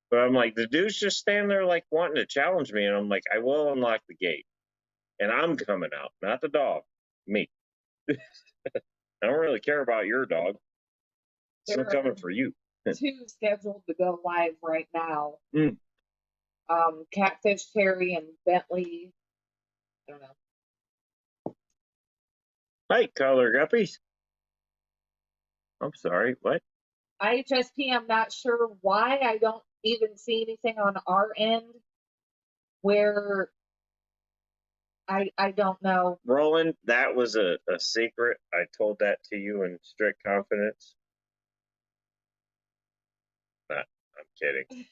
[SPEAKER 1] But I'm like, the dude's just standing there like wanting to challenge me. And I'm like, I will unlock the gate. And I'm coming out, not the dog, me. I don't really care about your dog. Still coming for you.
[SPEAKER 2] 2 scheduled to go live right now.
[SPEAKER 1] Mm.
[SPEAKER 2] Catfish Terry and Bentley. I don't know.
[SPEAKER 1] Hi, color guppies. I'm sorry, what?
[SPEAKER 2] IHSP, I'm not sure why I don't even see anything on our end where I don't know.
[SPEAKER 1] Roland, that was a secret. I told that to you in strict confidence. I'm kidding.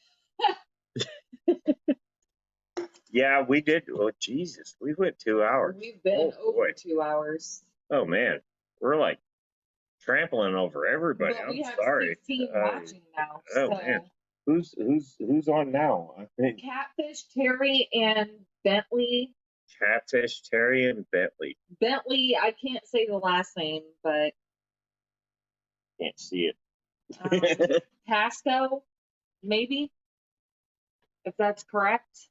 [SPEAKER 1] Yeah, we did. Oh, Jesus. We went 2 hours.
[SPEAKER 2] We've been over 2 hours.
[SPEAKER 1] Oh, man. We're like trampling over everybody.
[SPEAKER 2] But
[SPEAKER 1] I'm
[SPEAKER 2] we have
[SPEAKER 1] sorry.
[SPEAKER 2] 16 watching now.
[SPEAKER 1] Oh,
[SPEAKER 2] so.
[SPEAKER 1] man. Who's on now? I think
[SPEAKER 2] Catfish Terry and Bentley.
[SPEAKER 1] Catfish Terry and Bentley.
[SPEAKER 2] Bentley, I can't say the last name, but
[SPEAKER 1] Can't see it.
[SPEAKER 2] Pasco, maybe, if that's correct.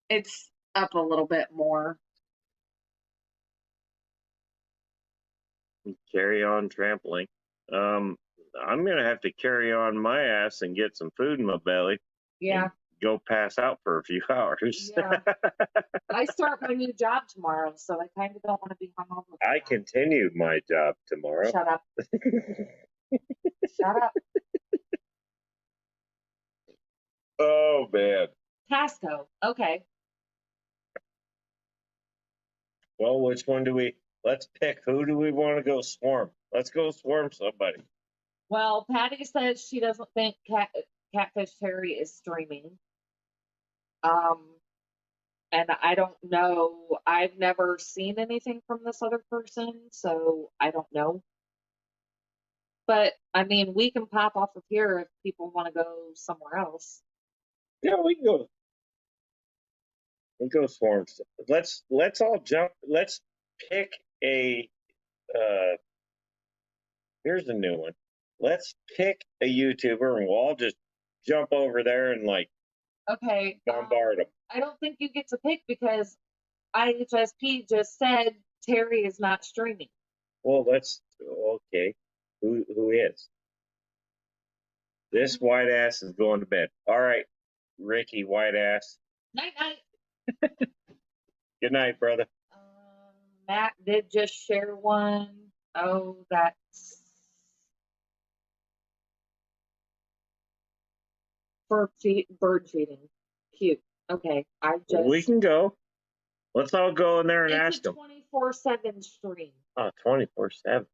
[SPEAKER 2] It's up a little bit more.
[SPEAKER 1] Carry on trampling. I'm gonna have to carry on my ass and get some food in my belly.
[SPEAKER 2] Yeah.
[SPEAKER 1] go pass out for a few hours.
[SPEAKER 2] Yeah. I start my new job tomorrow, so I kind of don't want to be hungover. for
[SPEAKER 1] I
[SPEAKER 2] that.
[SPEAKER 1] continue my job tomorrow.
[SPEAKER 2] Shut up. Shut up.
[SPEAKER 1] Oh man.
[SPEAKER 2] Pasco. Okay.
[SPEAKER 1] Well, which one do we? Let's pick. Who do we want to go swarm? Let's go swarm somebody.
[SPEAKER 2] Well, Patty says she doesn't think Catfish Terry is streaming. And I don't know. I've never seen anything from this other person, so I don't know. But I mean, we can pop off of here if people want to go somewhere else.
[SPEAKER 1] Yeah, we can go. We go swarm. Let's all jump. Let's pick a. Here's a new one. Let's pick a YouTuber and we'll all just jump over there and like
[SPEAKER 2] Okay.
[SPEAKER 1] bombard them.
[SPEAKER 2] I don't think you get to pick because IHSP just said Terry is not streaming.
[SPEAKER 1] Well, let's. Okay. Who is? This white ass is going to bed. All right, Ricky, white ass.
[SPEAKER 2] Night night.
[SPEAKER 1] Good night, brother.
[SPEAKER 2] Matt did just share one. Oh, that's bird feeding. Cute. Okay, I just.
[SPEAKER 1] We can go. Let's all go in there and
[SPEAKER 2] It's
[SPEAKER 1] ask
[SPEAKER 2] a
[SPEAKER 1] them.
[SPEAKER 2] 24/7 stream.
[SPEAKER 1] Oh, 24/7.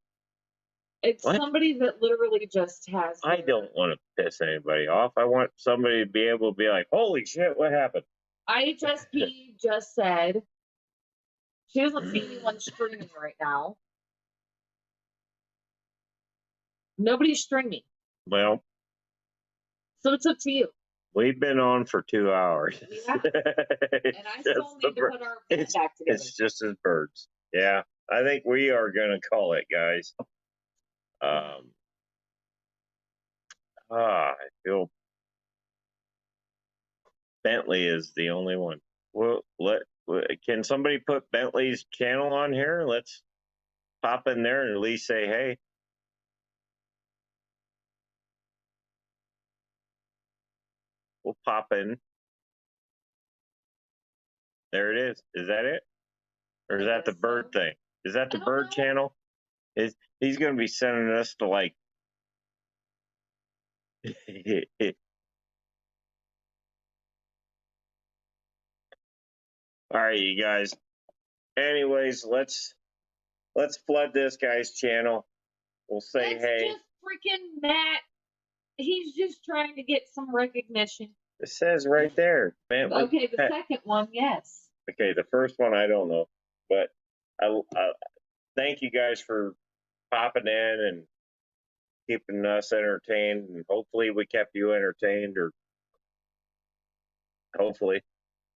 [SPEAKER 2] It's
[SPEAKER 1] What?
[SPEAKER 2] somebody that literally just has.
[SPEAKER 1] I don't want to piss anybody off. I want somebody to be able to be like, holy shit, what happened?
[SPEAKER 2] IHSP just said she doesn't see anyone streaming right now. Nobody's streaming,
[SPEAKER 1] Well,
[SPEAKER 2] so it's up to you.
[SPEAKER 1] we've been on for 2 hours.
[SPEAKER 2] Yeah. And I still need to put our put back together.
[SPEAKER 1] It's just as birds. Yeah, I think we are going to call it, guys. I feel Bentley is the only one. Well, can somebody put Bentley's channel on here? Let's pop in there and at least say, hey. We'll pop in. There it is. Is that it? Or is that the bird thing? Is that the bird channel? He's going to be sending us to like. All right, you guys. Anyways, let's flood this guy's channel. We'll say
[SPEAKER 2] That's
[SPEAKER 1] hey.
[SPEAKER 2] just freaking Matt. He's just trying to get some recognition.
[SPEAKER 1] It says right there, man.
[SPEAKER 2] Okay, the second one, yes.
[SPEAKER 1] Okay, the first one I don't know, but I thank you guys for popping in and keeping us entertained, and hopefully we kept you entertained, or hopefully.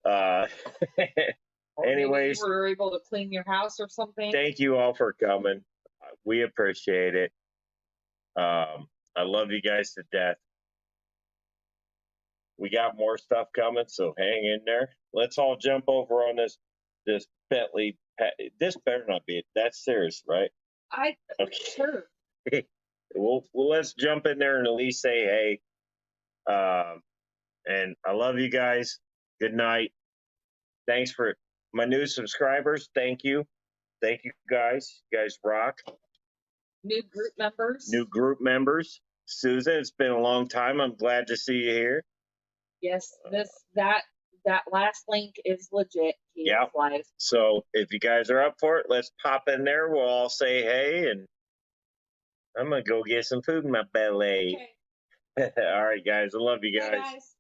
[SPEAKER 2] Or maybe
[SPEAKER 1] Anyways,
[SPEAKER 2] you were able to clean your house or something.
[SPEAKER 1] thank you all for coming. We appreciate it. I love you guys to death. We got more stuff coming, so hang in there. Let's all jump over on this Bentley. This better not be it. That's serious, right? Okay.
[SPEAKER 2] Sure.
[SPEAKER 1] Well, let's jump in there and at least say hey. And I love you guys. Good night. Thanks for my new subscribers. Thank you. Thank you guys. You guys rock.
[SPEAKER 2] New group members.
[SPEAKER 1] New group members. Susan, it's been a long time. I'm glad to see you here.
[SPEAKER 2] Yes, that last link is legit.
[SPEAKER 1] Yeah.
[SPEAKER 2] Live.
[SPEAKER 1] So if you guys are up for it, let's pop in there. We'll all say hey, and I'm gonna go get some food in my belly.
[SPEAKER 2] Okay.
[SPEAKER 1] All right, guys. I love you
[SPEAKER 2] Bye,
[SPEAKER 1] guys.
[SPEAKER 2] guys.